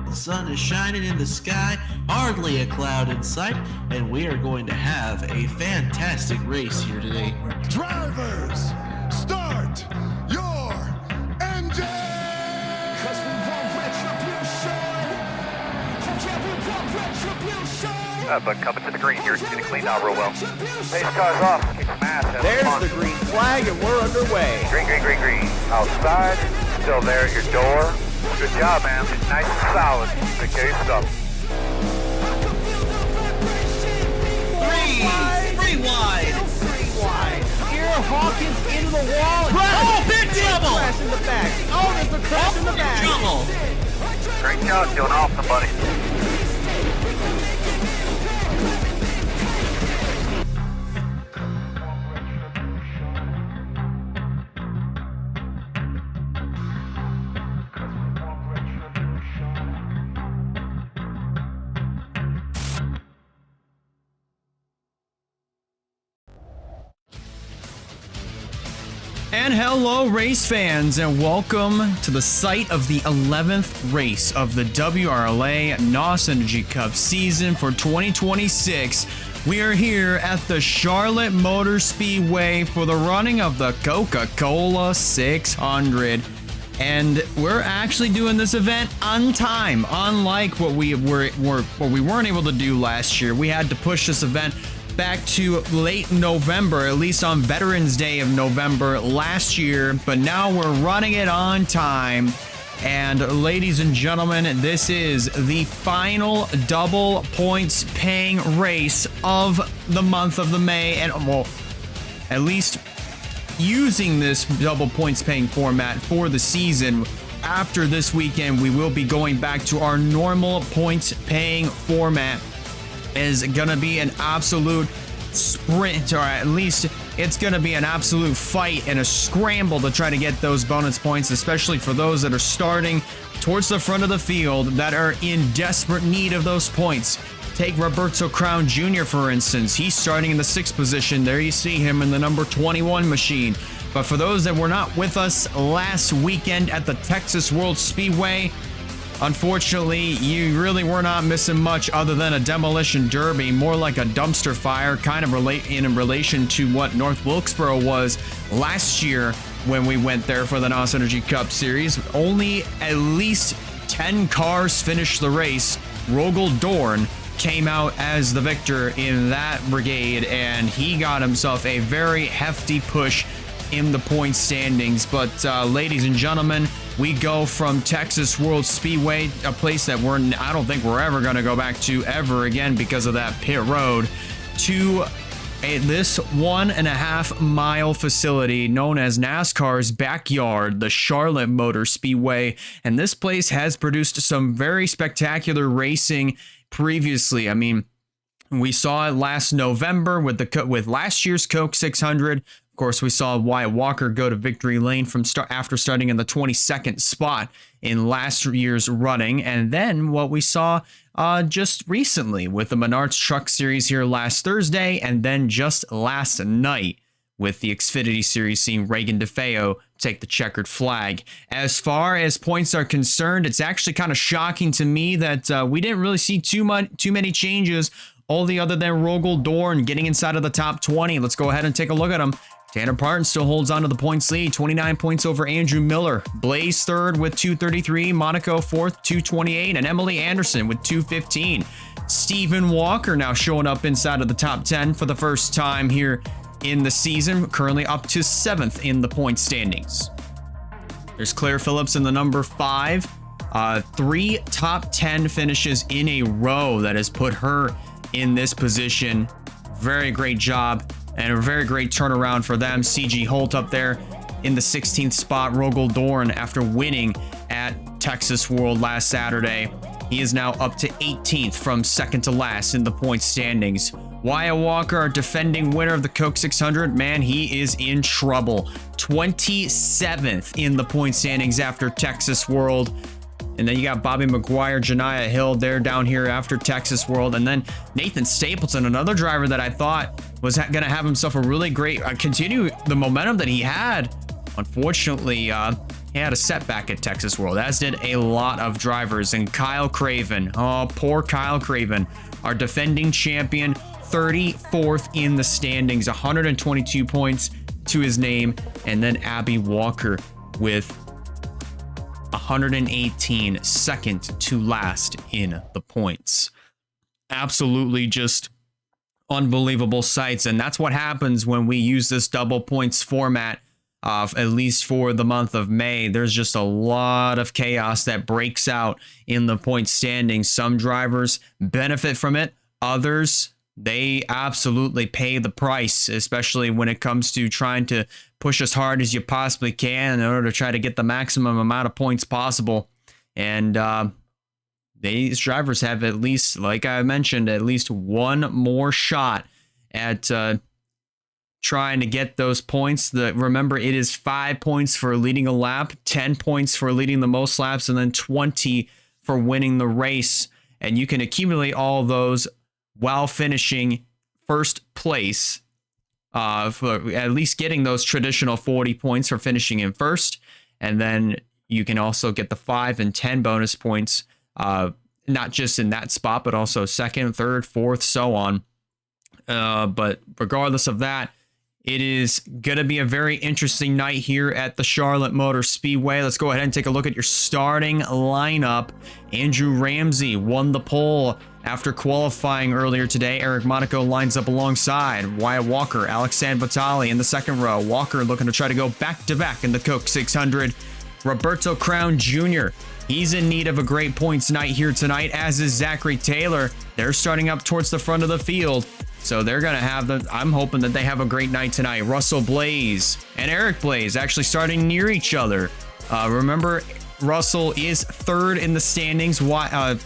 The sun is shining in the sky, hardly a cloud in sight, and we are going to have a fantastic race here today. Drivers, start your engine! Cause we want retribution. Yeah, we want retribution. But coming to the green here, it's getting cleaned out real well. Pace car's off, kick some ass. Have There's fun. the green flag and we're underway. Green, green, green, green. Outside, still there at your door. Good job, man. Nice and solid. Take care of your stuff. Three wide. Three wide. Here, Hawkins into the wall. Oh, big trouble! Crash in the back. Oh, there's a crash in the back. Trouble. Great job, doing awesome, buddy. And hello, race fans, and welcome to the site of the 11th race of the WRLA NOS Energy Cup season for 2026. We are here at the Charlotte Motor Speedway for the running of the Coca-Cola 600. And we're actually doing this event on time, unlike what we weren't able to do last year. We had to push this event back to late November, at least on Veterans Day of November last year, but now we're running it on time. And ladies and gentlemen, this is the final double points paying race of the month of the May, and well, at least using this double points paying format for the season. After this weekend, we will be going back to our normal points paying format. Is gonna be an absolute sprint, or at least it's gonna be an absolute fight and a scramble to try to get those bonus points, especially for those that are starting towards the front of the field that are in desperate need of those points. Take Roberto Crown Jr. for instance. He's starting in the 6th position. There you see him in the number 21 machine. But for those that were not with us last weekend at the Texas World Speedway, unfortunately, you really were not missing much other than a demolition derby, more like a dumpster fire, kind of in relation to what North Wilkesboro was last year when we went there for the NOS Energy Cup Series. Only at least 10 cars finished the race. Rogel Dorn came out as the victor in that brigade, and he got himself a very hefty push in the point standings. But ladies and gentlemen, we go from Texas World Speedway, a place that I don't think we're ever going to go back to ever again because of that pit road, to this 1.5 mile facility known as NASCAR's backyard, the Charlotte Motor Speedway. And this place has produced some very spectacular racing previously. I mean, we saw it last November with last year's Coke 600. Of course, we saw Wyatt Walker go to victory lane after starting in the 22nd spot in last year's running. And then what we saw just recently with the Menards Truck Series here last Thursday, and then just last night with the Xfinity Series seeing Reagan DeFeo take the checkered flag. As far as points are concerned, it's actually kind of shocking to me that we didn't really see too many changes, only other than Rogel Dorn getting inside of the top 20. Let's go ahead and take a look at him. Tanner Parton still holds on to the points lead, 29 points over Andrew Miller. Blaze third with 233, Monaco fourth, 228, and Emily Anderson with 215. Stephen Walker now showing up inside of the top 10 for the first time here in the season, currently up to 7th in the point standings. There's Claire Phillips in the number 5. 3 top 10 finishes in a row that has put her in this position. Very great job. And a very great turnaround for them. CG Holt up there in the 16th spot. Rogel Dorn, after winning at Texas World last Saturday, he is now up to 18th from second to last in the point standings. Wyatt Walker, our defending winner of the Coke 600, man, he is in trouble. 27th in the point standings after Texas World. And then you got Bobby McGuire, Janiah Hill, they're down here after Texas World. And then Nathan Stapleton, another driver that I thought was going to have himself a really great, continue the momentum that he had. Unfortunately, he had a setback at Texas World, as did a lot of drivers. And Kyle Craven, oh, poor Kyle Craven, our defending champion, 34th in the standings, 122 points to his name. And then Abby Walker with 118, second to last in the points. Absolutely just unbelievable sights. And that's what happens when we use this double points format, at least for the month of May. There's just a lot of chaos that breaks out in the point standings. Some drivers benefit from it. Others, they absolutely pay the price, especially when it comes to trying to push as hard as you possibly can in order to try to get the maximum amount of points possible. And these drivers have, at least, like I mentioned, at least one more shot at trying to get those points. Remember, it is 5 points for leading a lap, 10 points for leading the most laps, and then 20 for winning the race. And you can accumulate all those while finishing first place, for at least getting those traditional 40 points for finishing in first. And then you can also get the 5 and 10 bonus points, not just in that spot, but also second, third, fourth, so on. But regardless of that, it is going to be a very interesting night here at the Charlotte Motor Speedway. Let's go ahead and take a look at your starting lineup. Andrew Ramsey won the pole after qualifying earlier today. Eric Monaco lines up alongside Wyatt Walker, Alex Vitali in the second row. Walker looking to try to go back-to-back in the Coke 600. Roberto Crown Jr., he's in need of a great points night here tonight, as is Zachary Taylor. They're starting up towards the front of the field, so they're going to have I'm hoping that they have a great night tonight. Russell Blaze and Eric Blaze actually starting near each other. Remember, Russell is third in the standings.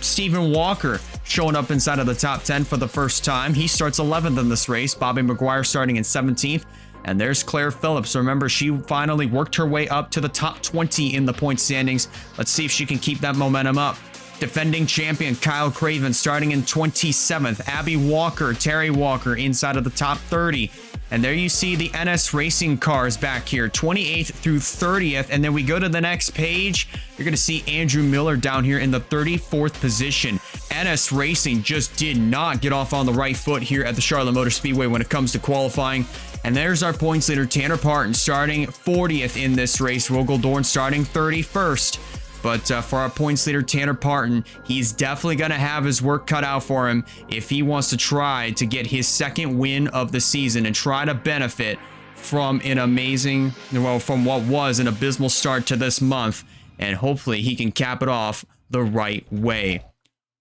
Stephen Walker showing up inside of the top 10 for the first time. He starts 11th in this race. Bobby McGuire starting in 17th. And there's Claire Phillips. Remember, she finally worked her way up to the top 20 in the point standings. Let's see if she can keep that momentum up. Defending champion Kyle Craven starting in 27th. Abby Walker, Terry Walker inside of the top 30. And there you see the NS Racing cars back here, 28th through 30th. And then we go to the next page. You're going to see Andrew Miller down here in the 34th position. NS Racing just did not get off on the right foot here at the Charlotte Motor Speedway when it comes to qualifying. And there's our points leader, Tanner Parton, starting 40th in this race. Rogel Dorn starting 31st. But for our points leader, Tanner Parton, he's definitely going to have his work cut out for him if he wants to try to get his second win of the season and try to benefit from from what was an abysmal start to this month. And hopefully he can cap it off the right way.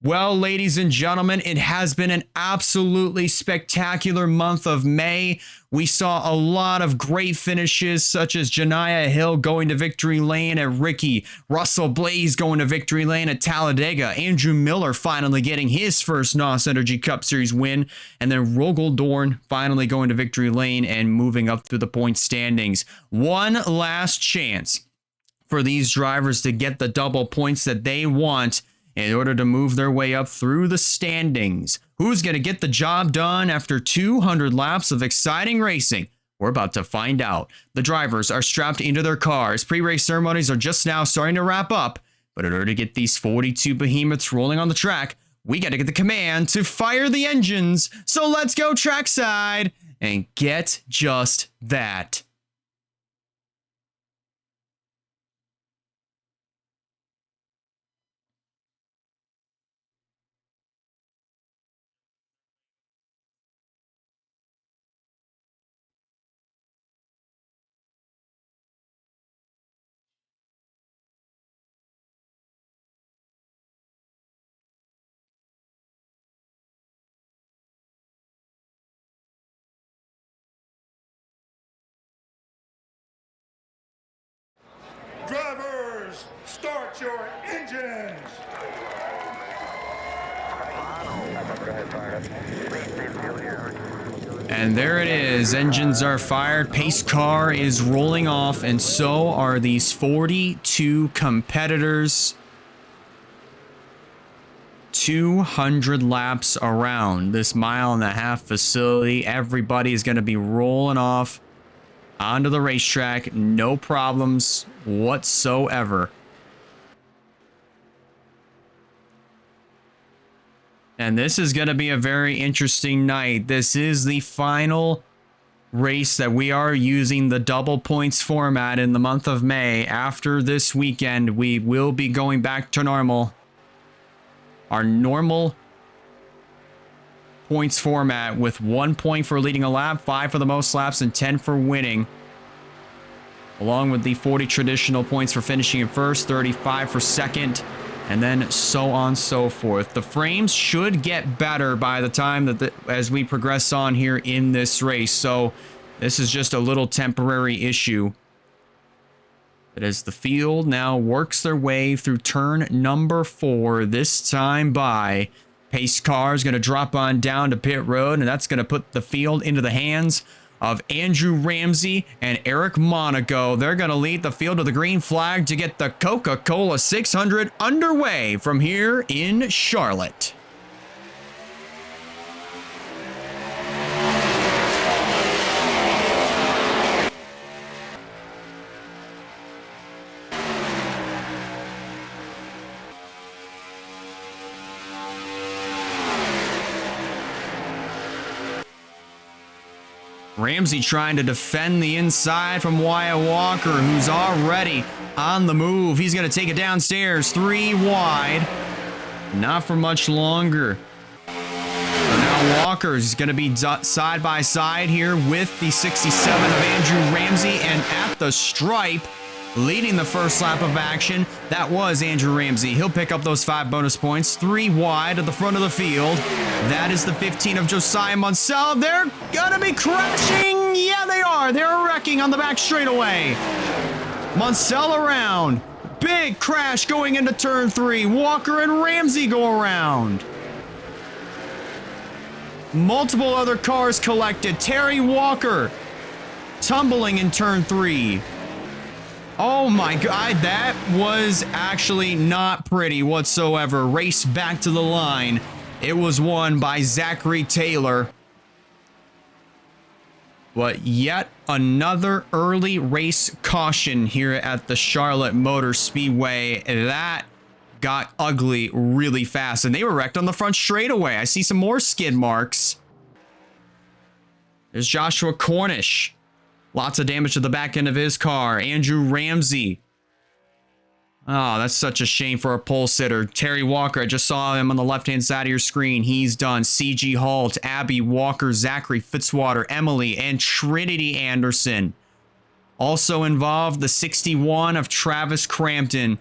Well, ladies and gentlemen, it has been an absolutely spectacular month of May. We saw a lot of great finishes, such as Janiah Hill going to victory lane at Ricky, Russell Blaze going to victory lane at Talladega, Andrew Miller finally getting his first NOS Energy Cup Series win, and then Rogel Dorn finally going to victory lane and moving up through the point standings. One last chance for these drivers to get the double points that they want in order to move their way up through the standings. Who's going to get the job done after 200 laps of exciting racing? We're about to find out. The drivers are strapped into their cars. Pre-race ceremonies are just now starting to wrap up. But in order to get these 42 behemoths rolling on the track, we got to get the command to fire the engines. So let's go trackside and get just that. Drivers, start your engines! And there it is. Engines are fired. Pace car is rolling off, and so are these 42 competitors. 200 laps around this 1.5 mile facility. Everybody is going to be rolling off. onto the racetrack. No problems whatsoever. And this is going to be a very interesting night. This is the final race that we are using the double points format in the month of May. After this weekend, we will be going back to normal. Our normal points format with 1 point for leading a lap, 5 for the most laps, and 10 for winning. Along with the 40 traditional points for finishing in first, 35 for second, and then so on so forth. The frames should get better by the time that as we progress on here in this race. So this is just a little temporary issue. But as the field now works their way through turn number 4, this time by pace car is going to drop on down to pit road, and that's going to put the field into the hands of Andrew Ramsey and Eric Monaco. They're going to lead the field to the green flag to get the Coca-Cola 600 underway from here in Charlotte. Ramsey trying to defend the inside from Wyatt Walker, who's already on the move. He's going to take it downstairs, 3 wide. Not for much longer. So now Walker's going to be side by side here with the 67 of Andrew Ramsey, and at the stripe, leading the first lap of action, that was Andrew Ramsey. He'll pick up those 5 bonus points. 3 wide at the front of the field. That is the 15 of Josiah Munsell. They're gonna be crashing. Yeah, they are. They're wrecking on the back straightaway. Munsell around. Big crash going into turn 3. Walker and Ramsey go around. Multiple other cars collected. Terry Walker tumbling in turn 3. Oh my God, that was actually not pretty whatsoever. Race back to the line. It was won by Zachary Taylor. But yet another early race caution here at the Charlotte Motor Speedway. That got ugly really fast, and they were wrecked on the front straightaway. I see some more skid marks. There's Joshua Cornish. Lots of damage to the back end of his car. Andrew Ramsey. Oh, that's such a shame for a pole sitter. Terry Walker, I just saw him on the left-hand side of your screen. He's done. C.G. Halt, Abby Walker, Zachary Fitzwater, Emily, and Trinity Anderson. Also involved, the 61 of Travis Crampton.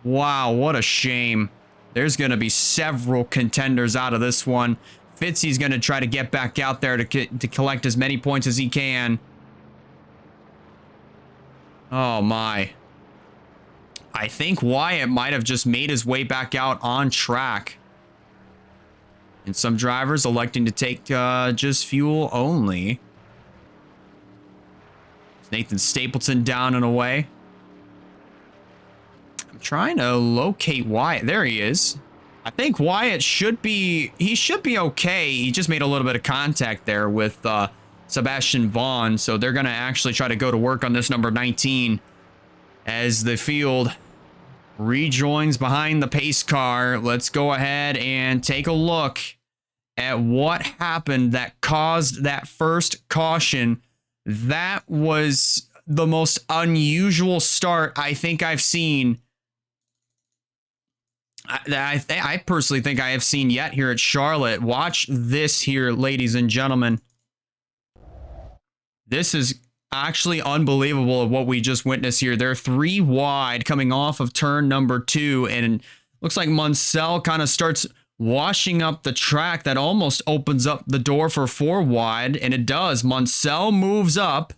Wow, what a shame. There's going to be several contenders out of this one. Fitzy's going to try to get back out there to collect as many points as he can. Oh, my. I think Wyatt might have just made his way back out on track. And some drivers electing to take just fuel only. Nathan Stapleton down and away. I'm trying to locate Wyatt. There he is. I think Wyatt should be okay. He just made a little bit of contact there with Sebastian Vaughn. So they're going to actually try to go to work on this number 19 as the field rejoins behind the pace car. Let's go ahead and take a look at what happened that caused that first caution. That was the most unusual start I think I've seen. I personally think I have seen yet here at Charlotte. Watch this here, ladies and gentlemen. This is actually unbelievable of what we just witnessed here. They're 3 wide coming off of turn number 2, and looks like Munsell kind of starts washing up the track. That almost opens up the door for 4 wide, and it does. Munsell moves up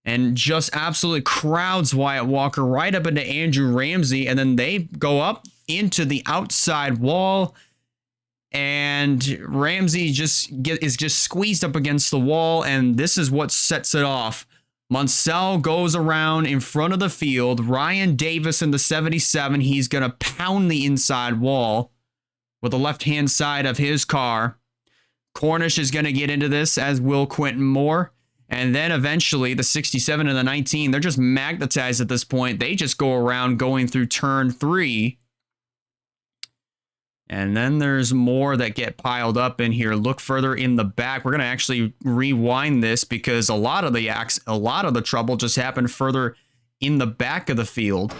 and just absolutely crowds Wyatt Walker right up into Andrew Ramsey, and then they go up into the outside wall, and Ramsey is just squeezed up against the wall, and this is what sets it off. Munsell goes around in front of the field. Ryan Davis in the 77, he's going to pound the inside wall with the left-hand side of his car. Cornish is going to get into this, as will Quentin Moore. And then eventually the 67 and the 19, they're just magnetized at this point. They just go around going through turn 3. And then there's more that get piled up in here. Look further in the back. We're going to actually rewind this because a lot of the trouble just happened further in the back of the field.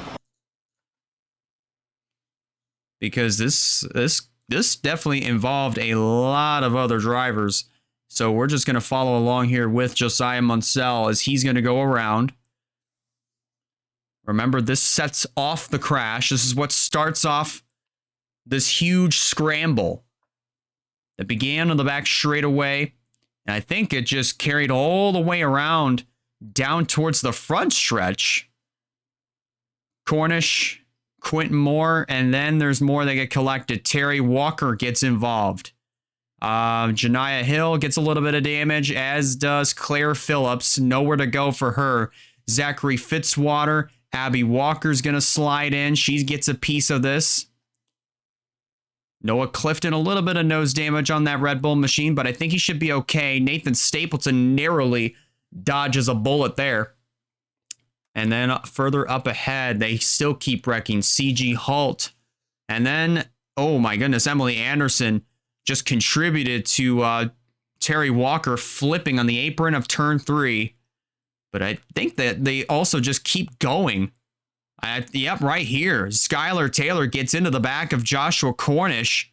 Because this definitely involved a lot of other drivers. So we're just going to follow along here with Josiah Munsell as he's going to go around. Remember, this sets off the crash. This is what starts off this huge scramble that began on the back straightaway. And I think it just carried all the way around down towards the front stretch. Cornish, Quentin Moore, and then there's more that get collected. Terry Walker gets involved. Janiah Hill gets a little bit of damage, as does Claire Phillips. Nowhere to go for her. Zachary Fitzwater. Abby Walker's going to slide in. She gets a piece of this. Noah Clifton, a little bit of nose damage on that Red Bull machine, but I think he should be okay. Nathan Stapleton narrowly dodges a bullet there. And then further up ahead, they still keep wrecking. CG Halt. And then, oh my goodness, Emily Anderson just contributed to Terry Walker flipping on the apron of turn 3. But I think that they also just keep going. Yep, right here. Skylar Taylor gets into the back of Joshua Cornish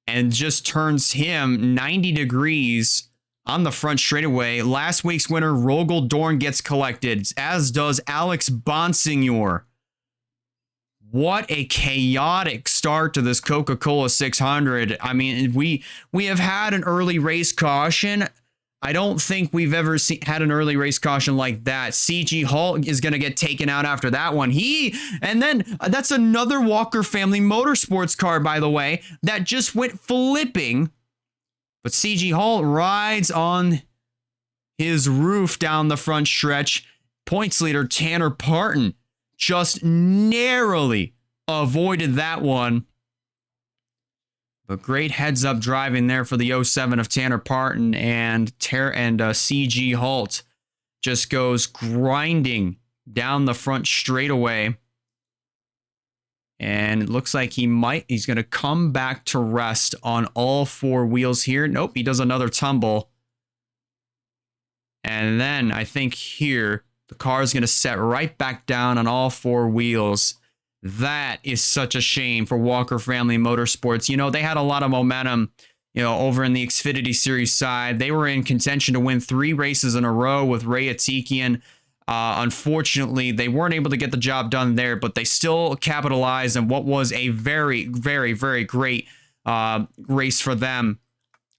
and just turns him 90 degrees on the front straightaway. Last week's winner, Rogel Dorn, gets collected, as does Alex Bonsignor. What a chaotic start to this Coca-Cola 600. I mean, we have had an early race caution. I don't think we've ever had an early race caution like that. CG Halt is going to get taken out after that one. And then that's another Walker Family Motorsports car, by the way, that just went flipping. But CG Halt rides on his roof down the front stretch. Points leader Tanner Parton just narrowly avoided that one. But great heads-up driving there for the 07 of Tanner Parton, and CG Halt just goes grinding down the front straightaway. And it looks like he's going to come back to rest on all 4 wheels here. Nope, he does another tumble. And then I think here, the car is going to set right back down on all 4 wheels. That is such a shame for Walker Family Motorsports. You know, they had a lot of momentum, over in the Xfinity Series side. They were in contention to win 3 races in a row with Ray Atikian. Unfortunately, they weren't able to get the job done there, but they still capitalized on what was a very, very, very great race for them.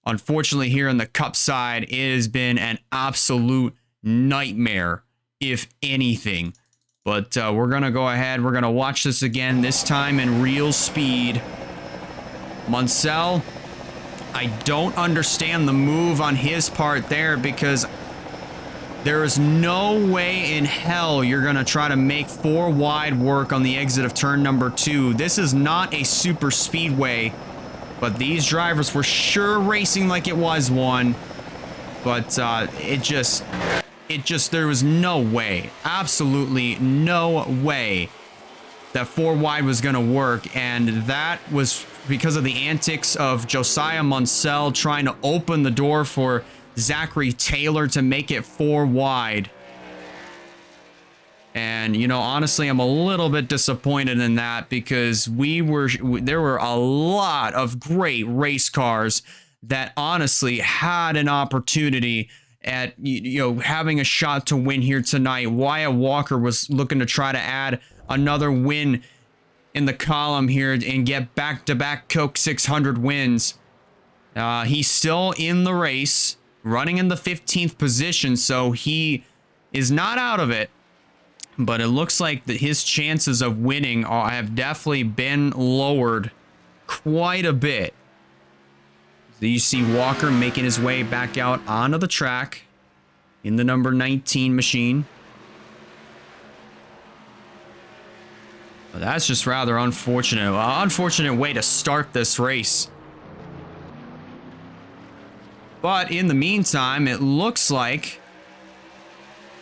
Unfortunately, here in the Cup side, it has been an absolute nightmare, if anything. But we're going to go ahead. We're going to watch this again, this time in real speed. Munsell, I don't understand the move on his part there, because there is no way in hell you're going to try to make 4 wide work on the exit of turn number 2. This is not a super speedway, but these drivers were sure racing like it was one. But there was no way, absolutely no way that 4 wide was going to work. And that was because of the antics of Josiah Munsell trying to open the door for Zachary Taylor to make it 4 wide. And, honestly, I'm a little bit disappointed in that, because there were a lot of great race cars that honestly had an opportunity at having a shot to win here tonight. Wyatt Walker was looking to try to add another win in the column here and get back-to-back Coke 600 wins. He's still in the race, running in the 15th position, so he is not out of it. But it looks like that his chances of winning have definitely been lowered quite a bit. So you see Walker making his way back out onto the track in the number 19 machine. But that's just rather unfortunate. Unfortunate way to start this race. But in the meantime, it looks like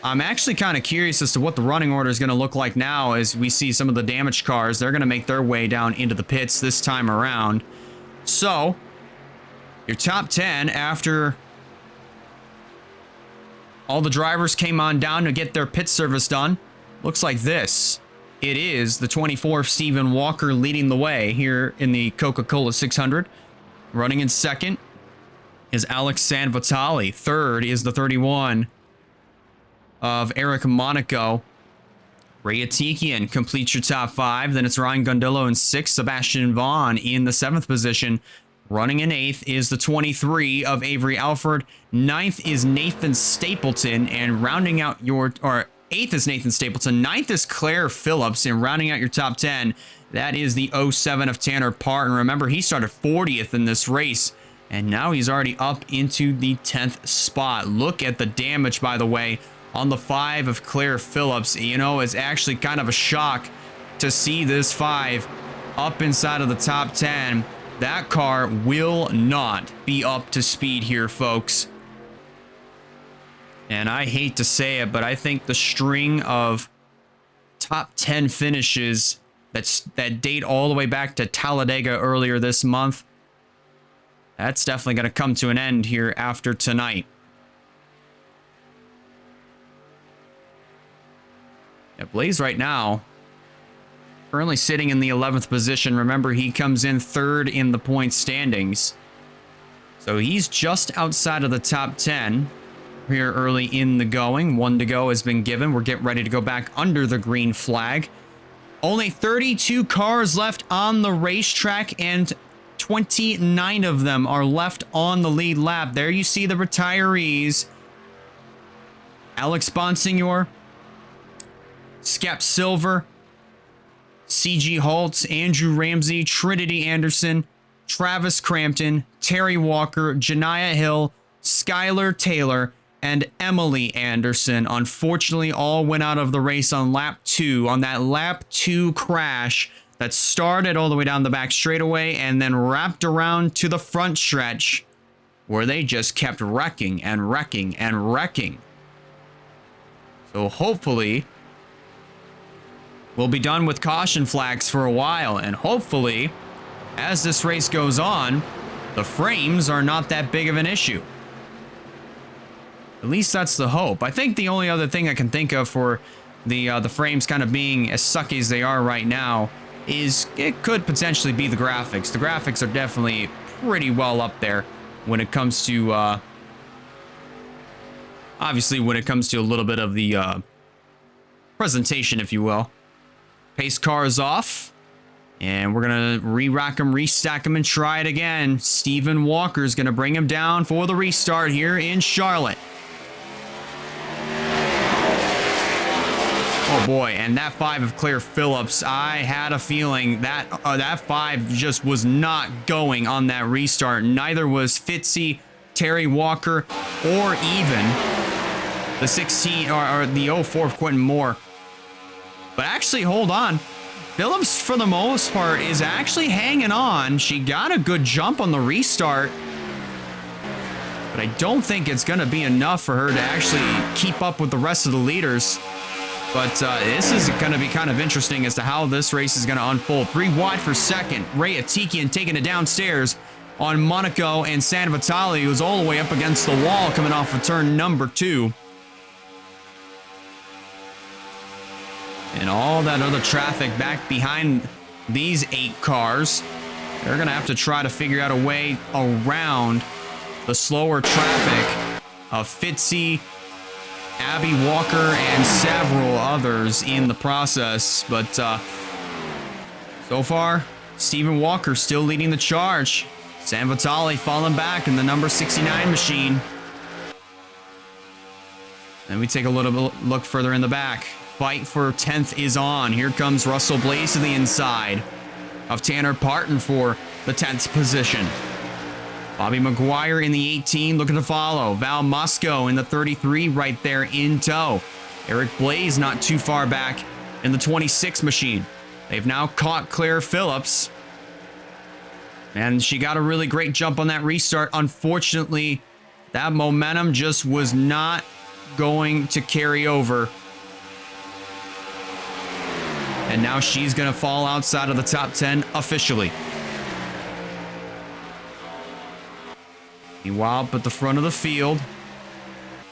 I'm actually kind of curious as to what the running order is going to look like now as we see some of the damaged cars. They're going to make their way down into the pits this time around. So, your top 10 after all the drivers came on down to get their pit service done looks like this. It is the 24th Stephen Walker leading the way here in the Coca-Cola 600. Running in second is Alex Sanvitali. Third is the 31 of Eric Monaco. Ray Atikian completes your top 5. Then it's Ryan Gondillo in 6th. Sebastian Vaughn in the 7th position. Running in 8th is the 23 of Avery Alford. 9th is Nathan Stapleton. And rounding out your... 8th is Nathan Stapleton. 9th is Claire Phillips. And rounding out your top 10, that is the 07 of Tanner Parton. Remember, he started 40th in this race. And now he's already up into the 10th spot. Look at the damage, by the way, on the 5 of Claire Phillips. You know, it's actually kind of a shock to see this 5 up inside of the top 10. That car will not be up to speed here, folks. And I hate to say it, but I think the string of top 10 finishes that date all the way back to Talladega earlier this month, that's definitely going to come to an end here after tonight. Yeah, Blaze right now, currently sitting in the 11th position. Remember, he comes in 3rd in the point standings. So he's just outside of the top 10 here early in the going. 1 to go has been given. We're getting ready to go back under the green flag. Only 32 cars left on the racetrack, and 29 of them are left on the lead lap. There you see the retirees. Alex Bonsignor, Skep Silver, CG Holtz, Andrew Ramsey, Trinity Anderson, Travis Crampton, Terry Walker, Janiyah Hill, Skylar Taylor, and Emily Anderson. Unfortunately, all went out of the race on lap 2, on that lap 2 crash that started all the way down the back straightaway and then wrapped around to the front stretch where they just kept wrecking and wrecking and wrecking. So hopefully we'll be done with caution flags for a while, and hopefully as this race goes on, the frames are not that big of an issue. At least that's the hope. I think the only other thing I can think of for the frames kind of being as sucky as they are right now is it could potentially be the graphics. The graphics are definitely pretty well up there when it comes to, obviously when it comes to a little bit of the presentation, if you will. Pace car is off, and we're going to re-rack him, restack him, and try it again. Stephen Walker is going to bring him down for the restart here in Charlotte. Oh boy, and that 5 of Claire Phillips, I had a feeling that that 5 just was not going on that restart. Neither was Fitzy, Terry Walker, or even the 16 or the 04 of Quentin Moore. But actually, hold on. Phillips, for the most part, is actually hanging on. She got a good jump on the restart, but I don't think it's going to be enough for her to actually keep up with the rest of the leaders. But this is going to be kind of interesting as to how this race is going to unfold. 3 wide for second. Ray Atikian taking it downstairs on Monaco, and Sanvitali, who's all the way up against the wall coming off of turn number 2. And all that other traffic back behind these 8 cars. They're going to have to try to figure out a way around the slower traffic of Fitzy, Abby Walker, and several others in the process. But so far, Stephen Walker still leading the charge. Sanvitali falling back in the number 69 machine. And we take a little look further in the back. Fight for 10th is on. Here comes Russell Blaze to the inside of Tanner Parton for the 10th position. Bobby McGuire in the 18 looking to follow. Val Mosco in the 33 right there in tow. Eric Blaze not too far back in the 26 machine. They've now caught Claire Phillips. And she got a really great jump on that restart. Unfortunately, That momentum just was not going to carry over. And now she's going to fall outside of the top 10 officially. Meanwhile, up at the front of the field,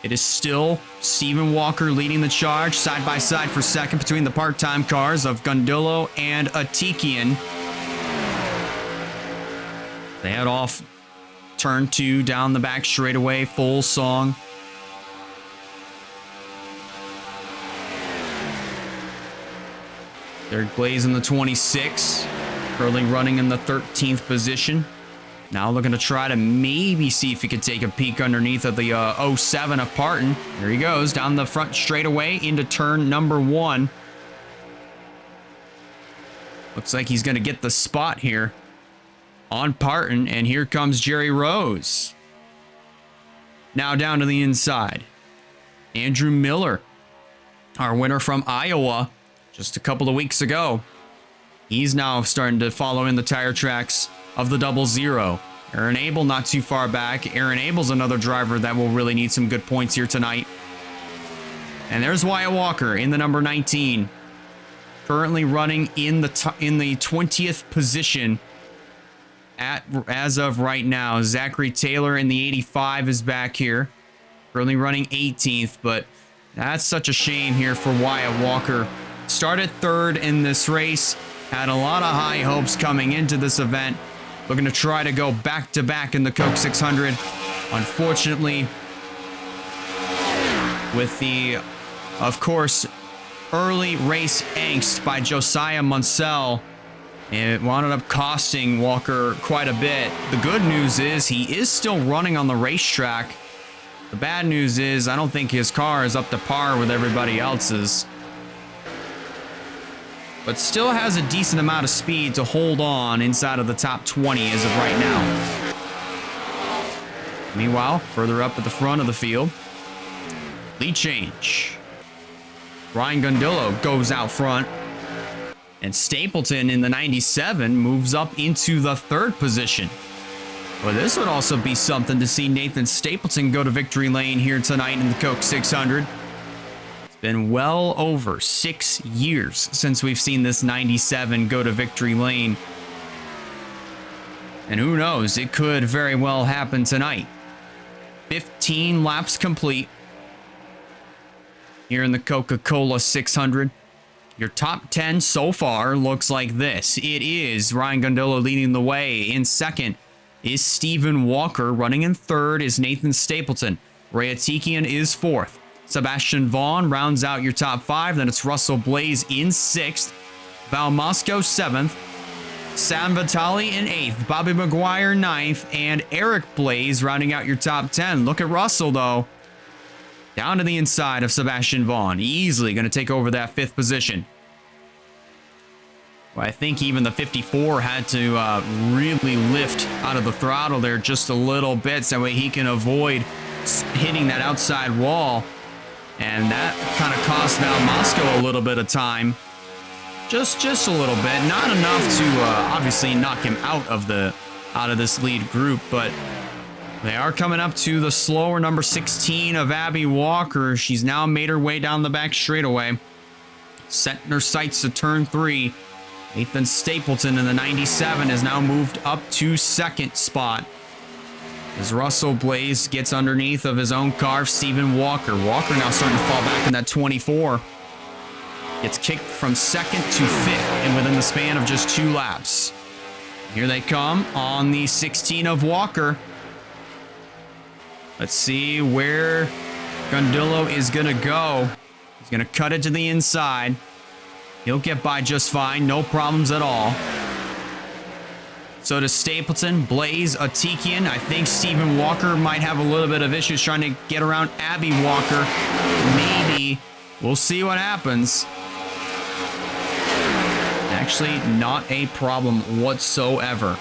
it is still Stephen Walker leading the charge, side by side for second between the part-time cars of Gundillo and Atikian. They head off turn 2 down the back straightaway, full song. Derek Blaze in the 26, Curly running in the 13th position. Now looking to try to maybe see if he could take a peek underneath of the 07 of Parton. There he goes, down the front straightaway into turn number 1. Looks like he's going to get the spot here on Parton, and here comes Jerry Rose. Now down to the inside. Andrew Miller, our winner from Iowa just a couple of weeks ago. He's now starting to follow in the tire tracks of the 00. Aaron Abel not too far back. Aaron Abel's another driver that will really need some good points here tonight. And there's Wyatt Walker in the number 19. Currently running in the 20th position as of right now. Zachary Taylor in the 85 is back here. Currently running 18th, but that's such a shame here for Wyatt Walker. Started third in this race. Had a lot of high hopes coming into this event. Looking to try to go back-to-back in the Coke 600. Unfortunately, with the, of course, early race angst by Josiah Munsell, it wound up costing Walker quite a bit. The good news is he is still running on the racetrack. The bad news is I don't think his car is up to par with everybody else's, but still has a decent amount of speed to hold on inside of the top 20 as of right now. Meanwhile, further up at the front of the field, lead change. Ryan Gundillo goes out front, and Stapleton in the 97 moves up into the 3rd position. Well, this would also be something to see Nathan Stapleton go to victory lane here tonight in the Coke 600. Been well over 6 years since we've seen this 97 go to victory lane. And who knows, it could very well happen tonight. 15 laps complete here in the Coca-Cola 600. Your top 10 so far looks like this. It is Ryan Gundillo leading the way. In second is Stephen Walker. Running in third is Nathan Stapleton. Ray Atikian is fourth. Sebastian Vaughn rounds out your top 5. Then it's Russell Blaze in 6th. Val Moscow 7th. Sam Vitali in 8th. Bobby McGuire 9th. And Eric Blaze rounding out your top 10. Look at Russell, though. Down to the inside of Sebastian Vaughn. Easily going to take over that 5th position. Well, I think even the 54 had to really lift out of the throttle there just a little bit, so that way he can avoid hitting that outside wall. And that kind of cost Val Moscow a little bit of time. Just a little bit. Not enough to obviously knock him out of this lead group, but they are coming up to the slower number 16 of Abby Walker. She's now made her way down the back straightaway, setting her sights to turn 3. Nathan Stapleton in the 97 has now moved up to 2nd spot as Russell Blaze gets underneath of his own car, Stephen Walker. Walker now starting to fall back in that 24. Gets kicked from 2nd to 5th, and within the span of just 2 laps. Here they come on the 16 of Walker. Let's see where Gundillo is going to go. He's going to cut it to the inside. He'll get by just fine. No problems at all. So does Stapleton, Blaze, Atikian. I think Stephen Walker might have a little bit of issues trying to get around Abby Walker. Maybe. We'll see what happens. Actually, not a problem whatsoever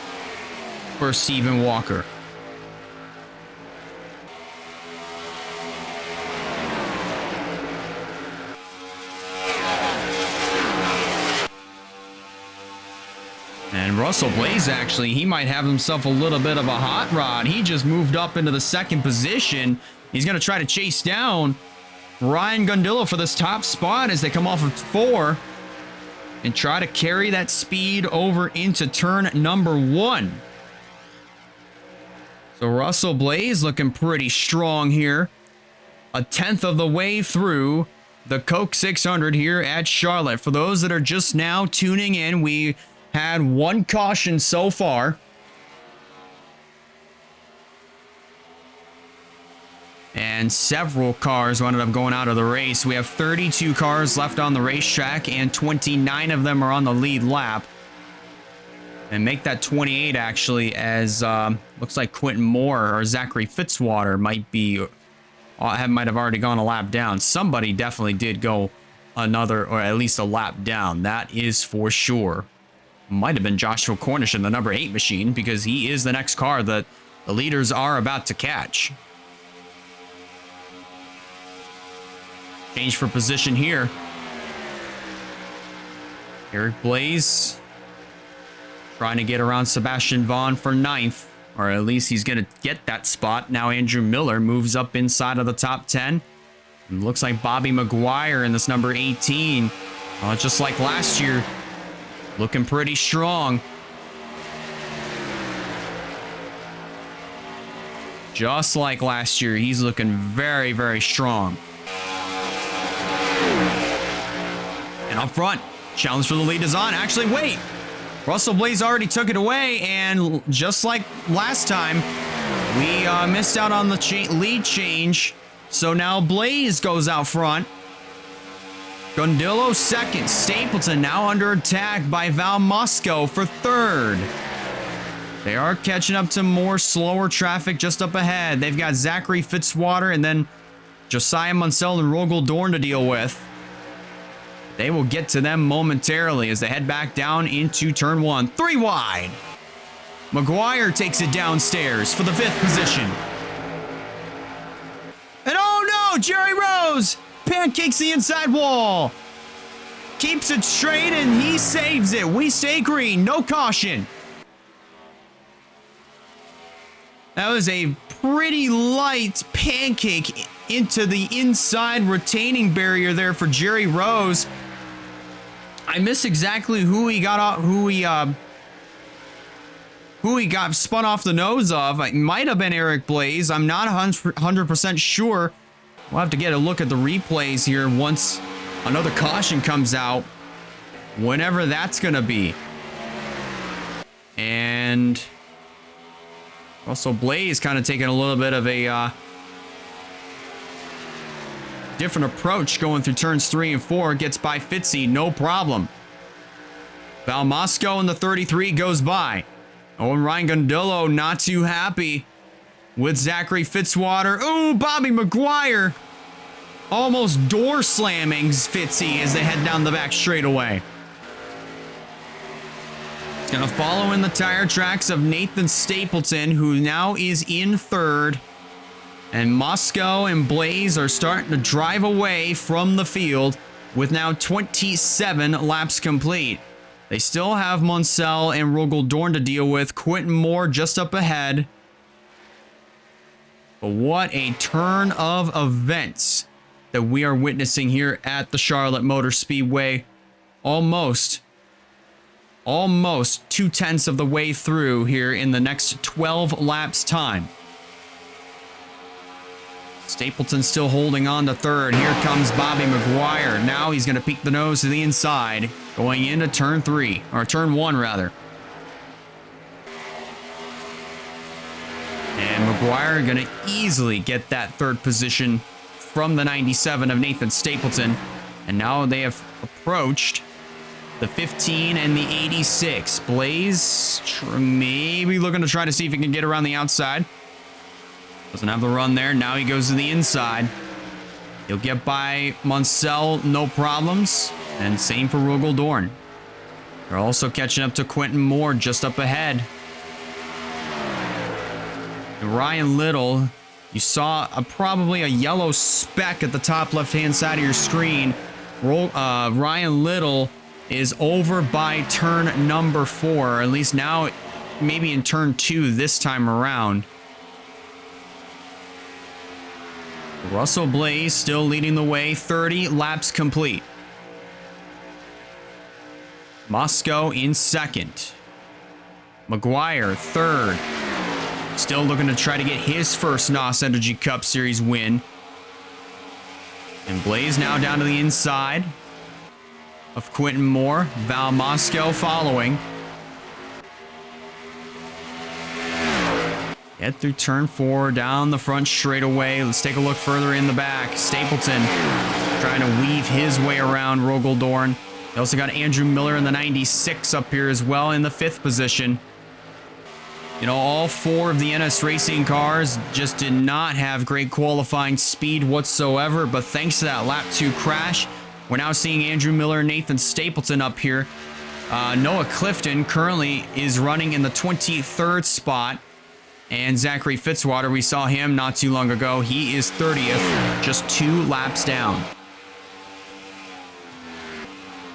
for Stephen Walker. And Russell Blaze, actually, he might have himself a little bit of a hot rod. He just moved up into the second position. He's going to try to chase down Ryan Gundillo for this top spot as they come off of 4 and try to carry that speed over into turn number 1. So Russell Blaze looking pretty strong here. A 10th of the way through the Coke 600 here at Charlotte. For those that are just now tuning in, we had 1 caution so far. And several cars ended up going out of the race. We have 32 cars left on the racetrack, and 29 of them are on the lead lap. And make that 28 actually, as looks like Quentin Moore or Zachary Fitzwater might have already gone a lap down. Somebody definitely did go another, or at least a lap down. That is for sure. Might have been Joshua Cornish in the number 8 machine, because he is the next car that the leaders are about to catch. Change for position here. Eric Blaze trying to get around Sebastian Vaughn for 9th, or at least he's going to get that spot. Now Andrew Miller moves up inside of the top 10. And looks like Bobby McGuire in this number 18. Just like last year, looking pretty strong. Just like last year, he's looking very, very strong. And up front, challenge for the lead is on. Actually, wait. Russell Blaze already took it away, and just like last time, we missed out on the lead change. So now Blaze goes out front. Gundillo second. Stapleton now under attack by Val Mosco for 3rd. They are catching up to more slower traffic just up ahead. They've got Zachary Fitzwater and then Josiah Munsell and Rogel Dorn to deal with. They will get to them momentarily as they head back down into turn 1. 3 wide. McGuire takes it downstairs for the 5th position. And oh no, Jerry Rose pancakes the inside wall. Keeps it straight and he saves it. We stay green, no caution. That was a pretty light pancake into the inside retaining barrier there for Jerry Rose. I miss exactly who he got spun off the nose of. It might have been Eric Blaze. I'm not 100% sure. We'll have to get a look at the replays here once another caution comes out, whenever that's going to be. And also Blaze kind of taking a little bit of a different approach going through turns 3 and 4. Gets by Fitzy, no problem. Val Mosco in the 33 goes by. Oh, and Ryan Gundillo not too happy with Zachary Fitzwater. Ooh, Bobby McGuire almost door slamming Fitzy as they head down the back straightaway. It's going to follow in the tire tracks of Nathan Stapleton, who now is in 3rd. And Mosco and Blaze are starting to drive away from the field with now 27 laps complete. They still have Munsell and Rogel Dorn to deal with. Quentin Moore just up ahead. But what a turn of events that we are witnessing here at the Charlotte Motor Speedway. Almost 2/10 of the way through here in the next 12 laps time. Stapleton still holding on to 3rd. Here comes Bobby McGuire. Now he's going to peek the nose to the inside, going into turn 3, or turn 1 rather. And McGuire going to easily get that 3rd position from the 97 of Nathan Stapleton. And now they have approached the 15 and the 86. Blaze maybe looking to try to see if he can get around the outside. Doesn't have the run there. Now he goes to the inside. He'll get by Munsell, no problems. And same for Rogel Dorn. They're also catching up to Quentin Moore just up ahead. And Ryan Little, you saw probably a yellow speck at the top left-hand side of your screen. Ryan Little is over by turn number 4, or at least now maybe in turn 2 this time around. Russell Blaze still leading the way, 30 laps complete. Moscow in second. McGuire third. Still looking to try to get his first NOS Energy Cup Series win. And Blaze now down to the inside of Quentin Moore. Val Moscow following. Head through turn 4, down the front straightaway. Let's take a look further in the back. Stapleton trying to weave his way around Rogaldorn. They also got Andrew Miller in the 96 up here as well in the 5th position. You know, all 4 of the NS Racing cars just did not have great qualifying speed whatsoever, but thanks to that lap 2 crash, we're now seeing Andrew Miller and Nathan Stapleton up here. Noah Clifton currently is running in the 23rd spot. And Zachary Fitzwater, we saw him not too long ago. He is 30th, just 2 laps down.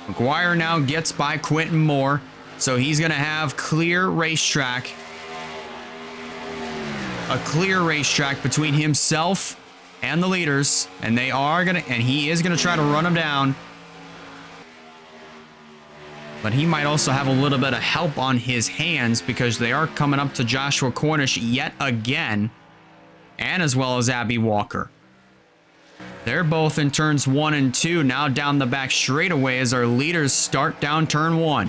McGuire now gets by Quentin Moore, so he's going to have clear racetrack. A clear racetrack between himself and the leaders, and they are going to, and he is going to try to run him down. But he might also have a little bit of help on his hands because they are coming up to Joshua Cornish yet again, and as well as Abby Walker. They're both in turns 1 and 2, now down the back straightaway as our leaders start down turn 1.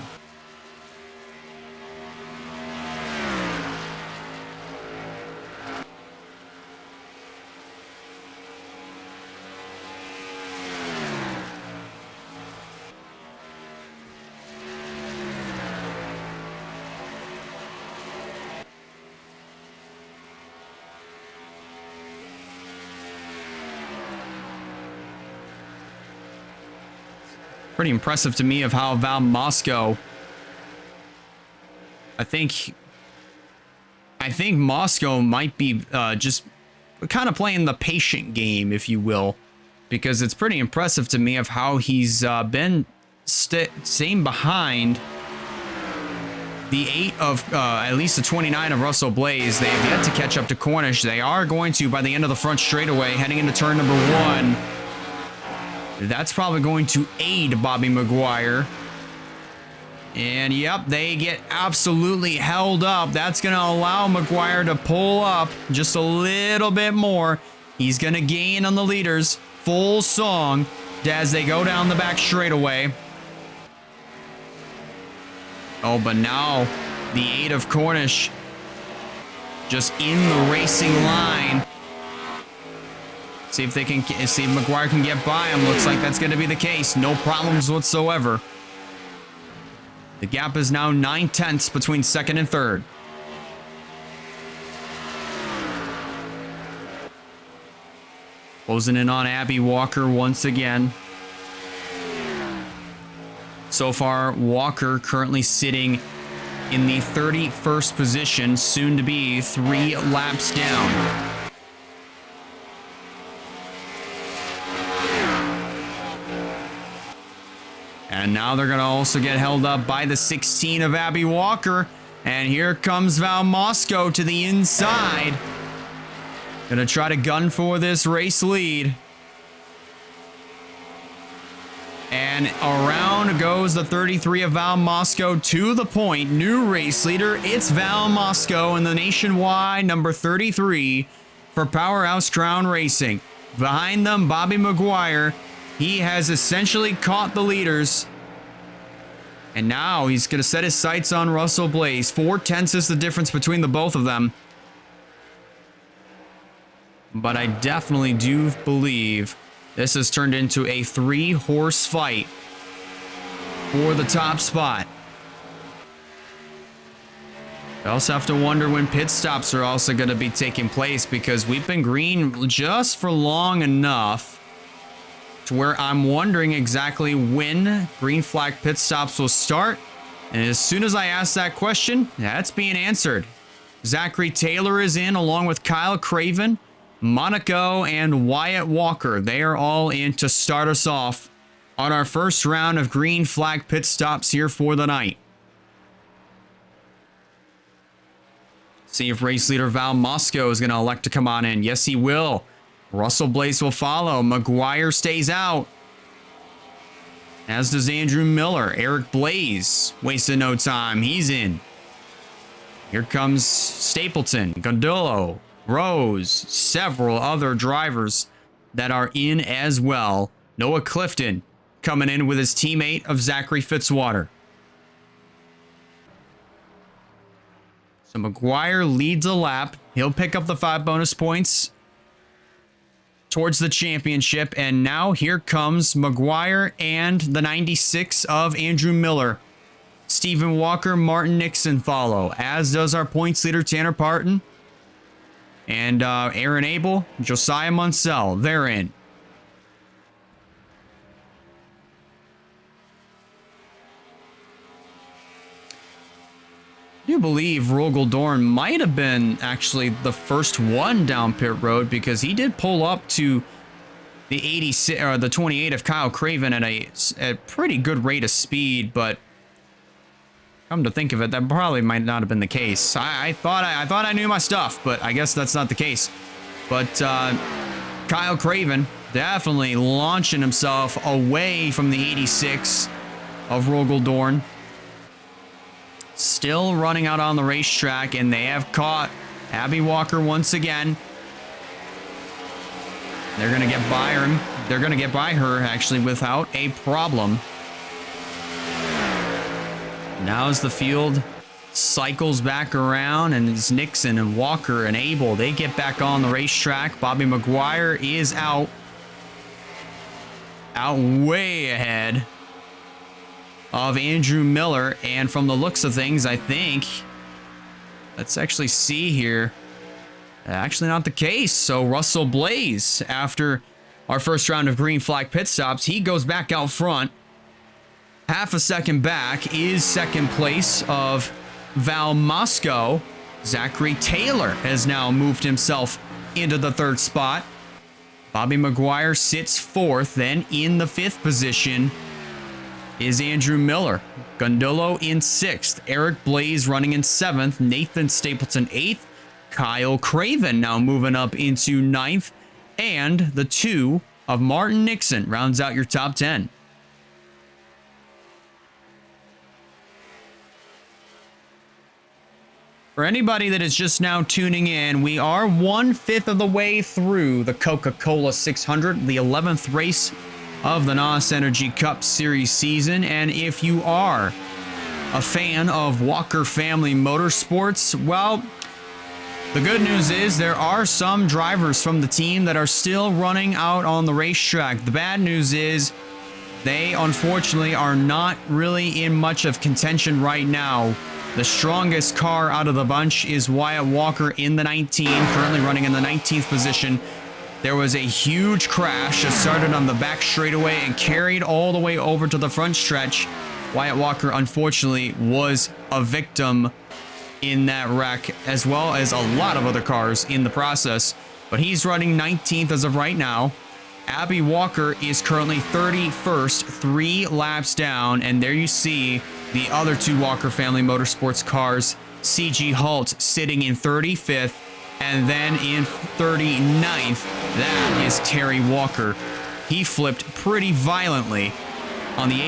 Pretty impressive to me of how Val Moscow, I think Moscow might be just kind of playing the patient game, if you will, because it's pretty impressive to me of how he's been staying behind the 8 of at least the 29 of Russell Blaze. They have yet to catch up to Cornish. They are going to by the end of the front straightaway, heading into turn number 1. That's probably going to aid Bobby McGuire. And yep, they get absolutely held up. That's going to allow McGuire to pull up just a little bit more. He's going to gain on the leaders. Full song as they go down the back straightaway. Oh, but now the 8 of Cornish just in the racing line. See if they can, see if McGuire can get by him. Looks like that's going to be the case. No problems whatsoever. The gap is now 9/10 between 2nd and 3rd. Closing in on Abby Walker once again. So far, Walker currently sitting in the 31st position, soon to be 3 laps down. And now they're going to also get held up by the 16 of Abby Walker. And here comes Val Moscow to the inside. Going to try to gun for this race lead. And around goes the 33 of Val Moscow to the point. New race leader. It's Val Moscow in the nationwide number 33 for Powerhouse Crown Racing. Behind them, Bobby McGuire. He has essentially caught the leaders. And now he's going to set his sights on Russell Blaze. 4/10 is the difference between the both of them. But I definitely do believe this has turned into a 3-horse fight for the top spot. I also have to wonder when pit stops are also going to be taking place, because we've been green just for long enough to where I'm wondering exactly when green flag pit stops will start. And as soon as I ask that question, that's being answered. Zachary Taylor is in along with Kyle Craven, Monaco, and Wyatt Walker. They are all in to start us off on our first round of green flag pit stops here for the night. See if race leader Val Mosco is going to elect to come on in. Yes, he will. Russell Blaze will follow. McGuire stays out, as does Andrew Miller. Eric Blaze wasted no time. He's in. Here comes Stapleton, Gondolo, Rose, several other drivers that are in as well. Noah Clifton coming in with his teammate of Zachary Fitzwater. So McGuire leads a lap. He'll pick up the 5 bonus points towards the championship. And now here comes McGuire and the 96 of Andrew Miller. Stephen Walker, Martin Nixon follow, as does our points leader Tanner Parton. And Aaron Abel, Josiah Munsell, they're in. I do believe Rogel Dorn might have been actually the first one down pit road, because he did pull up to the 86 or the 28 of Kyle Craven at a pretty good rate of speed, but come to think of it, that probably might not have been the case. I thought I knew my stuff, but I guess that's not the case. But Kyle Craven definitely launching himself away from the 86 of Rogel Dorn. Still running out on the racetrack, and they have caught Abby Walker once again. They're going to get by her. They're going to get by her, actually, without a problem. Now as the field cycles back around, and it's Nixon and Walker and Abel, they get back on the racetrack. Bobby McGuire is out way ahead of Andrew Miller. And from the looks of things, I think, let's actually see here, actually not the case. So Russell Blaze, after our first round of green flag pit stops, he goes back out front. Half a second back is second place of Val Mosco. Zachary Taylor has now moved himself into the 3rd spot. Bobby McGuire sits 4th. Then in the 5th position is Andrew Miller. Gondolo in 6th. Eric Blaze running in 7th. Nathan Stapleton 8th. Kyle Craven now moving up into 9th. And the 2 of Martin Nixon rounds out your top 10. For anybody that is just now tuning in, we are 1/5 of the way through the Coca-Cola 600, the 11th race of the NOS Energy Cup Series season. And if you are a fan of Walker Family Motorsports, well, the good news is there are some drivers from the team that are still running out on the racetrack. The bad news is they unfortunately are not really in much of contention right now. The strongest car out of the bunch is Wyatt Walker in the 19, currently running in the 19th position. There was a huge crash that started on the back straightaway and carried all the way over to the front stretch. Wyatt Walker, unfortunately, was a victim in that wreck, as well as a lot of other cars in the process. But he's running 19th as of right now. Abby Walker is currently 31st, 3 laps down, and there you see the other 2 Walker Family Motorsports cars. CG Halt sitting in 35th, and then in 39th, that is Terry Walker. He flipped pretty violently on the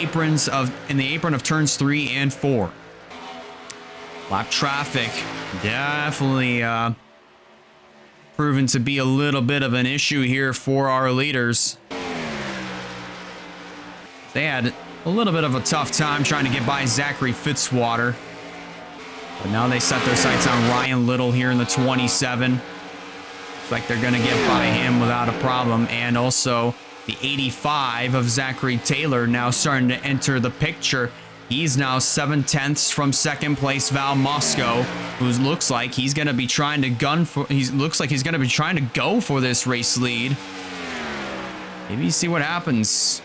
in the apron of turns 3 and 4. Lap traffic definitely proven to be a little bit of an issue here for our leaders. They had a little bit of a tough time trying to get by Zachary Fitzwater. But now they set their sights on Ryan Little here in the 27. Looks like they're going to get by him without a problem. And also the 85 of Zachary Taylor now starting to enter the picture. He's now 7/10 from second place Val Mosco, who looks like he's going to be trying to go for this race lead. Maybe see what happens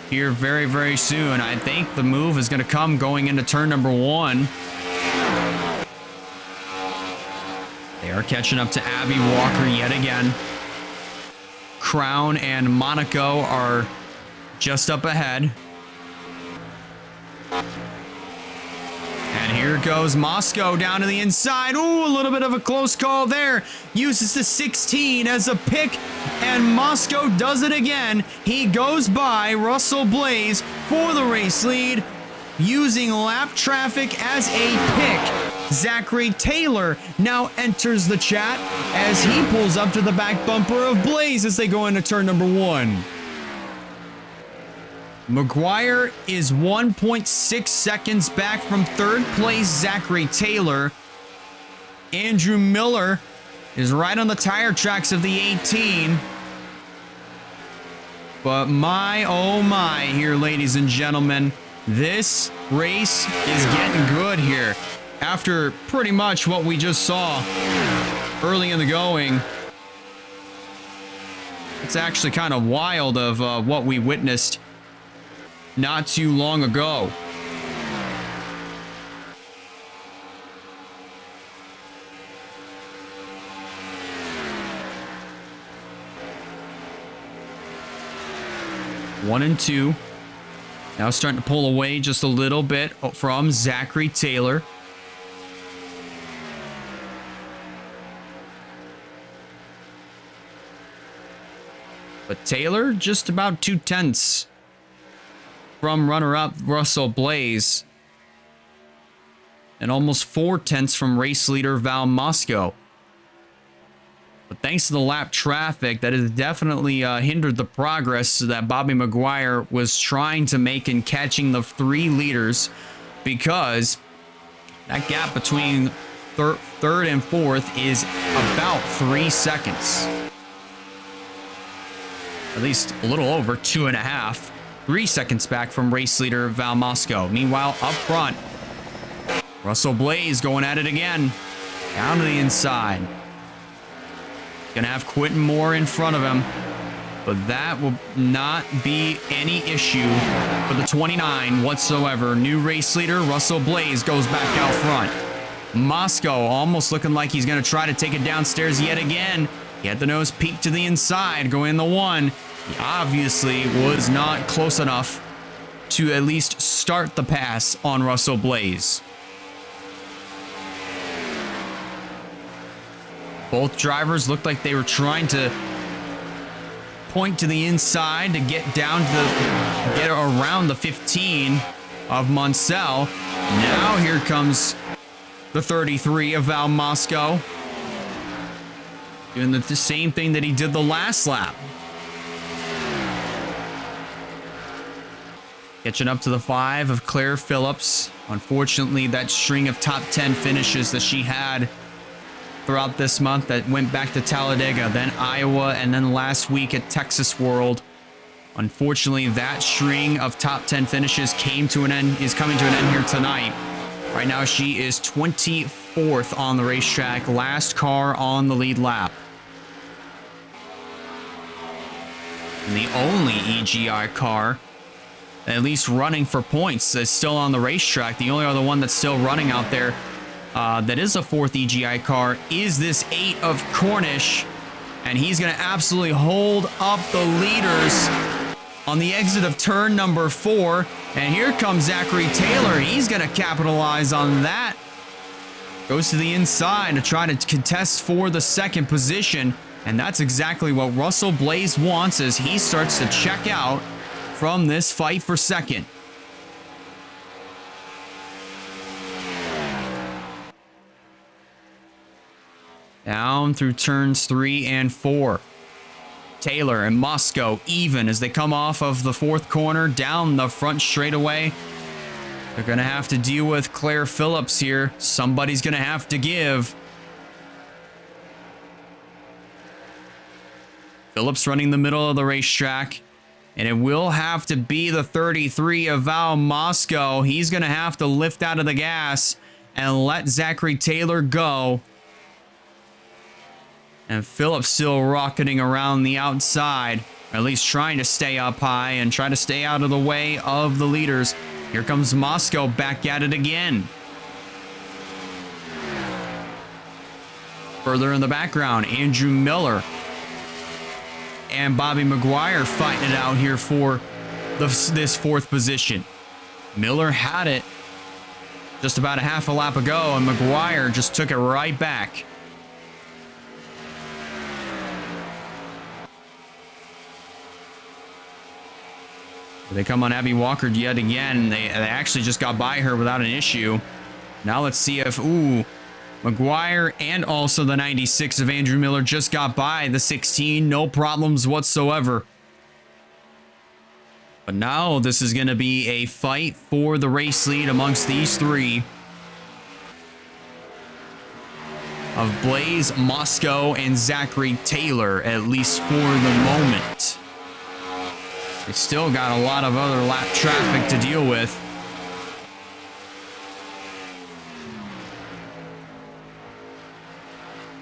here very, very soon. I think the move is going to come going into turn number 1. They are catching up to Abby Walker yet again. Crown and Monaco are just up ahead. And here goes Moscow down to the inside. Ooh, a little bit of a close call there. Uses the 16 as a pick, and Moscow does it again. He goes by Russell Blaze for the race lead, using lap traffic as a pick. Zachary Taylor now enters the chat as he pulls up to the back bumper of Blaze as they go into turn number 1. McGuire is 1.6 seconds back from third place Zachary Taylor. Andrew Miller is right on the tire tracks of the 18. But my, oh my, here, ladies and gentlemen, this race is getting good here. After pretty much what we just saw early in the going, it's actually kind of wild of what we witnessed not too long ago. One and two. Now starting to pull away just a little bit from Zachary Taylor. But Taylor just about 2/10 from runner-up Russell Blaze, and almost 4/10 from race leader Val Moscow. But thanks to the lap traffic, that has definitely hindered the progress that Bobby McGuire was trying to make in catching the 3 leaders, because that gap between third and fourth is about 3 seconds. At least a little over 2.5. 3 seconds back from race leader Val Moscow. Meanwhile, up front, Russell Blaze going at it again. Down to the inside. Gonna have Quentin Moore in front of him, but that will not be any issue for the 29 whatsoever. New race leader Russell Blaze goes back out front. Moscow almost looking like he's gonna try to take it downstairs yet again. He had the nose peek to the inside, going in the 1. He obviously was not close enough to at least start the pass on Russell Blaze. Both drivers looked like they were trying to point to the inside to get down to get around the 15 of Munsell. Now here comes the 33 of Val Moscow, doing the same thing that he did the last lap. Catching up to the 5 of Claire Phillips. Unfortunately, that string of top 10 finishes that she had throughout this month that went back to Talladega, then Iowa, and then last week at Texas World. Unfortunately, that string of top 10 finishes came to an end, is coming to an end here tonight. Right now, she is 24th on the racetrack, last car on the lead lap. And the only EGI car at least running for points that's still on the racetrack. The only other one that's still running out there that is a 4th EGI car is this 8 of Cornish, and he's going to absolutely hold up the leaders on the exit of turn number 4. And here comes Zachary Taylor. He's going to capitalize on that. Goes to the inside to try to contest for the 2nd position, and that's exactly what Russell Blaze wants as he starts to check out from this fight for 2nd. Down through turns 3 and 4. Taylor and Moscow even as they come off of the 4th corner down the front straightaway. They're going to have to deal with Claire Phillips here. Somebody's going to have to give. Phillips running the middle of the racetrack. And it will have to be the 33 of Val Moscow. He's going to have to lift out of the gas and let Zachary Taylor go. And Phillips still rocketing around the outside, or at least trying to stay up high and try to stay out of the way of the leaders. Here comes Moscow back at it again. Further in the background, Andrew Miller and Bobby McGuire fighting it out here for this fourth position. Miller had it just about a half a lap ago, and McGuire just took it right back. They come on Abby Walker yet again. They actually just got by her without an issue. Now let's see if, McGuire and also the 96 of Andrew Miller just got by the 16. No problems whatsoever. But now this is going to be a fight for the race lead amongst these three of Blaze, Moscow, and Zachary Taylor, at least for the moment. They still got a lot of other lap traffic to deal with.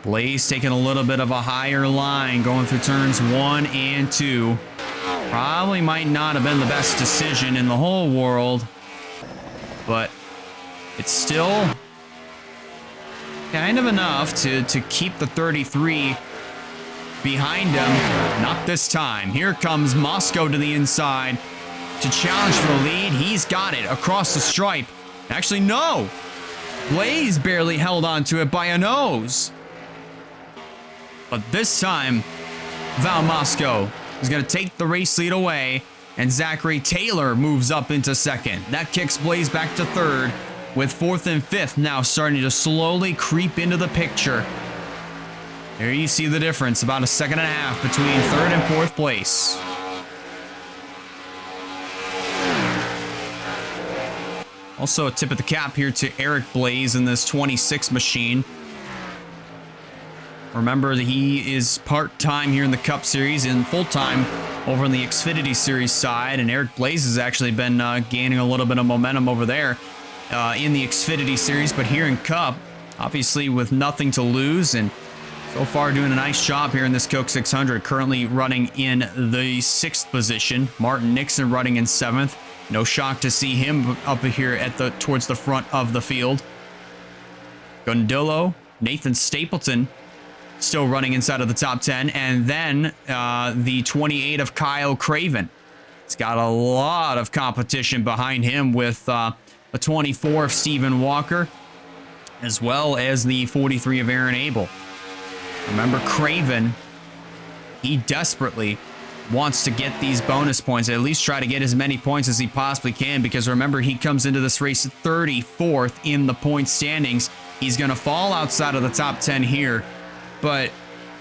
Blaze taking a little bit of a higher line going through turns 1 and 2. Probably might not have been the best decision in the whole world, but it's still kind of enough to keep the 33 behind him. Not this time. Here comes Moscow to the inside to challenge for the lead. He's got it across the stripe. Actually, no. Blaze barely held on to it by a nose. But this time, Val Moscow is going to take the race lead away, and Zachary Taylor moves up into second. That kicks Blaze back to third, with fourth and fifth now starting to slowly creep into the picture. There you see the difference, about a second and a half between third and fourth place. Also a tip of the cap here to Eric Blaze in this 26 machine. Remember that he is part-time here in the Cup Series and full-time over in the Xfinity Series side. And Eric Blaze has actually been gaining a little bit of momentum over there in the Xfinity Series. But here in Cup, obviously with nothing to lose, and so far doing a nice job here in this Coke 600. Currently running in the 6th position. Martin Nixon running in 7th. No shock to see him up here at towards the front of the field. Gondillo, Nathan Stapleton still running inside of the top 10. And then the 28 of Kyle Craven. He's got a lot of competition behind him with a 24 of Stephen Walker, as well as the 43 of Aaron Abel. Remember, Craven, he desperately wants to get these bonus points, at least try to get as many points as he possibly can, because remember, he comes into this race 34th in the point standings. He's going to fall outside of the top 10 here. But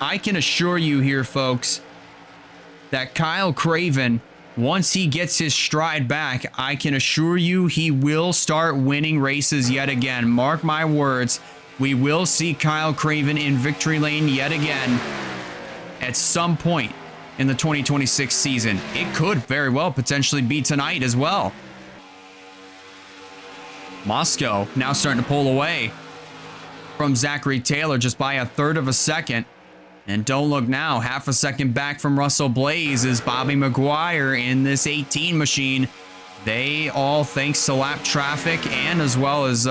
I can assure you here, folks, that Kyle Craven, once he gets his stride back, I can assure you he will start winning races yet again. Mark my words, we will see Kyle Craven in victory lane yet again at some point in the 2026 season. It could very well potentially be tonight as well. Moscow now starting to pull away from Zachary Taylor just by a third of a second. And don't look now, half a second back from Russell Blaze is Bobby McGuire in this 18 machine. They all, thanks to lap traffic and as well as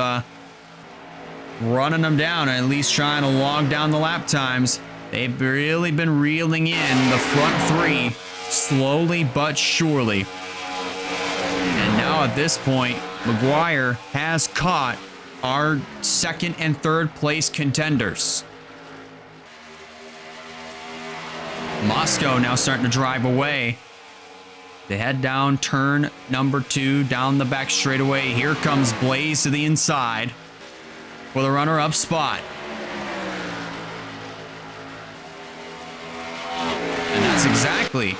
running them down, at least trying to log down the lap times. They've really been reeling in the front three slowly but surely. And now at this point, McGuire has caught our second and third place contenders. Moscow now starting to drive away. They head down turn number 2 down the back straightaway. Here comes Blaze to the inside for the runner-up spot. And that's exactly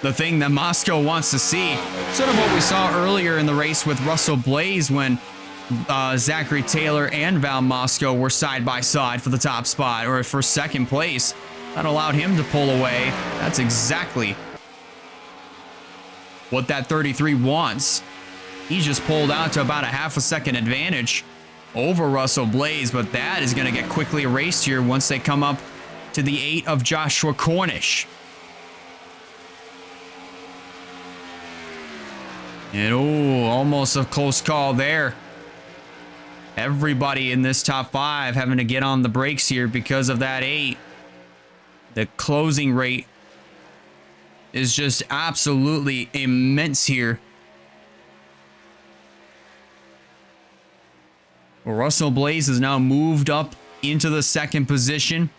the thing that Moscow wants to see. Sort of what we saw earlier in the race with Russell Blaze when Zachary Taylor and Val Moscow were side by side for the top spot, or for second place. That allowed him to pull away. That's exactly what that 33 wants. He just pulled out to about a half a second advantage over Russell Blaze, but that is going to get quickly erased here once they come up to the 8 of Joshua Cornish. And almost a close call there. Everybody in this top 5 having to get on the brakes here because of that 8. The closing rate is just absolutely immense here. Well, Russell Blaze has now moved up into the second position.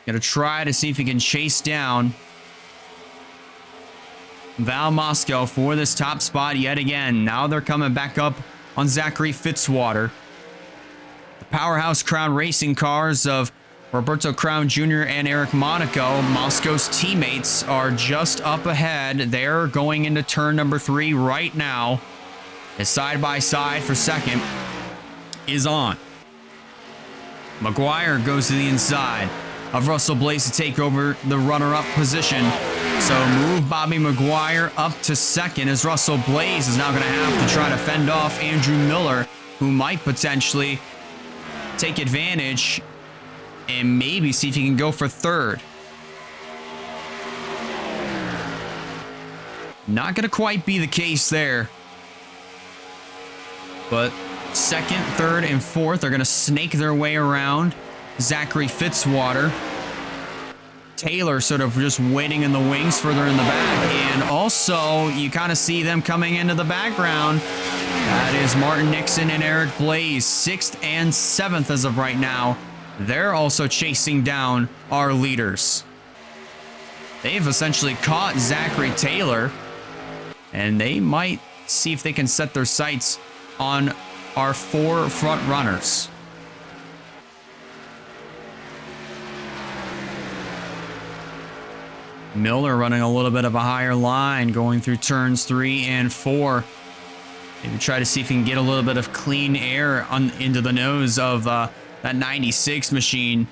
Gonna try to see if he can chase down Val Moscow for this top spot yet again. Now they're coming back up on Zachary Fitzwater. The Powerhouse Crown Racing cars of Roberto Crown Jr. and Eric Monaco, Moscow's teammates, are just up ahead. They're going into turn number 3 right now. As side by side for second is on. McGuire goes to the inside of Russell Blaze to take over the runner-up position. So move Bobby McGuire up to second, as Russell Blaze is now going to have to try to fend off Andrew Miller, who might potentially take advantage and maybe see if he can go for third. Not going to quite be the case there. But second, third, and fourth are going to snake their way around Zachary Fitzwater. Taylor sort of just waiting in the wings further in the back. And also, you kind of see them coming into the background. That is Martin Nixon and Eric Blaze, 6th and 7th as of right now. They're also chasing down our leaders. They've essentially caught Zachary Taylor, and they might see if they can set their sights on our 4 front runners. Miller running a little bit of a higher line, going through turns 3 and 4. Maybe try to see if he can get a little bit of clean air into the nose of that 96 machine.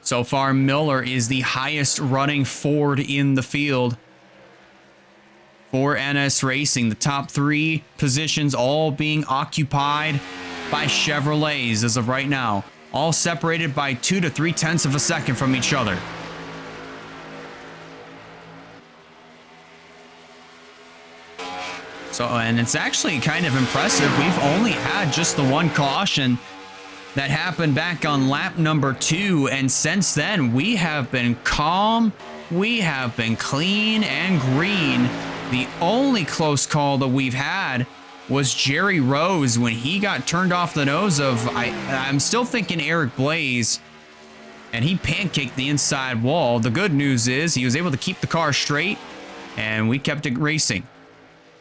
So far, Miller is the highest running Ford in the field for NS Racing. The top 3 positions all being occupied by Chevrolets as of right now, all separated by 2 to 3 tenths of a second from each other. So, and it's actually kind of impressive. We've only had just the one caution that happened back on lap number 2, and since then we have been calm, we have been clean and green. The only close call that we've had was Jerry Rose when he got turned off the nose of, I'm still thinking Eric Blaze, and he pancaked the inside wall. The good news is he was able to keep the car straight, and we kept it racing.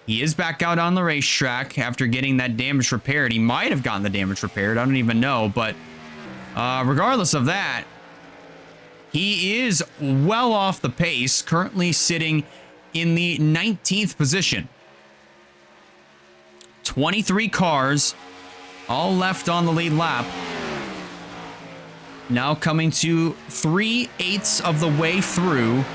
He is back out on the racetrack after getting that damage repaired. He might have gotten the damage repaired. I don't even know. But regardless of that, he is well off the pace, currently sitting in the 19th position. 23 cars, all left on the lead lap. Now coming to 3/8 of the way through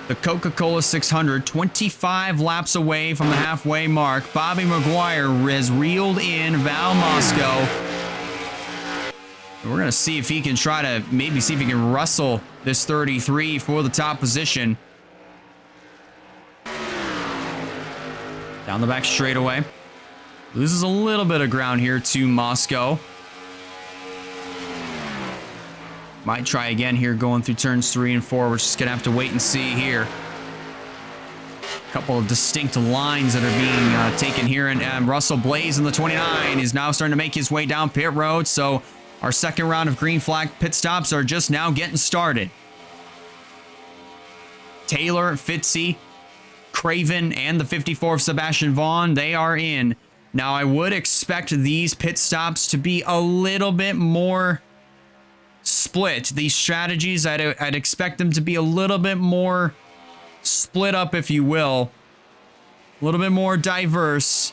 the Coca-Cola 600, 25 laps away from the halfway mark. Bobby McGuire has reeled in Val Moscow. We're going to see if he can try to maybe see if he can wrestle this 33 for the top position. Down the back straightaway. Loses a little bit of ground here to Moscow. Might try again here going through turns 3 and 4. We're just going to have to wait and see here. A couple of distinct lines that are being taken here. And Russell Blaze in the 29 is now starting to make his way down pit road. So our second round of green flag pit stops are just now getting started. Taylor, Fitzy, Craven, and the 54 of Sebastian Vaughn, they are in. Now, I would expect these pit stops to be a little bit more split. These strategies, I'd expect them to be a little bit more split up, if you will. A little bit more diverse.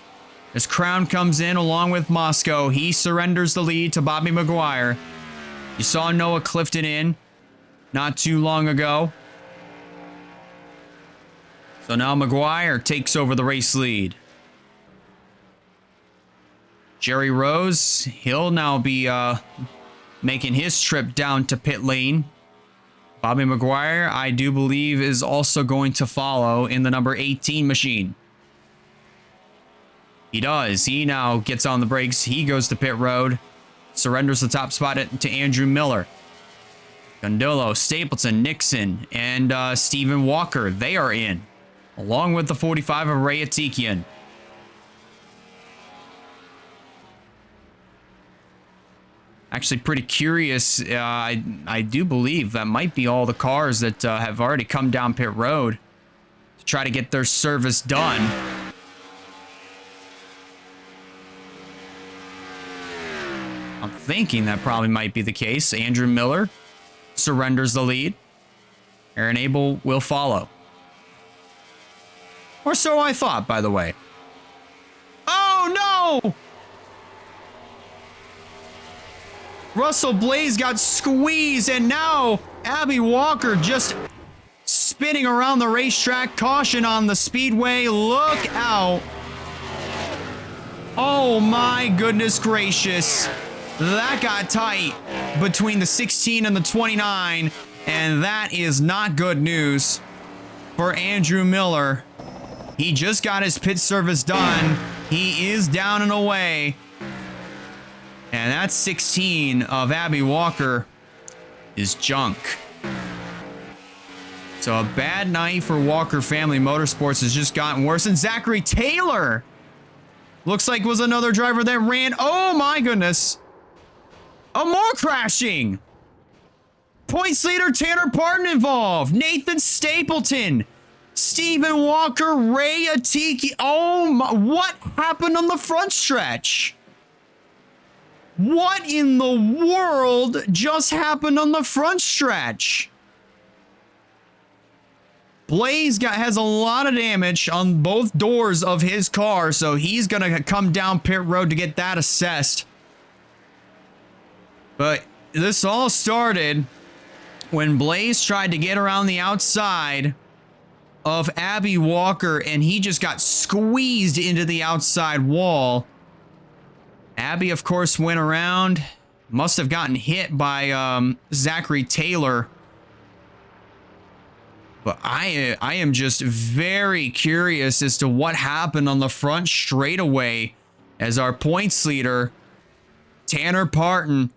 As Crown comes in along with Moscow, he surrenders the lead to Bobby McGuire. You saw Noah Clifton in not too long ago. So now McGuire takes over the race lead. Jerry Rose, he'll now be making his trip down to pit lane. Bobby McGuire, I do believe, is also going to follow in the number 18 machine. He does. He now gets on the brakes. He goes to pit road. Surrenders the top spot to Andrew Miller. Gondolo, Stapleton, Nixon, and Stephen Walker, they are in, along with the 45 of Ray Atikian. Actually, pretty curious. I do believe that might be all the cars that have already come down pit road to try to get their service done. I'm thinking that probably might be the case. Andrew Miller surrenders the lead. Aaron Abel will follow. Or so I thought, by the way. Oh, no! Russell Blaze got squeezed, and now Abby Walker just spinning around the racetrack. Caution on the speedway. Look out. Oh, my goodness gracious. That got tight between the 16 and the 29, and that is not good news for Andrew Miller. He just got his pit service done. He is down and away. And that 16 of Abby Walker is junk. So a bad night for Walker Family Motorsports has just gotten worse. And Zachary Taylor looks like was another driver that ran. Oh my goodness. Oh, more crashing. Points leader Tanner Parton involved. Nathan Stapleton. Stephen Walker. Ray Atiki. Oh my. What happened on the front stretch? What in the world just happened on the front stretch? Blaze has a lot of damage on both doors of his car, so he's going to come down pit road to get that assessed. But this all started when Blaze tried to get around the outside of Abby Walker, and he just got squeezed into the outside wall. Abby, of course, went around. Must have gotten hit by Zachary Taylor. But I am just very curious as to what happened on the front straightaway as our points leader, Tanner Parton,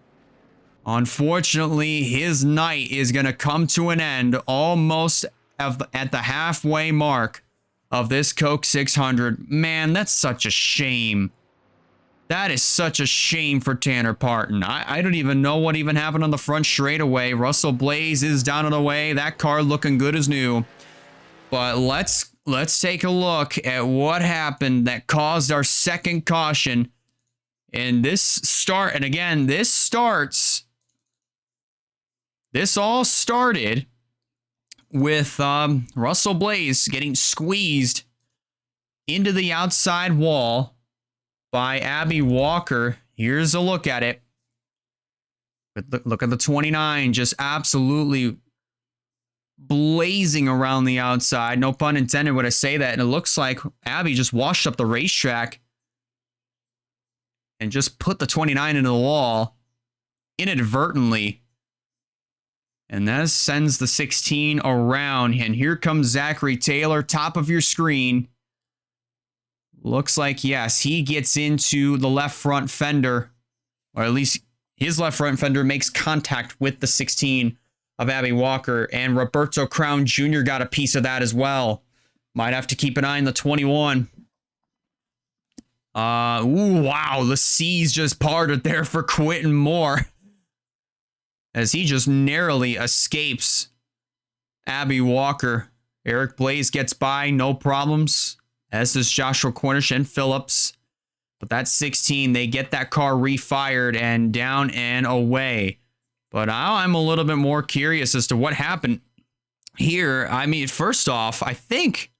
unfortunately, his night is going to come to an end almost at the halfway mark of this Coke 600. Man, that's such a shame. That is such a shame for Tanner Parton. I don't even know what even happened on the front straightaway. Russell Blaze is down and away. That car looking good as new. But let's take a look at what happened that caused our second caution. And this all started with Russell Blaze getting squeezed into the outside wall by Abby Walker. Here's a look at it. Look at the 29, just absolutely blazing around the outside. No pun intended when I say that. And it looks like Abby just washed up the racetrack and just put the 29 into the wall inadvertently. And that sends the 16 around. And here comes Zachary Taylor, top of your screen. Looks like, yes, he gets into the left front fender, or at least his left front fender makes contact with the 16 of Abby Walker, and Roberto Crown Jr. got a piece of that as well. Might have to keep an eye on the 21. Ooh, wow, the seas just parted there for Quentin Moore as he just narrowly escapes Abby Walker. Eric Blaze gets by, no problems. As does Joshua Cornish and Phillips. But that 16, they get that car refired and down and away. But now I'm a little bit more curious as to what happened here. I mean, first off, I think...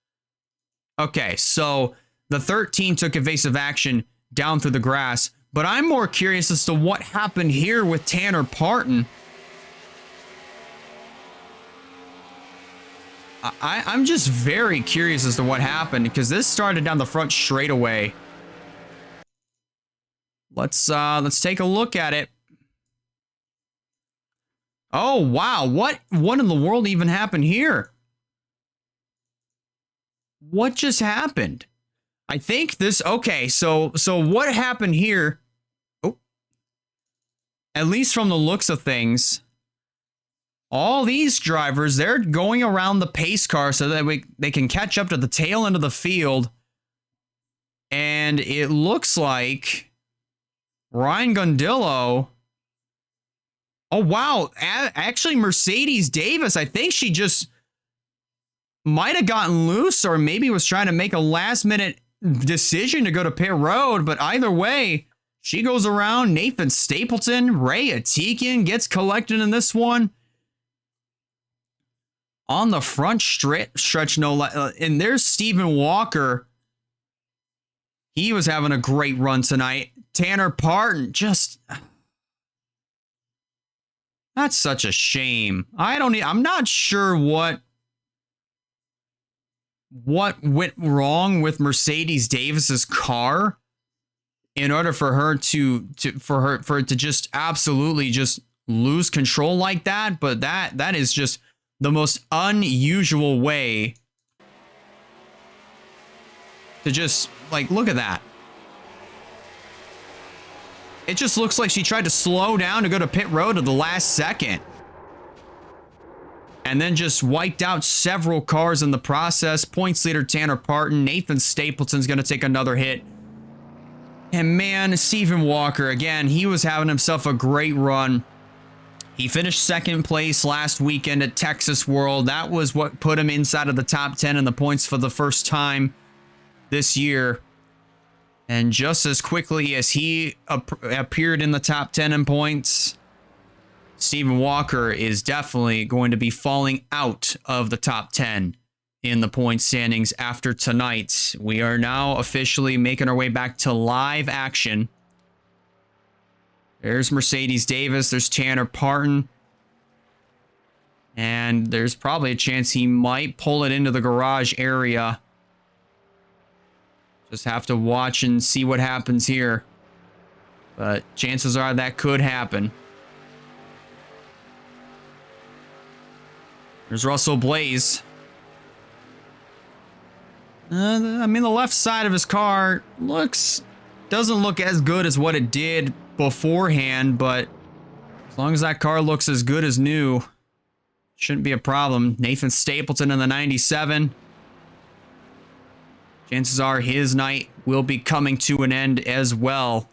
Okay, so the 13 took evasive action down through the grass. But I'm more curious as to what happened here with Tanner Parton. I'm just very curious as to what happened, because this started down the front straightaway. Let's take a look at it. Oh wow, what in the world even happened here? What just happened? I think this, okay, so what happened here? Oh. At least from the looks of things, all these drivers, they're going around the pace car so that they can catch up to the tail end of the field. And it looks like Ryan Gundillo. Oh, wow. Actually, Mercedes Davis, I think she just might have gotten loose or maybe was trying to make a last-minute decision to go to pit road. But either way, she goes around. Nathan Stapleton, Ray Atikian gets collected in this one. On the front stretch, and there's Stephen Walker. He was having a great run tonight. Tanner Parton, just... That's such a shame. I'm not sure what went wrong with Mercedes Davis's car in order for her to just absolutely just lose control like that. But that is just the most unusual way to just, like, look at that. It just looks like she tried to slow down to go to pit road at the last second. And then just wiped out several cars in the process. Points leader Tanner Parton. Nathan Stapleton's going to take another hit. And man, Stephen Walker, again, he was having himself a great run. He finished second place last weekend at Texas World. That was what put him inside of the top 10 in the points for the first time this year. And just as quickly as he appeared in the top 10 in points, Stephen Walker is definitely going to be falling out of the top 10 in the point standings after tonight. We are now officially making our way back to live action. There's Mercedes Davis. There's Tanner Parton. And there's probably a chance he might pull it into the garage area. Just have to watch and see what happens here. But chances are that could happen. There's Russell Blaze. I mean, the left side of his car doesn't look as good as what it did beforehand, but as long as that car looks as good as new, shouldn't be a problem. Nathan Stapleton in the 97. Chances are his night will be coming to an end as well.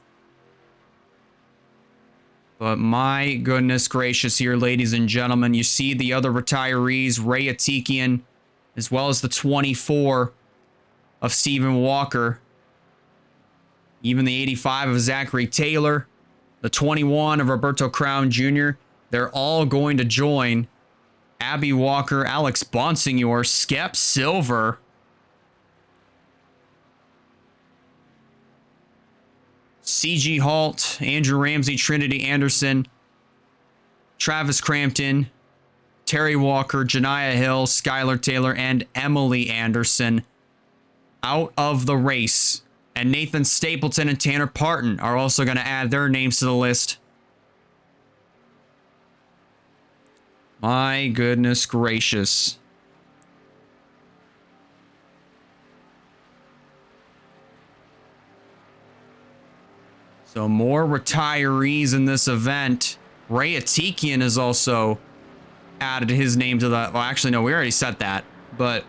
But my goodness gracious here, ladies and gentlemen. You see the other retirees, Ray Atikian, as well as the 24 of Stephen Walker. Even the 85 of Zachary Taylor. The 21 of Roberto Crown Jr. They're all going to join Abby Walker, Alex Bonsignor, Skep Silver, C.G. Halt, Andrew Ramsey, Trinity Anderson, Travis Crampton, Terry Walker, Janiah Hill, Skylar Taylor, and Emily Anderson out of the race. And Nathan Stapleton and Tanner Parton are also going to add their names to the list. My goodness gracious. So more retirees in this event. Ray Atikian has also added his name to that. Well, actually, no, we already said that. But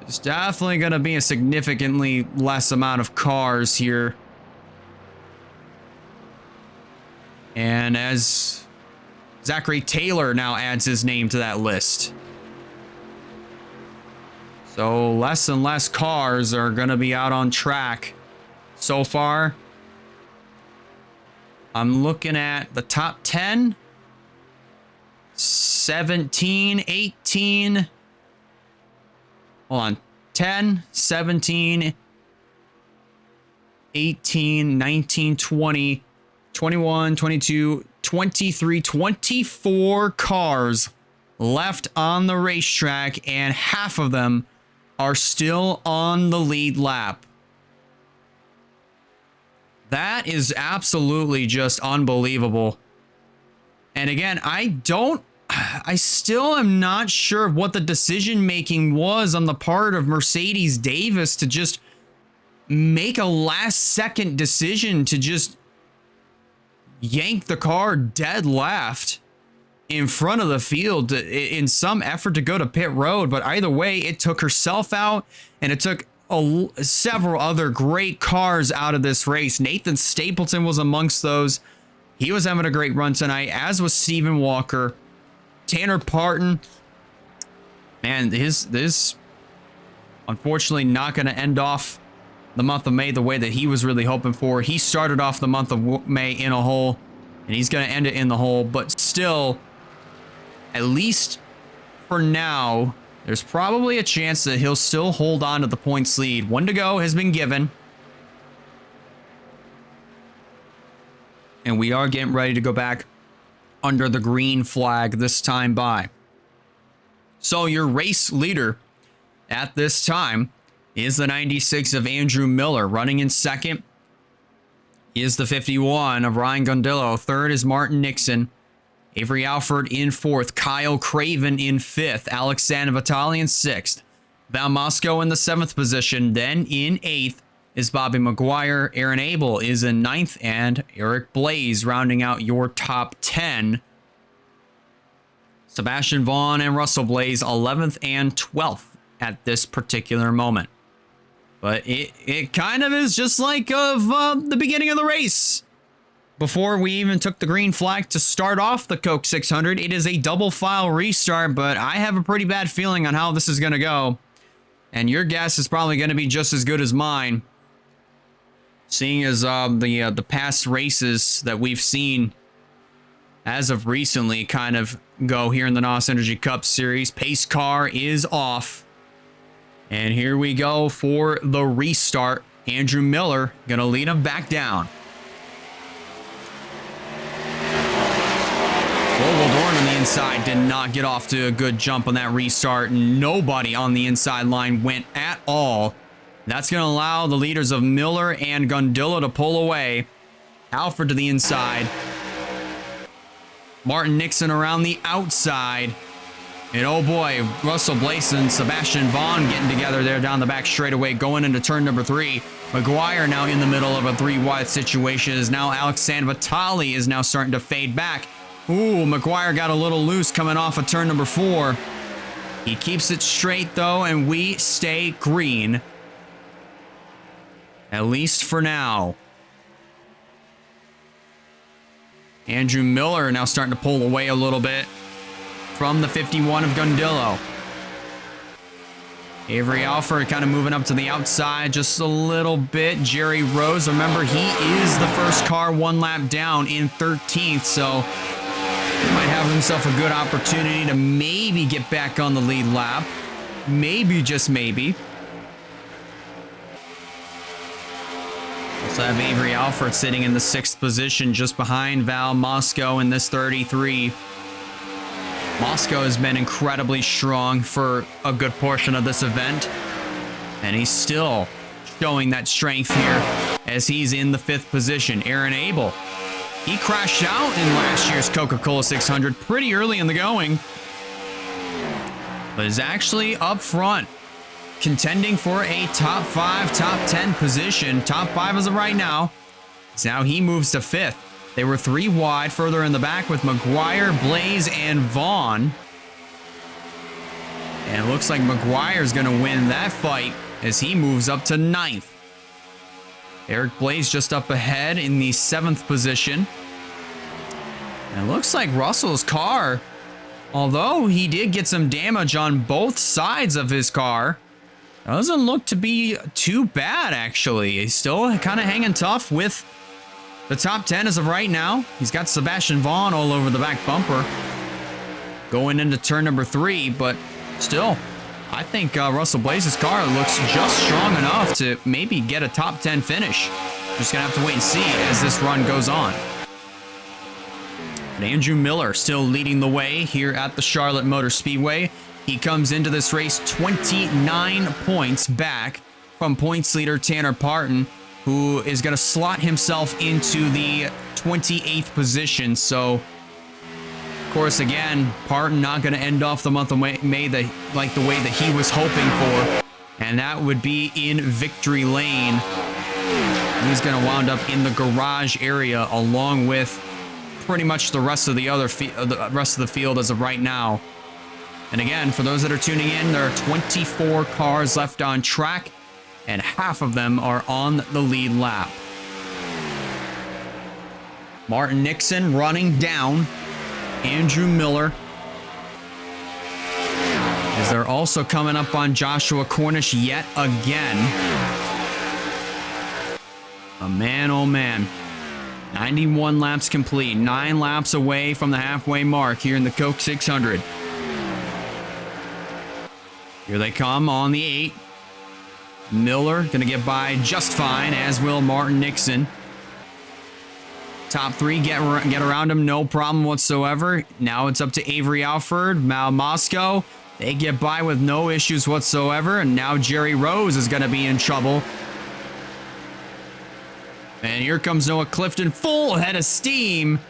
it's definitely going to be a significantly less amount of cars here. And as Zachary Taylor now adds his name to that list. So less and less cars are going to be out on track. So far, I'm looking at the top 10, 17, 18, hold on, 10, 17, 18, 19, 20, 21, 22, 23, 24 cars left on the racetrack, and half of them are still on the lead lap. That is absolutely just unbelievable. And again, I still am not sure what the decision making was on the part of Mercedes Davis to just make a last second decision to just yank the car dead left in front of the field in some effort to go to pit road. But either way, it took herself out, and it took several other great cars out of this race. Nathan Stapleton was amongst those. He was having a great run tonight, as was Steven Walker. Tanner Parton, man, this unfortunately not going to end off the month of May the way that he was really hoping for. He started off the month of May in a hole, and he's going to end it in the hole. But still, at least for now, there's probably a chance that he'll still hold on to the points lead. 1 to go has been given. And we are getting ready to go back under the green flag this time by. So your race leader at this time is the 96 of Andrew Miller. Running in second is the 51 of Ryan Gondillo. Third is Martin Nixon. Avery Alford in fourth. Kyle Craven in fifth. Alex Sanvitali in sixth. Val Moscow in the seventh position. Then in eighth is Bobby McGuire. Aaron Abel is in ninth. And Eric Blaze rounding out your top 10. Sebastian Vaughn and Russell Blaze 11th and 12th at this particular moment. But it kind of is just like of the beginning of the race. Before we even took the green flag to start off the Coke 600, it is a double file restart, but I have a pretty bad feeling on how this is going to go. And your guess is probably going to be just as good as mine. Seeing as the past races that we've seen as of recently kind of go here in the NOS Energy Cup Series. Pace car is off. And here we go for the restart. Andrew Miller going to lead him back down. Dorn on the inside did not get off to a good jump on that restart. Nobody on the inside line went at all. That's going to allow the leaders of Miller and Gondillo to pull away. Alford to the inside. Martin Nixon around the outside. And oh boy, Russell Blaze and Sebastian Vaughn getting together there down the back straightaway, going into turn number 3. McGuire now in the middle of a 3-wide situation. Is now Alex Sanvitali is now starting to fade back. Ooh, McGuire got a little loose coming off of turn number 4. He keeps it straight though, and we stay green. At least for now. Andrew Miller now starting to pull away a little bit from the 51 of Gondillo. Avery Alford kind of moving up to the outside just a little bit. Jerry Rose, remember, he is the first car 1 lap down in 13th, so he might have himself a good opportunity to maybe get back on the lead lap. Maybe, just maybe. Also have Avery Alford sitting in the 6th position just behind Val Moscow in this 33. Moscow has been incredibly strong for a good portion of this event, and he's still showing that strength here as he's in the 5th position. Aaron Abel, he crashed out in last year's Coca-Cola 600 pretty early in the going, but is actually up front, contending for a top 5, top 10 position. Top 5 as of right now. So now he moves to 5th. They were 3 wide further in the back with McGuire, Blaze, and Vaughn. And it looks like McGuire's going to win that fight as he moves up to 9th. Eric Blaze just up ahead in the 7th position. And it looks like Russell's car, although he did get some damage on both sides of his car, doesn't look to be too bad, actually. He's still kind of hanging tough with the top 10 as of right now. He's got Sebastian Vaughn all over the back bumper going into turn number 3, but still, I think Russell Blaze's car looks just strong enough to maybe get a top 10 finish. Just gonna have to wait and see as this run goes on. But Andrew Miller still leading the way here at the Charlotte Motor Speedway. He comes into this race 29 points back from points leader Tanner Parton, who is going to slot himself into the 28th position. So, of course, again, Parton not going to end off the month of May like the way that he was hoping for, and that would be in victory lane. He's going to wound up in the garage area along with pretty much the rest of the field as of right now. And again, for those that are tuning in, there are 24 cars left on track, and half of them are on the lead lap. Martin Nixon running down Andrew Miller. As they're also coming up on Joshua Cornish yet again. Oh man. 91 laps complete. 9 laps away from the halfway mark here in the Coke 600. Here they come on the 8. Miller going to get by just fine, as will Martin Nixon. Top 3 get around him, no problem whatsoever. Now it's up to Avery Alford, Mal Moscow. They get by with no issues whatsoever. And now Jerry Rose is going to be in trouble. And here comes Noah Clifton, full head of steam.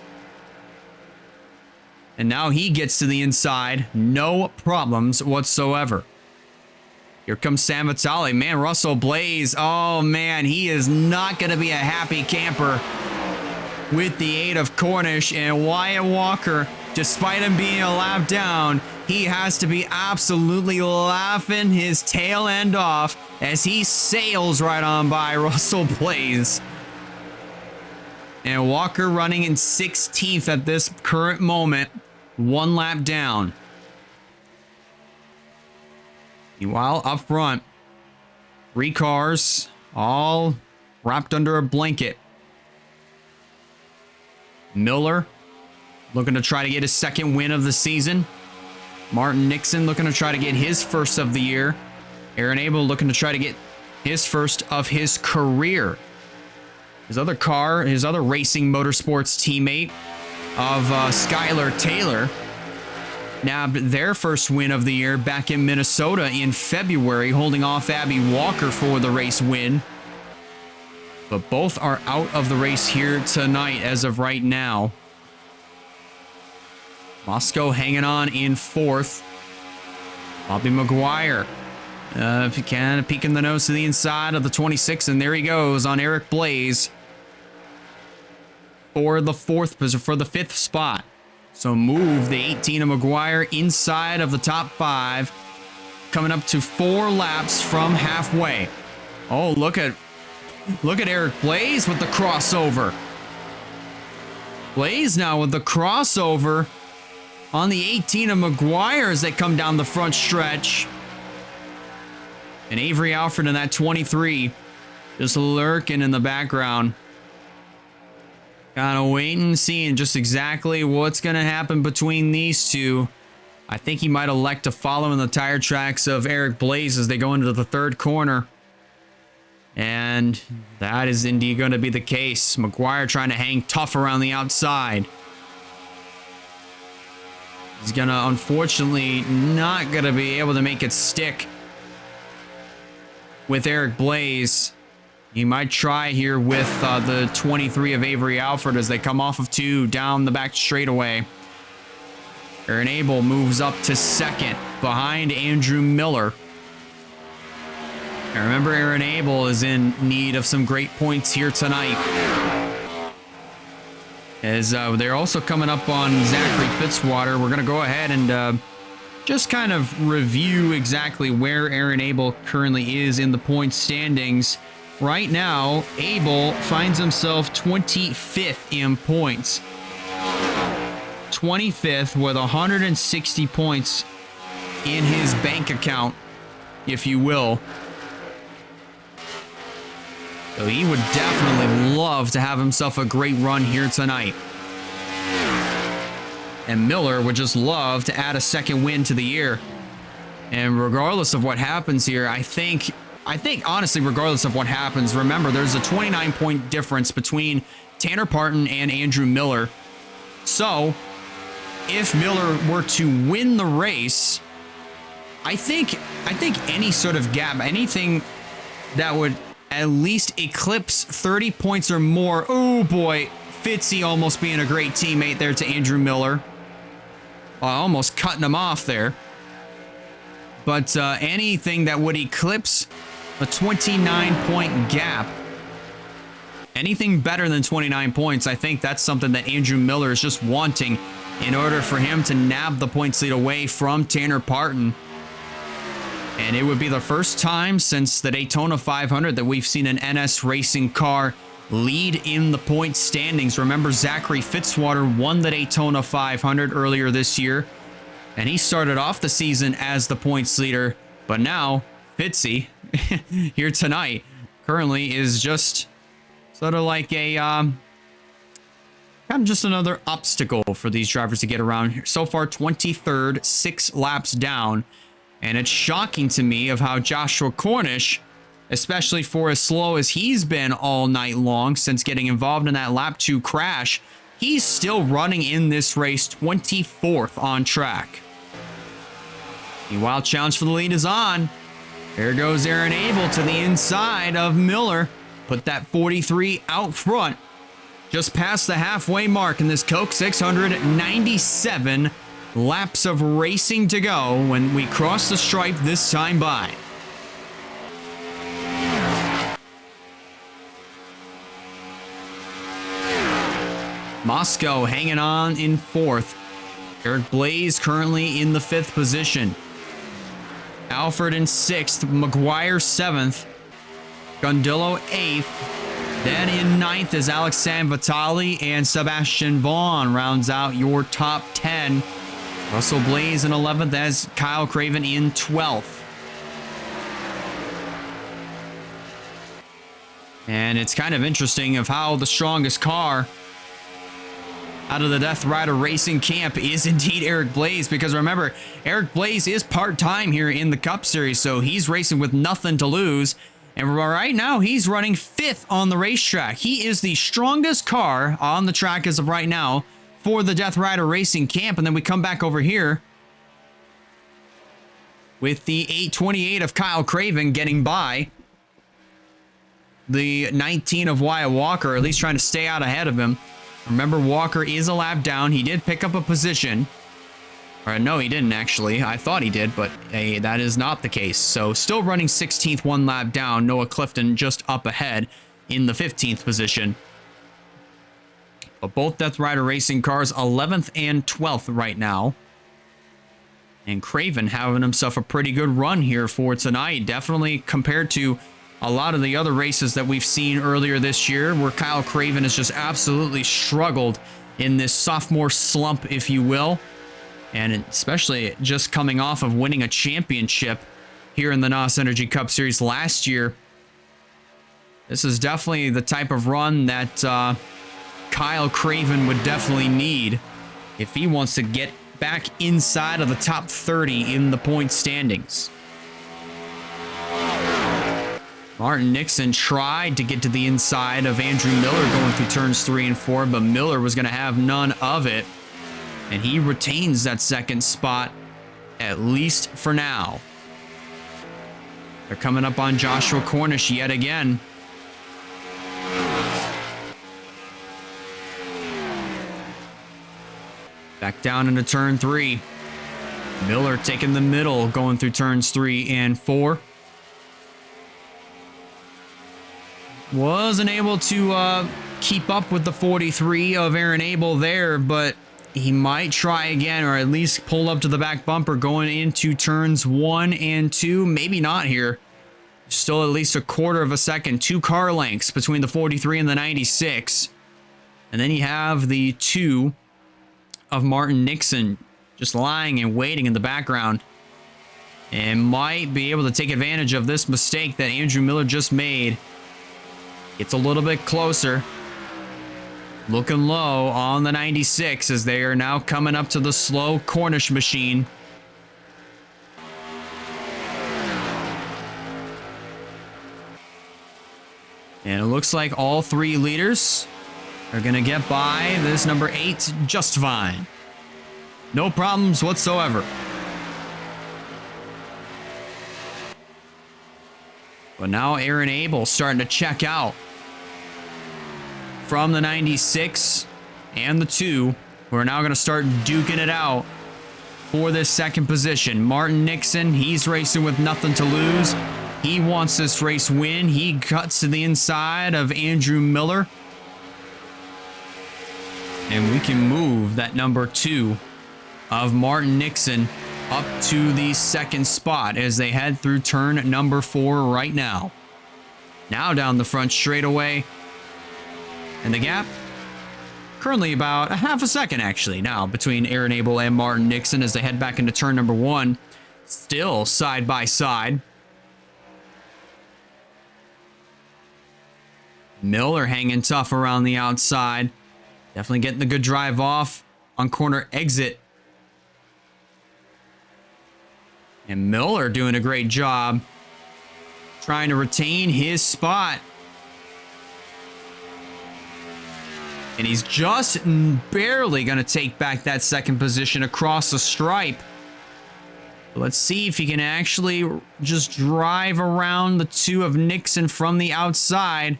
And now he gets to the inside, no problems whatsoever. Here comes Sam Vitale. Man, Russell Blaze. Oh, man, he is not going to be a happy camper with the 8 of Cornish. And Wyatt Walker, despite him being a lap down, he has to be absolutely laughing his tail end off as he sails right on by Russell Blaze. And Walker running in 16th at this current moment, 1 lap down. Meanwhile, up front, 3 cars, all wrapped under a blanket. Miller looking to try to get his 2nd win of the season. Martin Nixon looking to try to get his 1st of the year. Aaron Abel looking to try to get his 1st of his career. His other racing motorsports teammate of Skylar Taylor nabbed their 1st win of the year back in Minnesota in February, holding off Abby Walker for the race win. But both are out of the race here tonight as of right now. Moscow hanging on in 4th. Bobby McGuire if you can, peeking the nose to the inside of the 26, and there he goes on Eric Blaze for the 5th spot. So move the 18 of McGuire inside of the top 5, coming up to 4 laps from halfway. Oh, look at Eric Blaze with the crossover. Blaze now with the crossover on the 18 of McGuire as they come down the front stretch. And Avery Alford in that 23 just lurking in the background. Kind of waiting and seeing just exactly what's going to happen between these two. I think he might elect to follow in the tire tracks of Eric Blaze as they go into the 3rd corner. And that is indeed going to be the case. McGuire trying to hang tough around the outside. He's going to unfortunately not going to be able to make it stick with Eric Blaze. He might try here with the 23 of Avery Alford as they come off of 2 down the back straightaway. Aaron Abel moves up to 2nd behind Andrew Miller. And remember, Aaron Abel is in need of some great points here tonight. As they're also coming up on Zachary Fitzwater. We're going to go ahead and just kind of review exactly where Aaron Abel currently is in the points standings. Right now, Abel finds himself 25th in points. 25th with 160 points in his bank account, if you will. So he would definitely love to have himself a great run here tonight. And Miller would just love to add a 2nd win to the year. And regardless of what happens here, I think honestly, regardless of what happens, remember, there's a 29-point difference between Tanner Parton and Andrew Miller. So, if Miller were to win the race, I think any sort of gap, anything that would at least eclipse 30 points or more. Oh boy, Fitzy almost being a great teammate there to Andrew Miller. Almost cutting him off there. But anything that would eclipse a 29-point gap anything better than 29 points, I think that's something that Andrew Miller is just wanting in order for him to nab the points lead away from Tanner Parton. And it would be the first time since the Daytona 500 that we've seen an NS racing car lead in the point standings. Remember, Zachary Fitzwater won the Daytona 500 earlier this year, and he started off the season as the points leader. But now, Fitzy, here tonight, currently is just sort of like a kind of just another obstacle for these drivers to get around here. So far, 23rd, 6 laps down. And it's shocking to me of how Joshua Cornish, especially for as slow as he's been all night long since getting involved in that lap 2 crash, he's still running in this race 24th on track. Meanwhile, challenge for the lead is on. There goes Aaron Abel to the inside of Miller. Put that 43 out front. Just past the halfway mark in this Coke 697 laps of racing to go when we cross the stripe this time by. Moscow hanging on in 4th. Eric Blaze currently in the 5th position. Alfred in 6th. McGuire 7th. Gundillo 8th. Then in 9th is Alexandre Vitali, and Sebastian Vaughn rounds out your top 10. Russell Blaze in 11th as Kyle Craven in 12th. And it's kind of interesting of how the strongest car out of the Death Rider Racing camp is indeed Eric Blaze, because remember, Eric Blaze is part-time here in the Cup Series, so he's racing with nothing to lose. And right now, he's running 5th on the racetrack. He is the strongest car on the track as of right now for the Death Rider Racing camp. And then we come back over here with the 828 of Kyle Craven getting by the 19 of Wyatt Walker, at least trying to stay out ahead of him. Remember, Walker is a lap down. He did pick up a position. Or no, he didn't actually. I thought he did, but hey, that is not the case. So still running 16th, 1 lap down. Noah Clifton just up ahead in the 15th position. But both Death Rider Racing cars 11th and 12th right now. And Craven having himself a pretty good run here for tonight. Definitely compared to a lot of the other races that we've seen earlier this year, where Kyle Craven has just absolutely struggled in this sophomore slump, if you will. And especially just coming off of winning a championship here in the NOS Energy Cup Series last year. This is definitely the type of run that Kyle Craven would definitely need if he wants to get back inside of the top 30 in the point standings. Martin Nixon tried to get to the inside of Andrew Miller going through turns 3 and 4, but Miller was going to have none of it. And he retains that 2nd spot, at least for now. They're coming up on Joshua Cornish yet again. Back down into turn 3. Miller taking the middle, going through turns 3 and 4. Wasn't able to keep up with the 43 of Aaron Abel there, but he might try again, or at least pull up to the back bumper going into turns 1 and 2. Maybe not here. Still at least a quarter of a second. 2 car lengths between the 43 and the 96. And then you have the 2 of Martin Nixon just lying and waiting in the background. And might be able to take advantage of this mistake that Andrew Miller just made. Gets a little bit closer. Looking low on the 96 as they are now coming up to the slow Cornish machine. And it looks like all 3 leaders are going to get by this number 8 just fine. No problems whatsoever. But now Aaron Abel starting to check out from the 96 and the 2, who are now going to start duking it out for this 2nd position. Martin Nixon, he's racing with nothing to lose. He wants this race win. He cuts to the inside of Andrew Miller. And we can move that number 2 of Martin Nixon up to the second spot as they head through turn number 4 right now. Now down the front straightaway. And the gap, currently about a half a second actually now between Aaron Abel and Martin Nixon as they head back into turn number 1. Still side by side. Miller hanging tough around the outside. Definitely getting the good drive off on corner exit. And Miller doing a great job trying to retain his spot. And he's just barely going to take back that second position across the stripe. Let's see if he can actually just drive around the 2 of Nixon from the outside.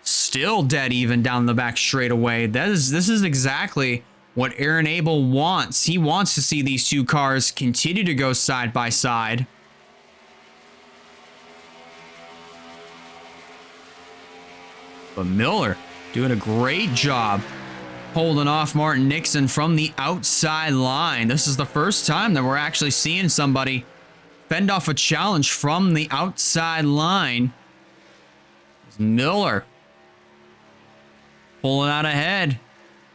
Still dead even down the back straightaway. This is exactly what Aaron Abel wants. He wants to see these 2 cars continue to go side by side. But Miller doing a great job holding off Martin Nixon from the outside line. This is the first time that we're actually seeing somebody fend off a challenge from the outside line. Miller pulling out ahead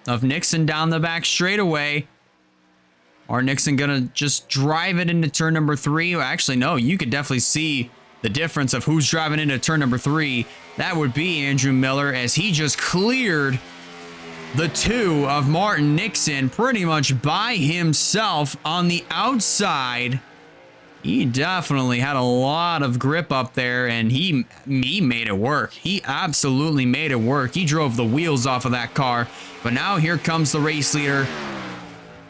of Nixon down the back straightaway. Or Nixon gonna just drive it into turn number 3. Well, actually, no, you could definitely see the difference of who's driving into turn number 3. That would be Andrew Miller as he just cleared the 2 of Martin Nixon pretty much by himself on the outside. He definitely had a lot of grip up there, and he made it work. He absolutely made it work. He drove the wheels off of that car. But now here comes the race leader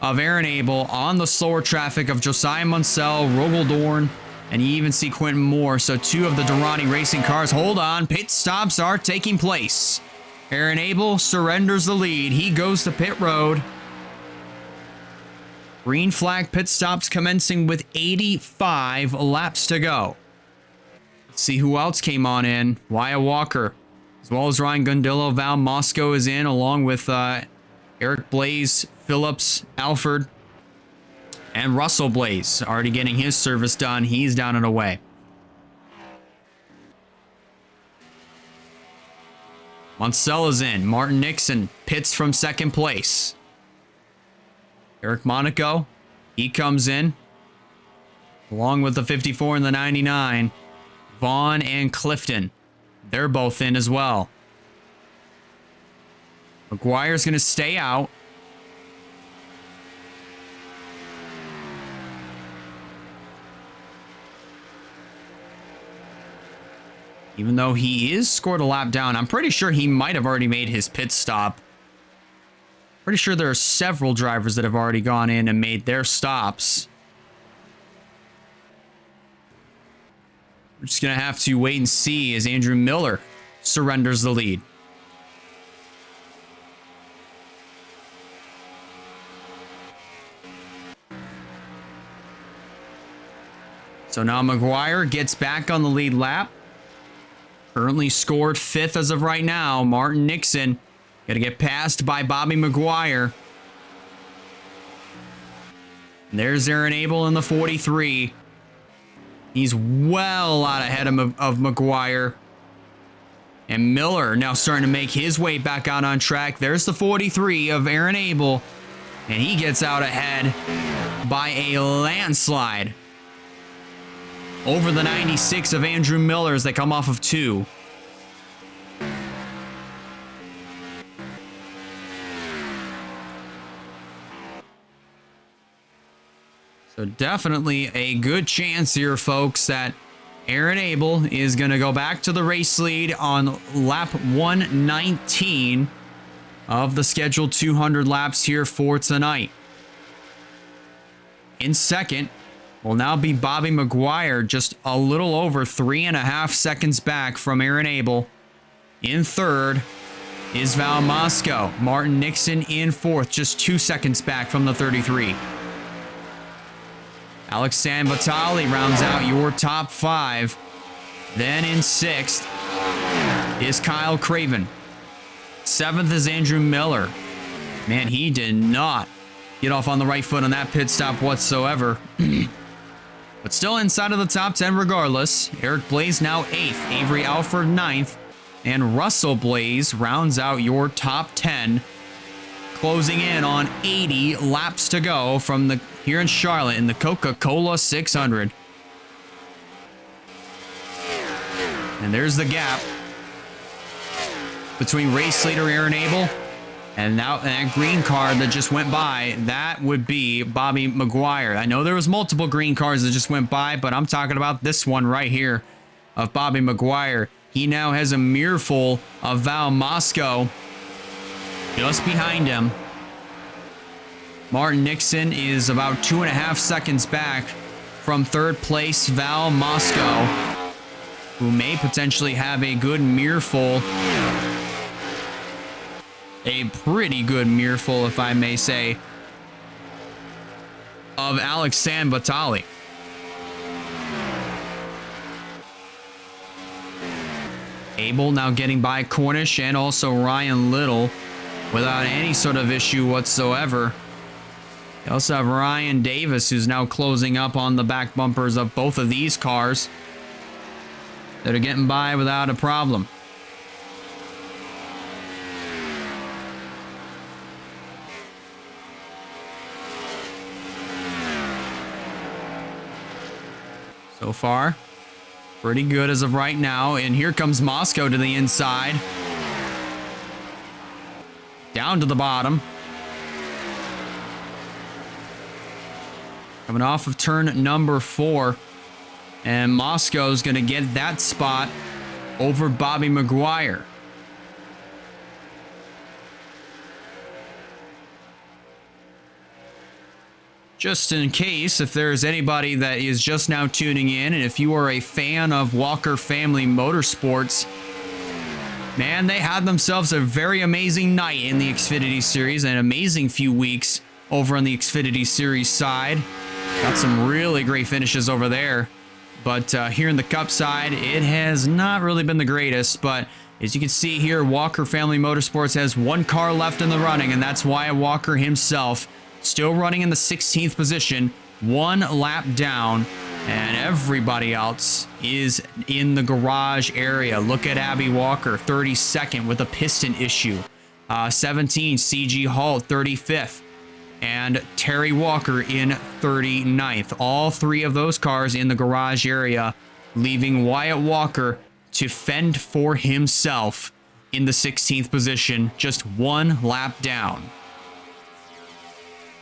of Aaron Abel on the slower traffic of Josiah Munsell, Rogel Dorn, and you even see Quentin Moore. So 2 of the Durrani racing cars. Hold on. Pit stops are taking place. Aaron Abel surrenders the lead. He goes to pit road. Green flag pit stops commencing with 85 laps to go. Let's see who else came on in. Wyatt Walker, as well as Ryan Gundillo. Val Moscow is in, along with Eric Blaze, Phillips, Alford, and Russell Blaze already getting his service done. He's down and away. Munsell is in. Martin Nixon pits from second place. Eric Monaco, he comes in, along with the 54 and the 99. Vaughn and Clifton, they're both in as well. McGuire's going to stay out. Even though he is scored a lap down, I'm pretty sure he might have already made his pit stop. Pretty sure there are several drivers that have already gone in and made their stops. We're just going to have to wait and see as Andrew Miller surrenders the lead. So now McGuire gets back on the lead lap. Currently scored 5th as of right now. Martin Nixon got to get passed by Bobby McGuire. And there's Aaron Abel in the 43. He's well out ahead of McGuire. And Miller now starting to make his way back out on track. There's the 43 of Aaron Abel. And he gets out ahead by a landslide over the 96 of Andrew Miller as they come off of 2. So definitely a good chance here, folks, that Aaron Abel is going to go back to the race lead on lap 119 of the scheduled 200 laps here for tonight. In second will now be Bobby McGuire, just a little over 3.5 seconds back from Aaron Abel. In third is Val Moscow. Martin Nixon in fourth, just 2 seconds back from the 33. Alex San Vitale rounds out your top 5. Then in 6th is Kyle Craven. 7th is Andrew Miller. Man, he did not get off on the right foot on that pit stop whatsoever. But still inside of the top 10 regardless. Eric Blaze now 8th. Avery Alford 9th. And Russell Blaze rounds out your top 10. Closing in on 80 laps to go from here in Charlotte in the Coca-Cola 600. And there's the gap between race leader Aaron Abel and now that green car that just went by. That would be Bobby McGuire. I know there was multiple green cars that just went by, but I'm talking about this one right here of Bobby McGuire. He now has a mirror full of Val Moscow just behind him. Martin Nixon is about 2.5 seconds back from 3rd place Val Moscow, who may potentially have a good mirror full. A pretty good mirror full, if I may say, of Alex Sanbatali. Abel now getting by Cornish and also Ryan Little without any sort of issue whatsoever. You also have Ryan Davis, who's now closing up on the back bumpers of both of these cars that are getting by without a problem. So far, pretty good as of right now. And here comes Moscow to the inside. Down to the bottom. Coming off of turn number 4. And Moscow's going to get that spot over Bobby McGuire. Just in case, if there's anybody that is just now tuning in, and if you are a fan of Walker Family Motorsports, man, they had themselves a very amazing night in the Xfinity Series, an amazing few weeks over on the Xfinity Series side. Got some really great finishes over there. But here in the Cup side, it has not really been the greatest. But as you can see here, Walker Family Motorsports has one car left in the running, and that's Wyatt Walker himself. Still running in the 16th position, 1 lap down, and everybody else is in the garage area. Look at Abby Walker, 32nd with a piston issue. 17, CG Hall, 35th. And Terry Walker in 39th. All 3 of those cars in the garage area, leaving Wyatt Walker to fend for himself in the 16th position, just 1 lap down.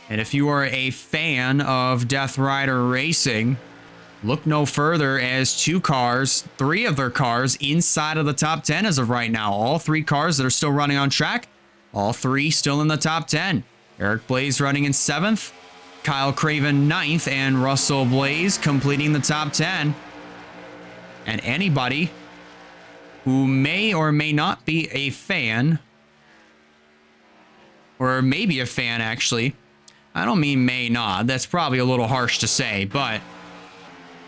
And if you are a fan of Death Rider Racing, look no further as 2 cars, 3 of their cars inside of the top 10 as of right now. All 3 cars that are still running on track, all 3 still in the top 10. Eric Blaze running in 7th, Kyle Craven 9th, and Russell Blaze completing the top 10. And anybody who may or may not be a fan, or maybe a fan actually, I don't mean may not. That's probably a little harsh to say, but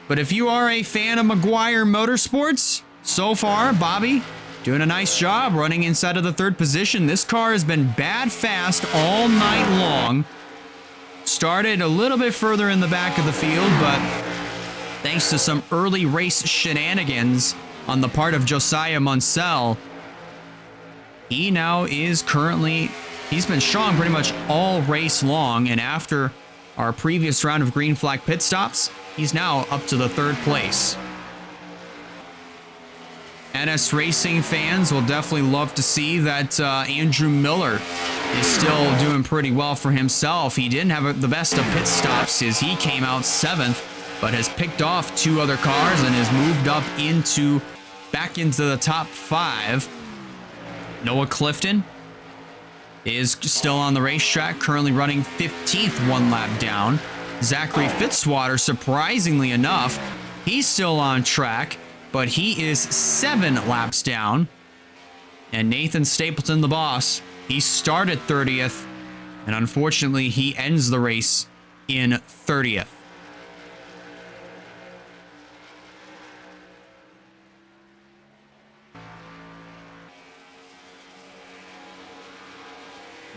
if you are a fan of McGuire Motorsports, so far, Bobby doing a nice job running inside of the 3rd position. This car has been bad fast all night long. Started a little bit further in the back of the field, but thanks to some early race shenanigans on the part of Josiah Munsell, he now is currently... He's been strong pretty much all race long, and after our previous round of green flag pit stops, he's now up to the 3rd place. NS Racing fans will definitely love to see that Andrew Miller is still doing pretty well for himself. He didn't have the best of pit stops as he came out 7th, but has picked off 2 other cars and has moved up back into the top 5. Noah Clifton is still on the racetrack, currently running 15th, 1 lap down. Zachary Fitzwater, surprisingly enough, he's still on track, but he is 7 laps down. And Nathan Stapleton, the boss, he started 30th, and unfortunately, he ends the race in 30th.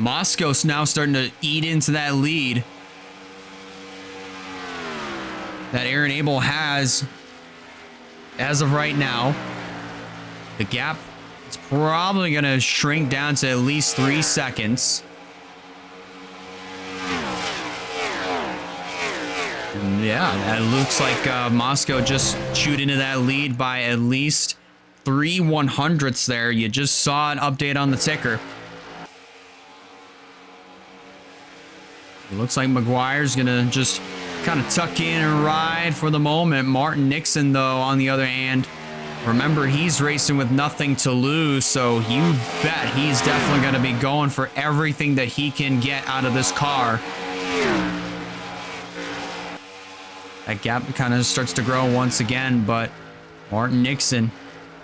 Moscow's now starting to eat into that lead that Aaron Abel has as of right now. The gap is probably going to shrink down to at least 3 seconds. And yeah, that looks like Moscow just chewed into that lead by at least 3 100ths there. You just saw an update on the ticker. It looks like McGuire's going to just kind of tuck in and ride for the moment. Martin Nixon, though, on the other hand, remember, he's racing with nothing to lose, so you bet he's definitely going to be going for everything that he can get out of this car. That gap kind of starts to grow once again, but Martin Nixon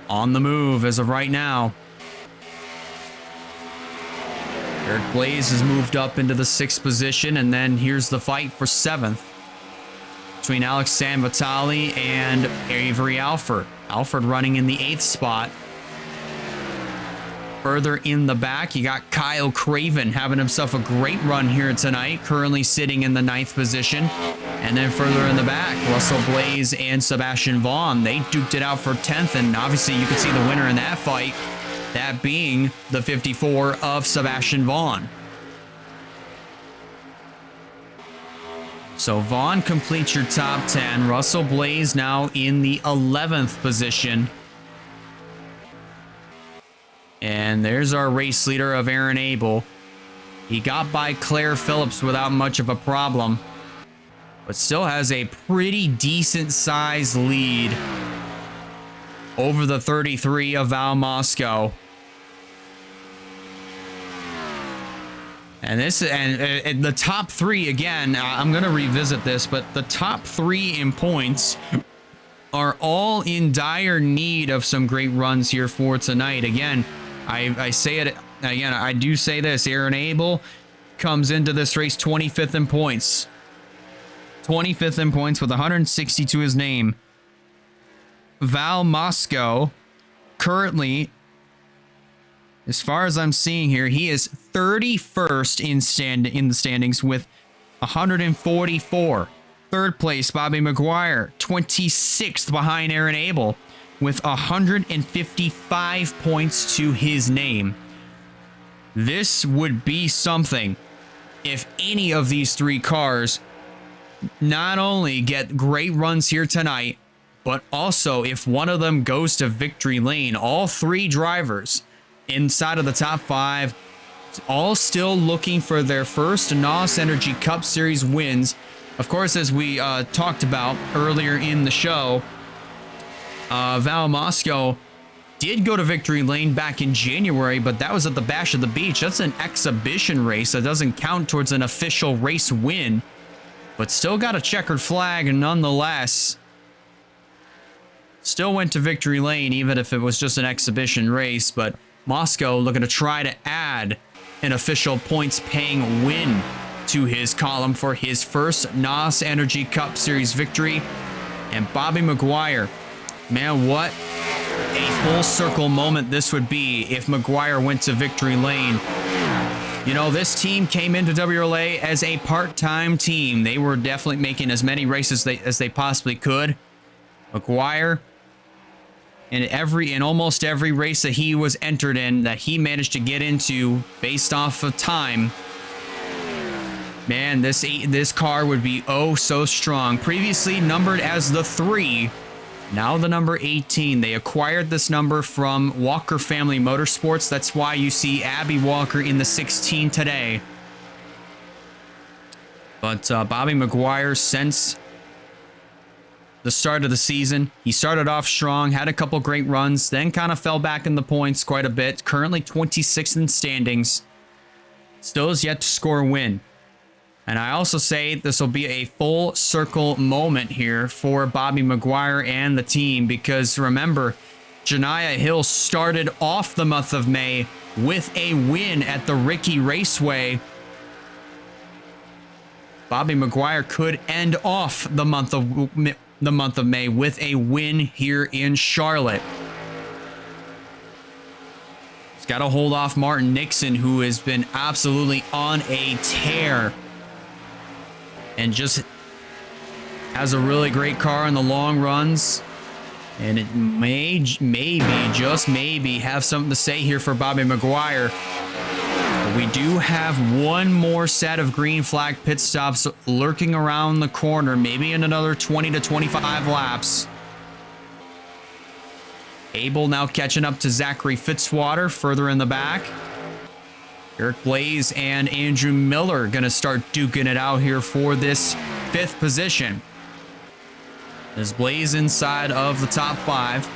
on the move as of right now. Eric Blaze has moved up into the 6th position, and then here's the fight for 7th between Alex Sanvitali and Avery Alford. Alford running in the 8th spot. Further in the back, you got Kyle Craven having himself a great run here tonight, currently sitting in the 9th position. And then further in the back, Russell Blaze and Sebastian Vaughn, they duked it out for 10th, and obviously you can see the winner in that fight, that being the 54 of Sebastian Vaughn. So Vaughn completes your top 10. Russell Blaze now in the 11th position. And there's our race leader of Aaron Abel. He got by Claire Phillips without much of a problem, but still has a pretty decent size lead over the 33 of Val Moscow. And this and the top 3 again, I'm going to revisit this, but the top 3 in points are all in dire need of some great runs here for tonight. Again, I say it again, I do say this, Aaron Abel comes into this race 25th in points. 25th in points with 160 to his name. Val Moscow currently, as far as I'm seeing here, he is 31st in the standings with 144. Third place, Bobby McGuire, 26th behind Aaron Abel with 155 points to his name. This would be something if any of these 3 cars not only get great runs here tonight, but also if one of them goes to victory lane. All 3 drivers inside of the top 5, all still looking for their first NOS Energy Cup Series wins. Of course, as we talked about earlier in the show, Val Moscow did go to victory lane back in January, but that was at the Bash of the Beach. That's an exhibition race that doesn't count towards an official race win, but still got a checkered flag nonetheless. Still went to victory lane, even if it was just an exhibition race, but Moscow looking to try to add an official points-paying win to his column for his first NOS Energy Cup Series victory. And Bobby McGuire, man, what a full circle moment this would be if McGuire went to victory lane. You know, this team came into WRLA as a part-time team. They were definitely making as many races as they possibly could. McGuire, in almost every race that he was entered in, that he managed to get into based off of time, man, this car would be oh so strong. Previously numbered as the 3, now the number 18. They acquired this number from Walker Family Motorsports. That's why you see Abby Walker in the 16 today. But Bobby McGuire, since the start of the season, he started off strong, had a couple great runs, then kind of fell back in the points quite a bit. Currently 26th in standings. Still has yet to score a win. And I also say this will be a full circle moment here for Bobby McGuire and the team, because remember, Janiah Hill started off the month of May with a win at the Ricky Raceway. Bobby McGuire could end off the month of May with a win here in Charlotte. got to hold off Martin Nixon, who has been absolutely on a tear and just has a really great car in the long runs. And it may, maybe, just maybe, have something to say here for Bobby Maguire. But we do have one more set of green flag pit stops lurking around the corner, maybe in another 20 to 25 laps. Abel now catching up to Zachary Fitzwater further in the back. Eric Blaze and Andrew Miller going to start duking it out here for this 5th position. As Blaze inside of the top 5.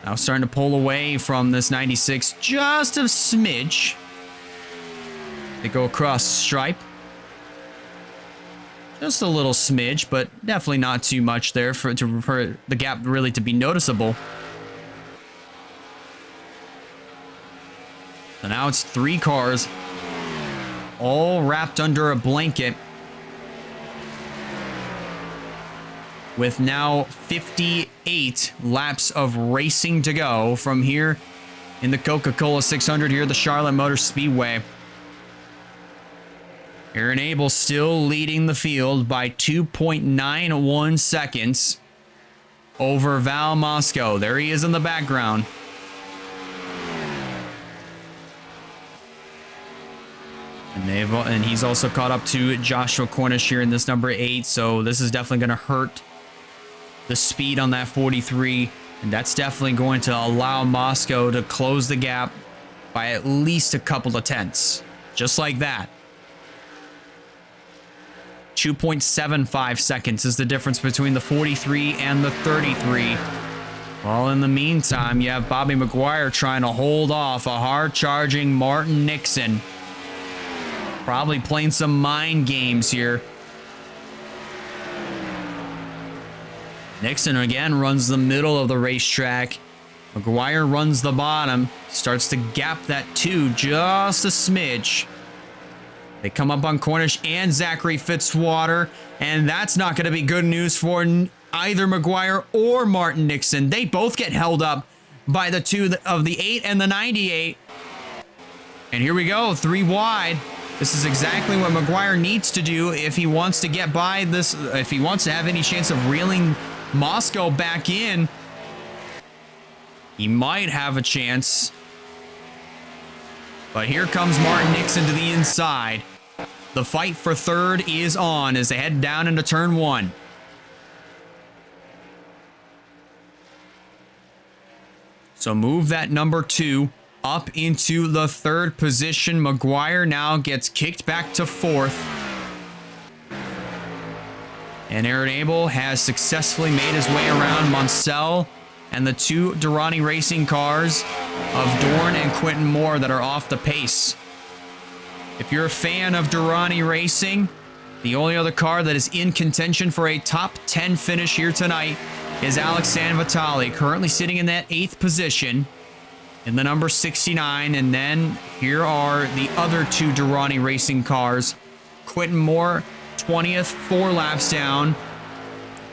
Now starting to pull away from this 96 just a smidge. They go across the stripe. Just a little smidge, but definitely not too much there for the gap really to be noticeable. So now it's 3 cars all wrapped under a blanket, with now 58 laps of racing to go from here in the Coca-Cola 600 here at the Charlotte Motor Speedway. Aaron Abel still leading the field by 2.91 seconds over Val Moscow. There he is in the background. And he's also caught up to Joshua Cornish here in this number 8. So this is definitely going to hurt the speed on that 43. And that's definitely going to allow Moscow to close the gap by at least a couple of tenths. Just like that. 2.75 seconds is the difference between the 43 and the 33. Well, in the meantime, you have Bobby Maguire trying to hold off a hard-charging Martin Nixon. Probably playing some mind games here. Nixon again runs the middle of the racetrack. Maguire runs the bottom. Starts to gap that 2 just a smidge. They come up on Cornish and Zachary Fitzwater, and that's not going to be good news for either Maguire or Martin Nixon. They both get held up by the 2 of the 8 and the 98. And here we go, 3 wide. This is exactly what Maguire needs to do if he wants to get by this, if he wants to have any chance of reeling Moscow back in. He might have a chance. But here comes Martin Nixon to the inside. The fight for 3rd is on as they head down into turn 1. So move that number 2 up into the 3rd position. Maguire now gets kicked back to 4th. And Aaron Abel has successfully made his way around Moncel and the 2 Durrani Racing cars of Dorn and Quentin Moore that are off the pace. If you're a fan of Durrani Racing, the only other car that is in contention for a top 10 finish here tonight is Alex Sanvitali, currently sitting in that 8th position in the number 69. And then here are the other 2 Durrani Racing cars. Quentin Moore, 20th, 4 laps down.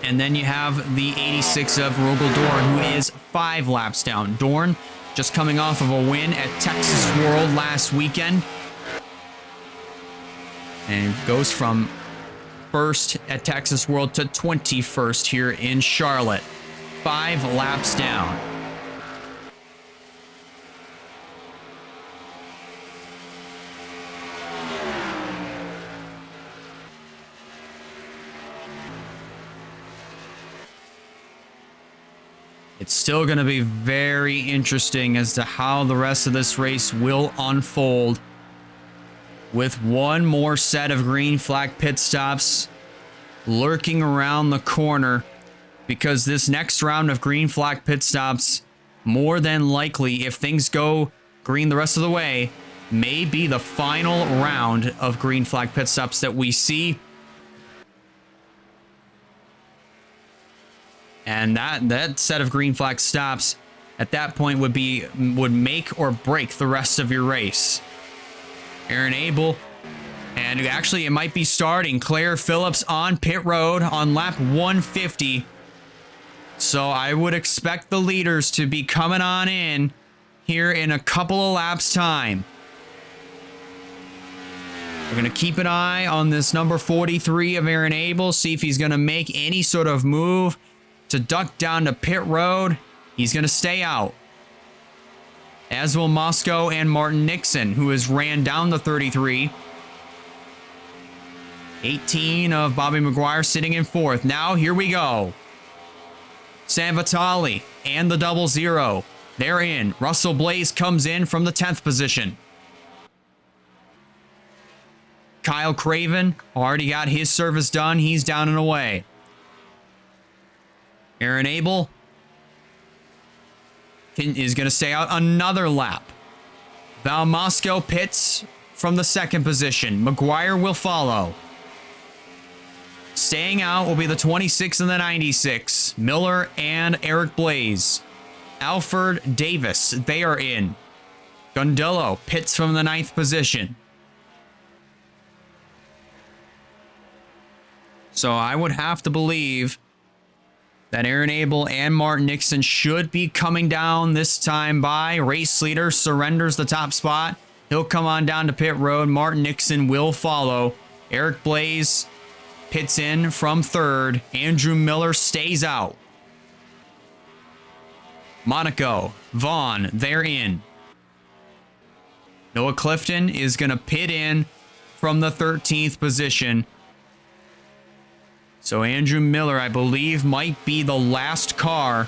And then you have the 86 of Rogel Dorn, who is 5 laps down. Dorn just coming off of a win at Texas World last weekend. And goes from 1st at Texas World to 21st here in Charlotte. 5 laps down. It's still going to be very interesting as to how the rest of this race will unfold, with one more set of green flag pit stops lurking around the corner, because this next round of green flag pit stops, more than likely, if things go green the rest of the way, may be the final round of green flag pit stops that we see. And that set of green flag stops at that point would make or break the rest of your race. Aaron Abel, and actually it might be starting Claire Phillips on pit road on lap 150. So I would expect the leaders to be coming on in here in a couple of laps time. We're going to keep an eye on this number 43 of Aaron Abel, see if he's going to make any sort of move to duck down to pit road. He's going to stay out. As will Moscow and Martin Nixon, who has ran down the 33. 18 of Bobby McGuire sitting in fourth. Now, here we go. Sam Vitale and the 00. They're in. Russell Blaze comes in from the 10th position. Kyle Craven already got his service done. He's down and away. Aaron Abel is going to stay out another lap. Val Moscow pits from the 2nd position. McGuire will follow. Staying out will be the 26 and the 96. Miller and Eric Blaze. Alfred Davis, they are in. Gondello pits from the 9th position. So I would have to believe that Aaron Abel and Martin Nixon should be coming down this time by. Race leader surrenders the top spot. He'll come on down to pit road. Martin Nixon will follow. Eric Blaze pits in from 3rd. Andrew Miller stays out. Monaco, Vaughn, they're in. Noah Clifton is going to pit in from the 13th position. So Andrew Miller, I believe, might be the last car,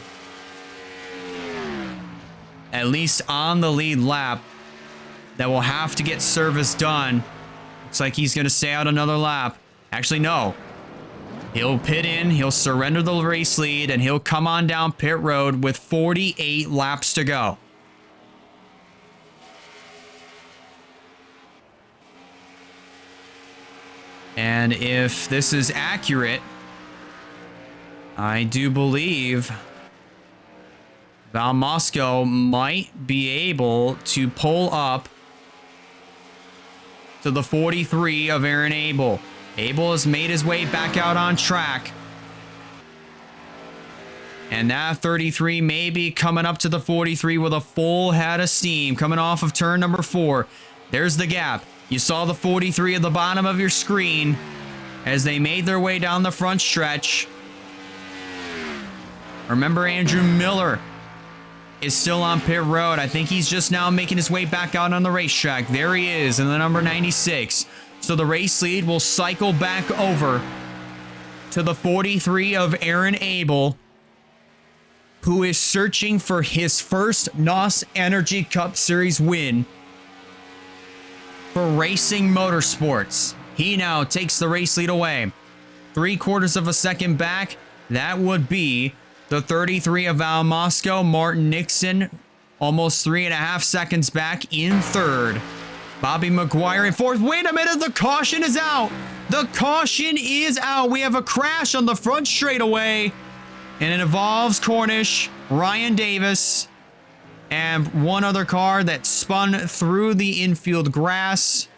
at least on the lead lap, that will have to get service done. Looks like he's going to stay out another lap. Actually, no. He'll pit in, he'll surrender the race lead, and he'll come on down pit road with 48 laps to go. And if this is accurate, I do believe Val Moscow might be able to pull up to the 43 of Aaron Abel. Abel has made his way back out on track. And that 33 may be coming up to the 43 with a full head of steam coming off of turn number 4. There's the gap. You saw the 43 at the bottom of your screen as they made their way down the front stretch. Remember, Andrew Miller is still on pit road. I think he's just now making his way back out on the racetrack. There he is in the number 96. So the race lead will cycle back over to the 43 of Aaron Abel, who is searching for his first NOS Energy Cup Series win for Racing Motorsports. He now takes the race lead away. 3/4 of a second back. That would be the 33 of Val Moscow. Martin Nixon almost 3.5 seconds back in 3rd. Bobby McGuire in 4th. Wait a minute, the caution is out. The caution is out. We have a crash on the front straightaway, and it involves Cornish, Ryan Davis, and one other car that spun through the infield grass.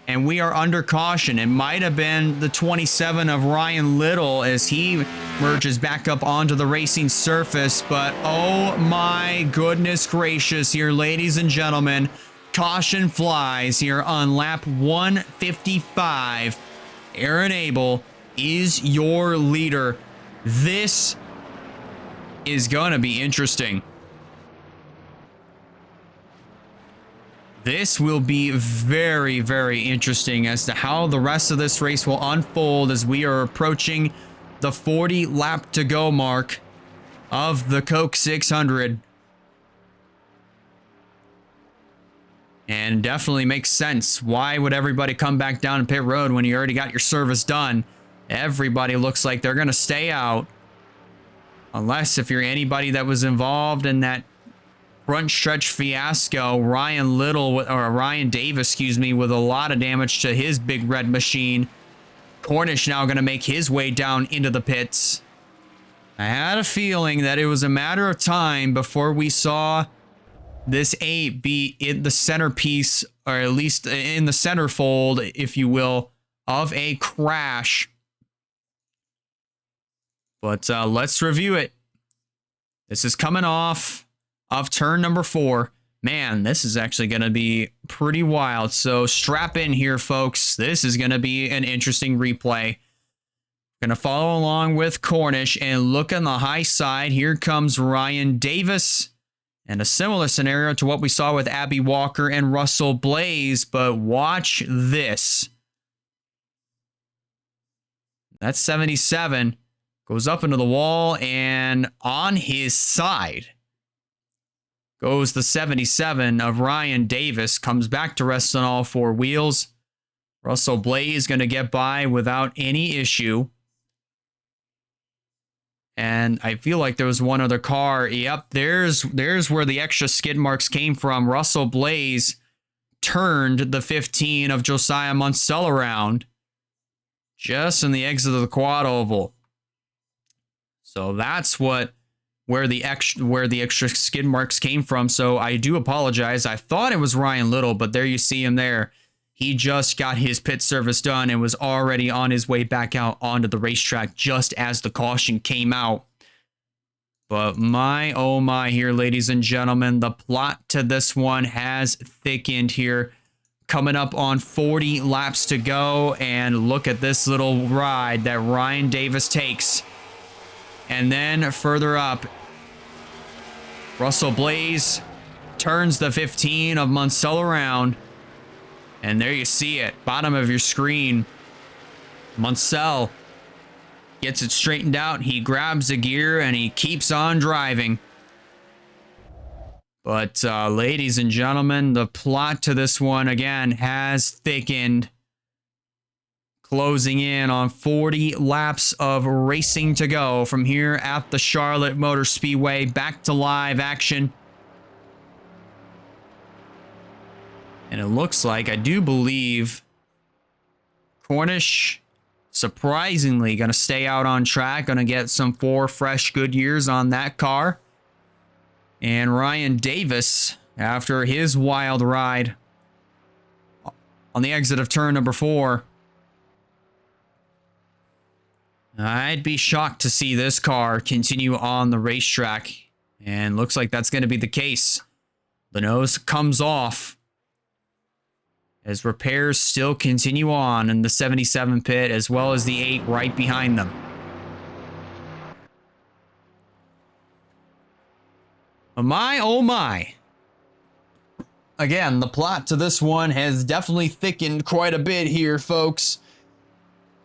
And we are under caution. It might have been the 27 of Ryan Little as he merges back up onto the racing surface. But oh my goodness gracious here, ladies and gentlemen. Caution flies here on lap 155. Aaron Abel is your leader. This is going to be interesting. This will be very, very interesting as to how the rest of this race will unfold as we are approaching the 40 lap to go mark of the Coke 600. And definitely makes sense. Why would everybody come back down to pit road when you already got your service done? Everybody looks like they're going to stay out. Unless if you're anybody that was involved in that front stretch fiasco, Ryan Davis, excuse me, with a lot of damage to his big red machine. Cornish now going to make his way down into the pits. I had a feeling that it was a matter of time before we saw this 8 be in the centerpiece, or at least in the centerfold, if you will, of a crash. But let's review it. This is coming off of turn number 4. Man, this is actually going to be pretty wild. So strap in here, folks. This is going to be an interesting replay. Going to follow along with Cornish and look on the high side. Here comes Ryan Davis. And a similar scenario to what we saw with Abby Walker and Russell Blaze. But watch this. That's 77. Goes up into the wall, and on his side goes the 77 of Ryan Davis. Comes back to rest on all 4 wheels. Russell Blaze going to get by without any issue. And I feel like there was one other car. Yep, there's where the extra skid marks came from. Russell Blaze turned the 15 of Josiah Munsell around just in the exit of the quad oval. So that's where the extra skid marks came from. So I do apologize. I thought it was Ryan Little, but there you see him there. He just got his pit service done and was already on his way back out onto the racetrack just as the caution came out. But my, oh my here, ladies and gentlemen, the plot to this one has thickened here. Coming up on 40 laps to go, and look at this little ride that Ryan Davis takes. And then further up, Russell Blaze turns the 15 of Munsell around. And there you see it, bottom of your screen. Munsell gets it straightened out. He grabs a gear and he keeps on driving. But ladies and gentlemen, the plot to this one again has thickened. Closing in on 40 laps of racing to go from here at the Charlotte Motor Speedway. Back to live action. And it looks like, I do believe, Cornish surprisingly going to stay out on track. Going to get some 4 fresh Goodyears on that car. And Ryan Davis, after his wild ride on the exit of turn number 4, I'd be shocked to see this car continue on the racetrack. And looks like that's going to be the case. The nose comes off as repairs still continue on in the 77 pit, as well as the 8 right behind them. My, oh my. Again, the plot to this one has definitely thickened quite a bit here, folks,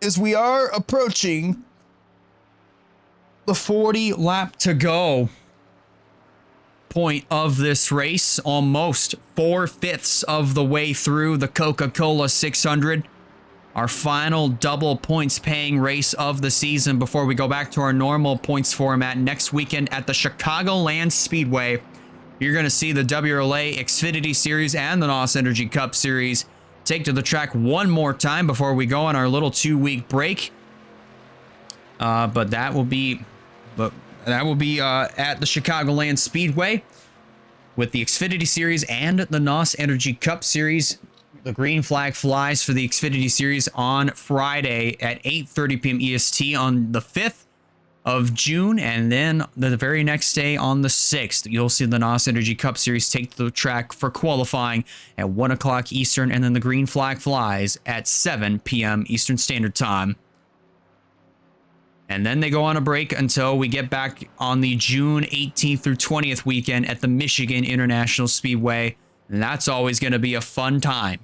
as we are approaching the 40 lap to go point of this race, almost 4/5 of the way through the Coca-Cola 600, our final double points paying race of the season before we go back to our normal points format next weekend at the Chicagoland Speedway. You're going to see the WRLA Xfinity Series and the NOS Energy Cup Series take to the track one more time before we go on our little 2-week break. But that will be at the Chicagoland Speedway with the Xfinity Series and the NOS Energy Cup Series. The green flag flies for the Xfinity Series on Friday at 8:30 p.m. EST on the 5th of June, and then the very next day on the 6th, you'll see the NOS Energy Cup Series take to the track for qualifying at 1 o'clock Eastern, and then the green flag flies at 7 p.m. Eastern Standard Time. And then they go on a break until we get back on the June 18th through 20th weekend at the Michigan International Speedway. And that's always going to be a fun time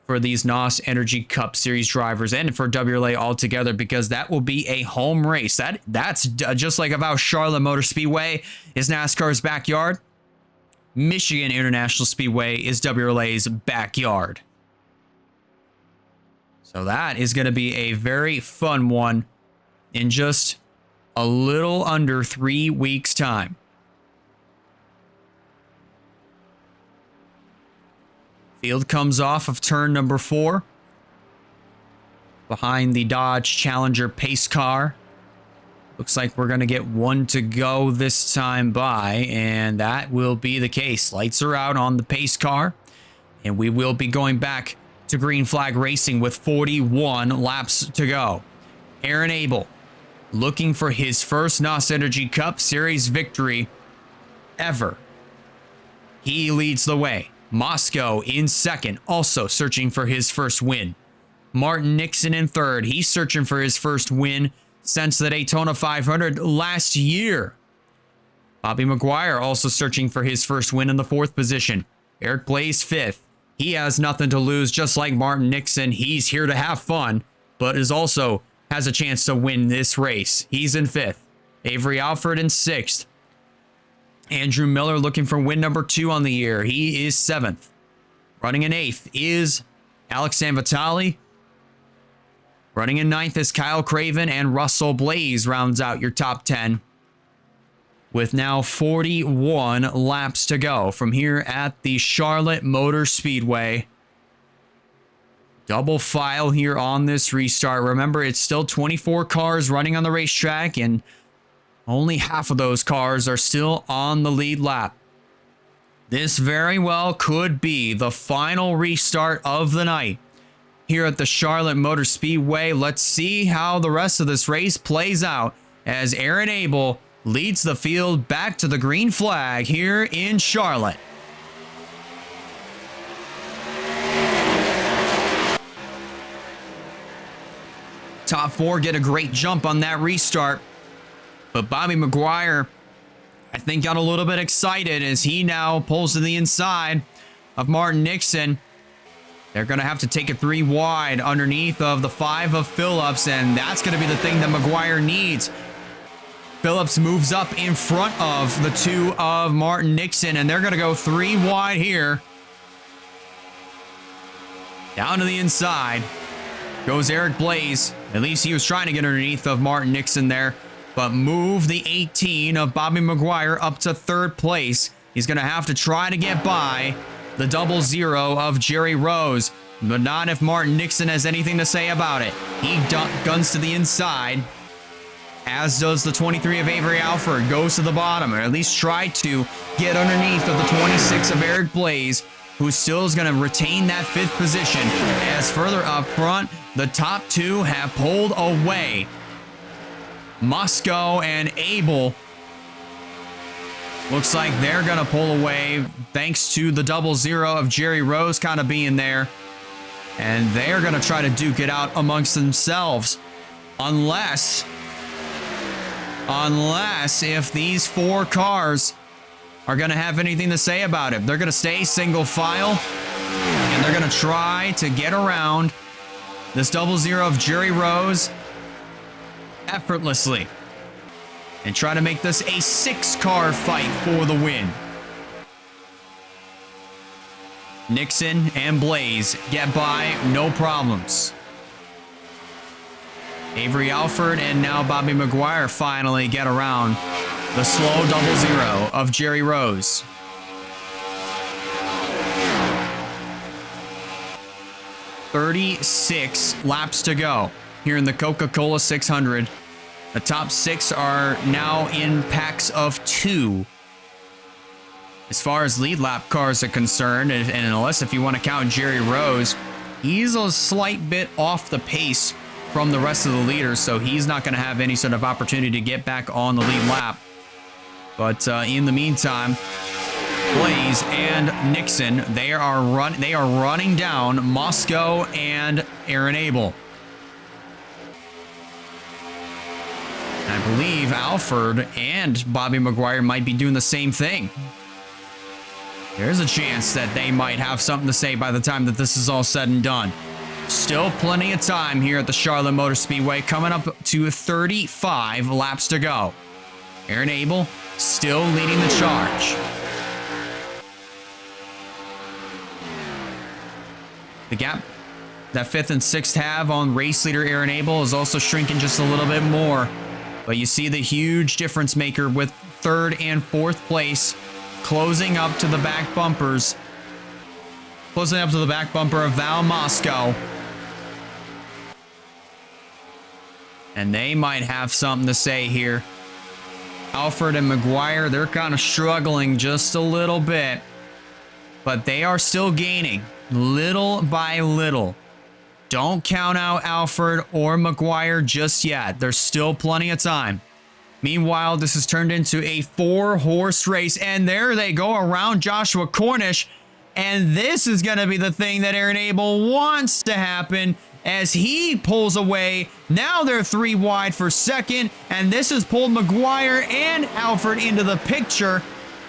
for these NOS Energy Cup Series drivers and for WRLA altogether, because that will be a home race. That's just like about Charlotte Motor Speedway is NASCAR's backyard. Michigan International Speedway is WRLA's backyard. So that is going to be a very fun one in just a little under 3 weeks' time. Field comes off of turn number 4 behind the Dodge Challenger pace car. Looks like we're going to get one to go this time by, and that will be the case. Lights are out on the pace car, and we will be going back to green flag racing with 41 laps to go. Aaron Abel looking for his first NOS Energy Cup Series victory ever. He leads the way. Moscow in second, also searching for his first win. Martin Nixon in third. He's searching for his first win since the Daytona 500 last year. Bobby McGuire also searching for his first win in the fourth position. Eric Blaze fifth. He has nothing to lose, just like Martin Nixon. He's here to have fun, but also has a chance to win this race. He's in fifth. Avery Alford in sixth. Andrew Miller looking for win number 2 on the year. He is seventh. Running in eighth is Alex Sanvitali. Running in ninth is Kyle Craven, and Russell Blaze rounds out your top 10 with now 41 laps to go from here at the Charlotte Motor Speedway. Double file here on this restart. Remember, it's still 24 cars running on the racetrack, and only half of those cars are still on the lead lap. This very well could be the final restart of the night here at the Charlotte Motor Speedway. Let's see how the rest of this race plays out as Aaron Abel leads the field back to the green flag here in Charlotte. Top 4 get a great jump on that restart, but Bobby McGuire, I think, got a little bit excited as he now pulls to the inside of Martin Nixon. They're going to have to take it 3 wide underneath of the 5 of Phillips, and that's going to be the thing that McGuire needs. Phillips moves up in front of the 2 of Martin Nixon, and they're going to go 3 wide here. Down to the inside goes Eric Blaze. At least he was trying to get underneath of Martin Nixon there, but move the 18 of Bobby McGuire up to 3rd place. He's going to have to try to get by the 00 of Jerry Rose, but not if Martin Nixon has anything to say about it. He guns to the inside, as does the 23 of Avery Alford. Goes to the bottom, or at least try to get underneath of the 26 of Eric Blaze, who still is going to retain that 5th position. As further up front, the top 2 have pulled away. Moscow and Abel, looks like they're going to pull away thanks to the 00 of Jerry Rose kind of being there. And they're going to try to duke it out amongst themselves. Unless if these 4 cars are going to have anything to say about it. They're going to stay single file, and they're going to try to get around this 00 of Jerry Rose effortlessly and try to make this a 6-car fight for the win. Nixon and Blaze get by, no problems. Avery Alford and now Bobby McGuire finally get around the slow 00 of Jerry Rose. "36 laps to go here in the Coca-Cola 600. The top 6 are now in packs of 2. As far as lead lap cars are concerned, and unless if you want to count Jerry Rose, he's a slight bit off the pace from the rest of the leaders, so he's not going to have any sort of opportunity to get back on the lead lap. But in the meantime, Blaze and Nixon, they are running down Moscow and Aaron Abel. I believe Alford and Bobby McGuire might be doing the same thing. There's a chance that they might have something to say by the time that this is all said and done. Still plenty of time here at the Charlotte Motor Speedway, coming up to 35 laps to go. Aaron Abel still leading the charge. The gap that 5th and 6th have on race leader Aaron Abel is also shrinking just a little bit more. But you see the huge difference maker with 3rd and 4th place closing up to the back bumpers. Closing up to the back bumper of Val Moscow. And they might have something to say here. Alford and McGuire, they're kind of struggling just a little bit. But they are still gaining little by little. Don't count out Alford or McGuire just yet. There's still plenty of time. Meanwhile, this has turned into a 4-horse race, and there they go around Joshua Cornish. And this is going to be the thing that Aaron Abel wants to happen as he pulls away. Now they're 3 wide for second, and this has pulled McGuire and Alford into the picture,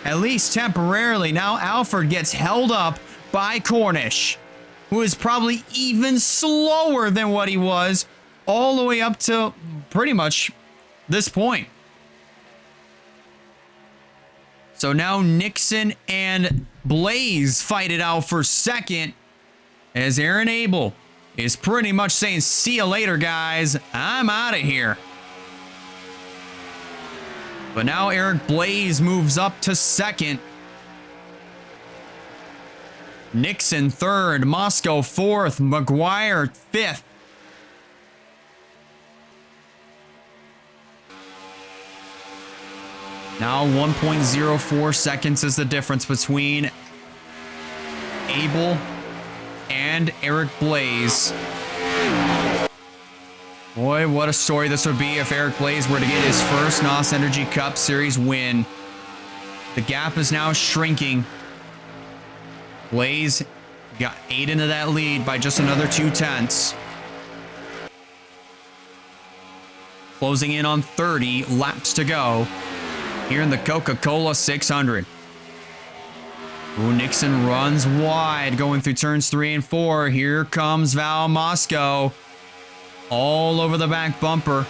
at least temporarily. Now Alford gets held up by Cornish, who is probably even slower than what he was all the way up to pretty much this point. So now Nixon and Blaze fight it out for second, as Aaron Abel is pretty much saying, see you later, guys. I'm out of here. But now Eric Blaze moves up to second. Nixon third, Moscow fourth, McGuire fifth. Now 1.04 seconds is the difference between Abel and Eric Blaze. Boy, what a story this would be if Eric Blaze were to get his first NOS Energy Cup Series win. The gap is now shrinking. Blaze ate into that lead by just another 0.2. Closing in on 30 laps to go here in the Coca-Cola 600. Ooh, Nixon runs wide going through turns 3 and 4. Here comes Val Moscow all over the back bumper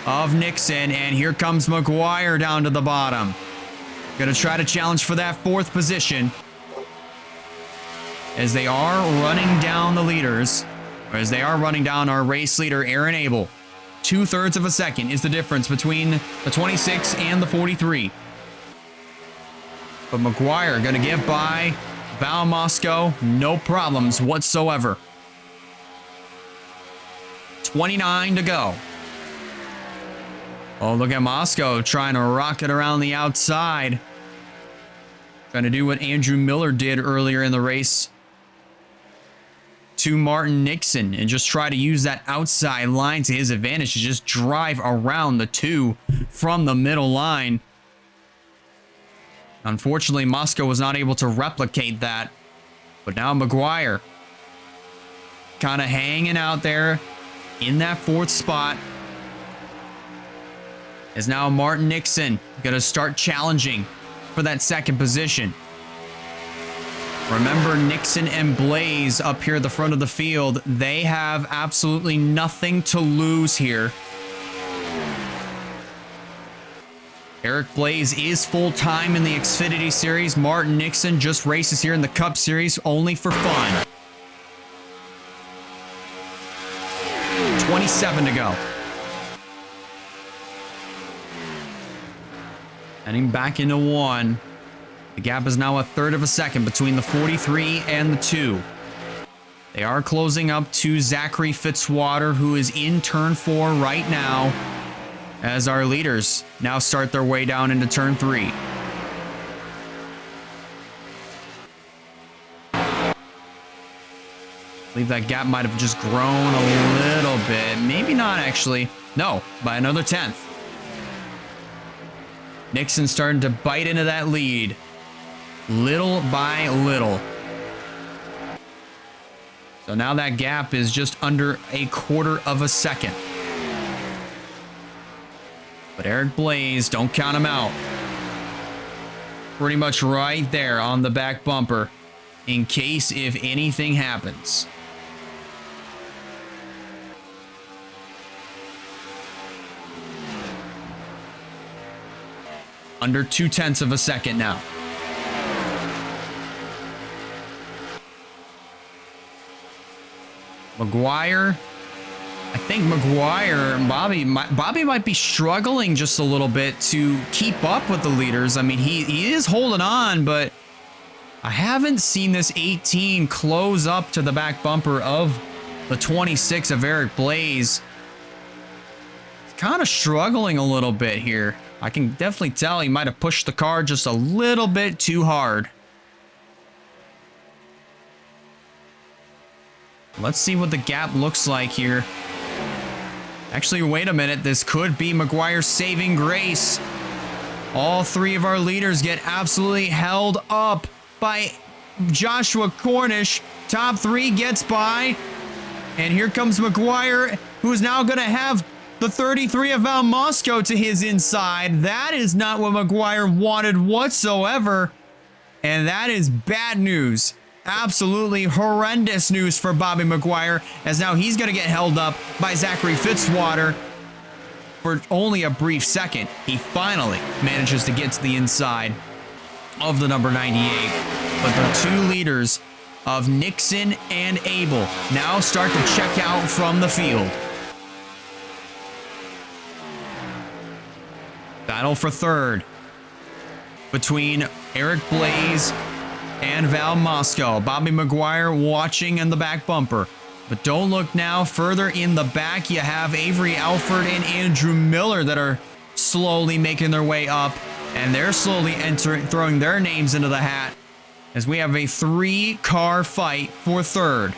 of Nixon, and here comes McGuire down to the bottom. Gonna try to challenge for that 4th position as they are running down the leaders, or as they are running down our race leader, Aaron Abel. 2/3 of a second is the difference between the 26 and the 43. But McGuire gonna get by Val Moscow, no problems whatsoever. 29 to go. Oh, look at Moscow trying to rocket around the outside. Trying to do what Andrew Miller did earlier in the race to Martin Nixon and just try to use that outside line to his advantage to just drive around the 2 from the middle line. Unfortunately, Moscow was not able to replicate that. But now McGuire kind of hanging out there in that 4th spot. Is now Martin Nixon going to start challenging for that 2nd position. Remember, Nixon and Blaze up here at the front of the field, they have absolutely nothing to lose here. Eric Blaze is full-time in the Xfinity Series. Martin Nixon just races here in the Cup Series only for fun. 27 to go. Heading back into 1. The gap is now 1/3 of a second between the 43 and the 2. They are closing up to Zachary Fitzwater, who is in turn 4 right now, as our leaders now start their way down into turn 3. I believe that gap might have just grown a little bit. Maybe not, actually. No, by another 1/10. Nixon starting to bite into that lead, little by little. So now that gap is just under 1/4 of a second. But Eric Blaze, don't count him out. Pretty much right there on the back bumper in case if anything happens. Under 0.2 of a second now. McGuire. I think McGuire, Bobby might be struggling just a little bit to keep up with the leaders. I mean, he is holding on, but I haven't seen this 18 close up to the back bumper of the 26 of Eric Blaze. He's kind of struggling a little bit here. I can definitely tell he might have pushed the car just a little bit too hard. Let's see what the gap looks like here Actually, wait a minute. This could be McGuire's saving grace. All three of our leaders get absolutely held up by Joshua Cornish. Top three gets by. And here comes McGuire, who's now going to have the 33 of Val Mosco to his inside. That is not what McGuire wanted whatsoever. And that is bad news. Absolutely horrendous news for Bobby McGuire, as now he's going to get held up by Zachary Fitzwater for only a brief second. He finally manages to get to the inside of the number 98. But the two leaders of Nixon and Abel now start to check out from the field. Battle for third between Eric Blaze and Val Mosco. Bobby McGuire watching in the back bumper. But don't look now. Further in the back, you have Avery Alford and Andrew Miller that are slowly making their way up. And they're slowly throwing their names into the hat as we have a 3-car fight for third.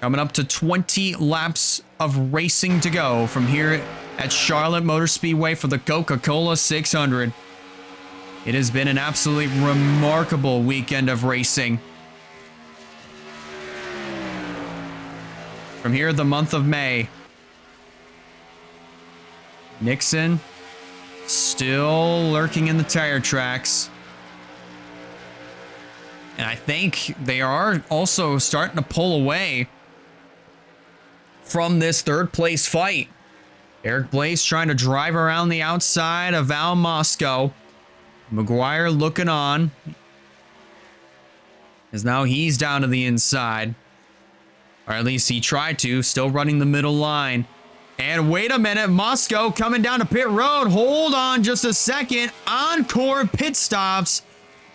Coming up to 20 laps of racing to go from here at Charlotte Motor Speedway for the Coca-Cola 600. It has been an absolutely remarkable weekend of racing. From here, the month of May. Nixon still lurking in the tire tracks. And I think they are also starting to pull away from this third place fight. Eric Blaze trying to drive around the outside of Val Mosco. McGuire looking on, as now he's down to the inside. Or at least he tried to, still running the middle line. And wait a minute, Mosco coming down to pit road. Hold on just a second. Encore pit stops.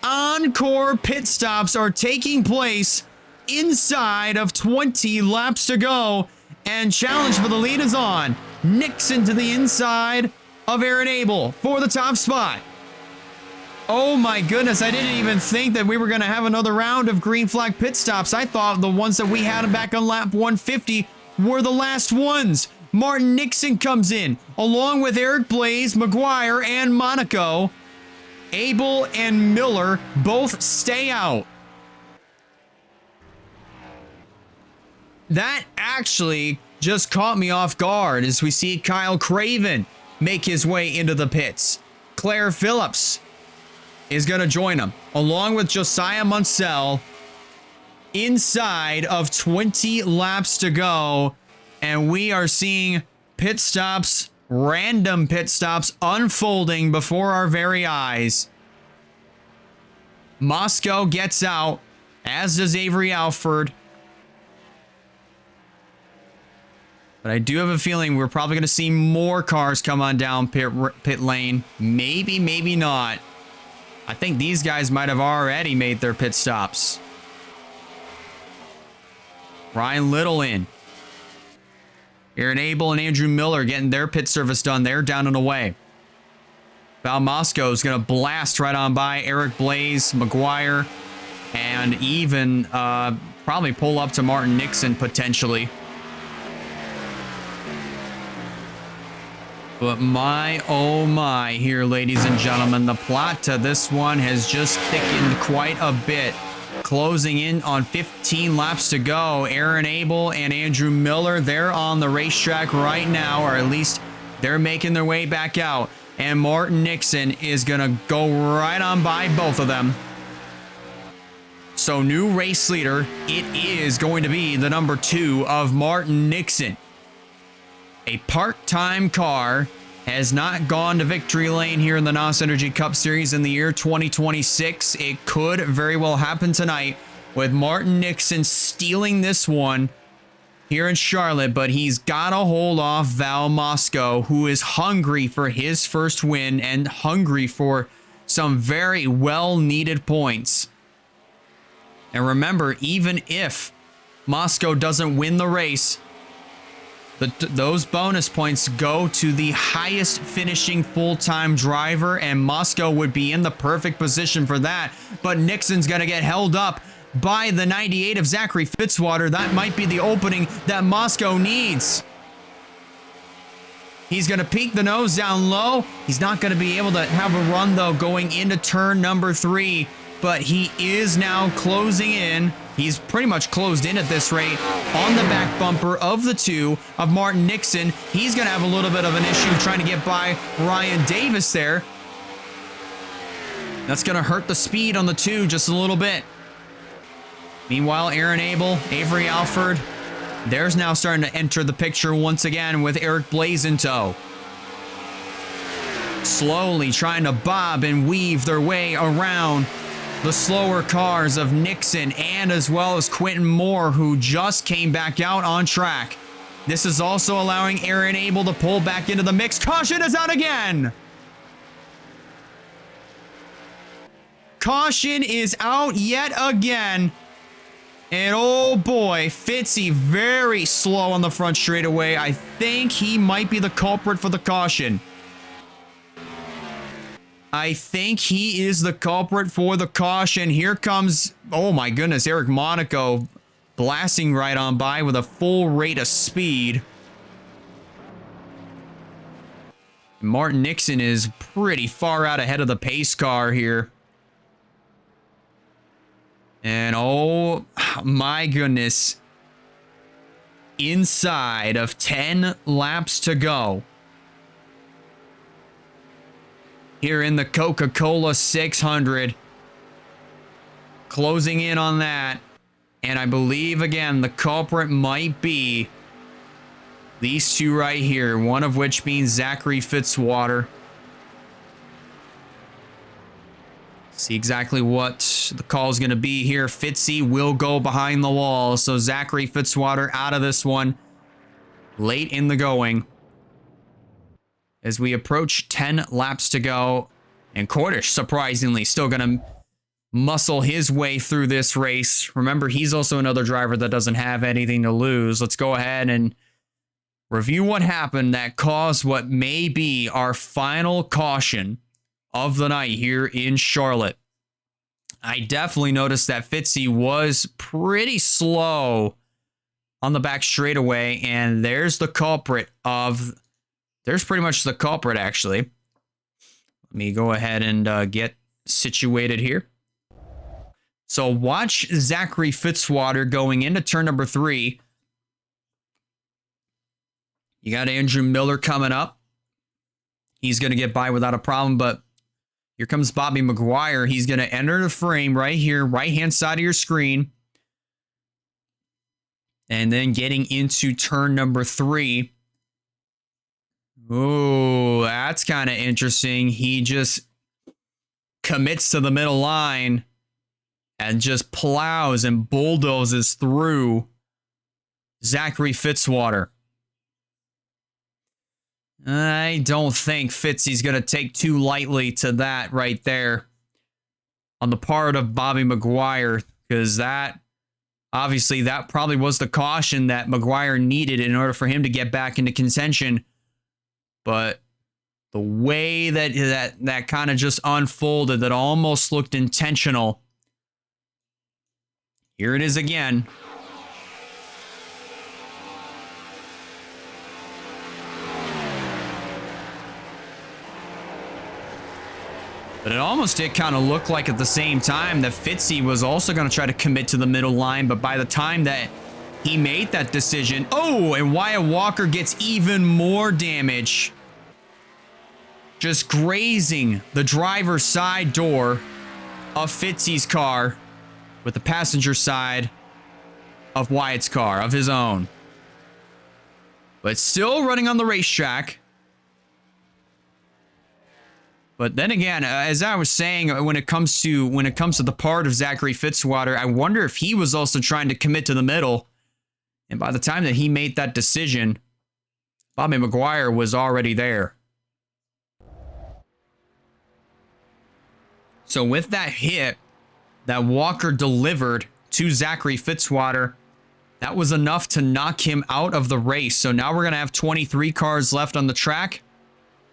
Encore pit stops are taking place inside of 20 laps to go. And challenge for the lead is on. Nixon to the inside of Aaron Abel for the top spot. Oh my goodness, I didn't even think that we were going to have another round of green flag pit stops. I thought the ones that we had back on lap 150 were the last ones. Martin Nixon comes in, along with Eric Blaze, McGuire, and Monaco. Abel and Miller both stay out. That actually just caught me off guard as we see Kyle Craven make his way into the pits. Claire Phillips is going to join him, along with Josiah Munsell, inside of 20 laps to go. And we are seeing pit stops, random pit stops unfolding before our very eyes. Mosco gets out, as does Avery Alford. But I do have a feeling we're probably going to see more cars come on down pit lane. Maybe, maybe not. I think these guys might have already made their pit stops. Ryan Little in. Aaron Abel and Andrew Miller getting their pit service done. They're down and away. Val Mosco is going to blast right on by Eric Blaze, McGuire, and even probably pull up to Martin Nixon potentially. But my, oh my, here, ladies and gentlemen, the plot to this one has just thickened quite a bit. Closing in on 15 laps to go. Aaron Abel and Andrew Miller, they're on the racetrack right now, or at least they're making their way back out. And Martin Nixon is going to go right on by both of them. So new race leader, it is going to be the number 2 of Martin Nixon. A part-time car has not gone to victory lane here in the NOS Energy Cup Series in the year 2026. It could very well happen tonight with Martin Nixon stealing this one here in Charlotte, but he's got to hold off Val Mosco, who is hungry for his first win and hungry for some very well-needed points. And remember, even if Mosco doesn't win the race, those bonus points go to the highest finishing full-time driver, and Moscow would be in the perfect position for that. But Nixon's going to get held up by the 98 of Zachary Fitzwater. That might be the opening that Moscow needs. He's going to peek the nose down low. He's not going to be able to have a run, though, going into turn number 3. But he is now closing in. He's pretty much closed in at this rate on the back bumper of the 2 of Martin Nixon. He's going to have a little bit of an issue trying to get by Ryan Davis there. That's going to hurt the speed on the 2 just a little bit. Meanwhile, Aaron Abel, Avery Alford, there's now starting to enter the picture once again with Eric Blaze in tow. Slowly trying to bob and weave their way around the slower cars of Nixon and as well as Quentin Moore, who just came back out on track. This is also allowing Aaron Abel to pull back into the mix. Caution is out again. Caution is out yet again. And oh boy, Fitzy very slow on the front straightaway. I think he might be the culprit for the caution. I think he is the culprit for the caution. Here comes, oh my goodness, Eric Monaco blasting right on by with a full rate of speed. Martin Nixon is pretty far out ahead of the pace car here. And oh my goodness, inside of 10 laps to go here in the Coca-Cola 600, closing in on that. And I believe, again, the culprit might be these 2 right here, one of which being Zachary Fitzwater. See exactly what the call is going to be here. Fitzy will go behind the wall. So Zachary Fitzwater out of this one late in the going. As we approach 10 laps to go. And Cordish, surprisingly, still going to muscle his way through this race. Remember, he's also another driver that doesn't have anything to lose. Let's go ahead and review what happened that caused what may be our final caution of the night here in Charlotte. I definitely noticed that Fitzy was pretty slow on the back straightaway, and there's the culprit of... There's pretty much the culprit, actually. Let me go ahead and get situated here. So watch Zachary Fitzwater going into turn number 3. You got Andrew Miller coming up. He's going to get by without a problem, but here comes Bobby McGuire. He's going to enter the frame right here, right-hand side of your screen. And then getting into turn number 3. Ooh, that's kind of interesting. He just commits to the middle line and just plows and bulldozes through Zachary Fitzwater. I don't think Fitzy's going to take too lightly to that right there on the part of Bobby McGuire, because that, obviously, that probably was the caution that McGuire needed in order for him to get back into contention. But the way that kind of just unfolded, that almost looked intentional. Here it is again. But it almost did kind of look like at the same time that Fitzy was also going to try to commit to the middle line. But by the time that he made that decision... Oh, and Wyatt Walker gets even more damage. Just grazing the driver's side door of Fitzy's car with the passenger side of Wyatt's car, of his own. But still running on the racetrack. But then again, as I was saying, when it comes to the part of Zachary Fitzwater, I wonder if he was also trying to commit to the middle. And by the time that he made that decision, Bobby McGuire was already there. So with that hit that Walker delivered to Zachary Fitzwater, That was enough to knock him out of the race. So now we're going to have 23 cars left on the track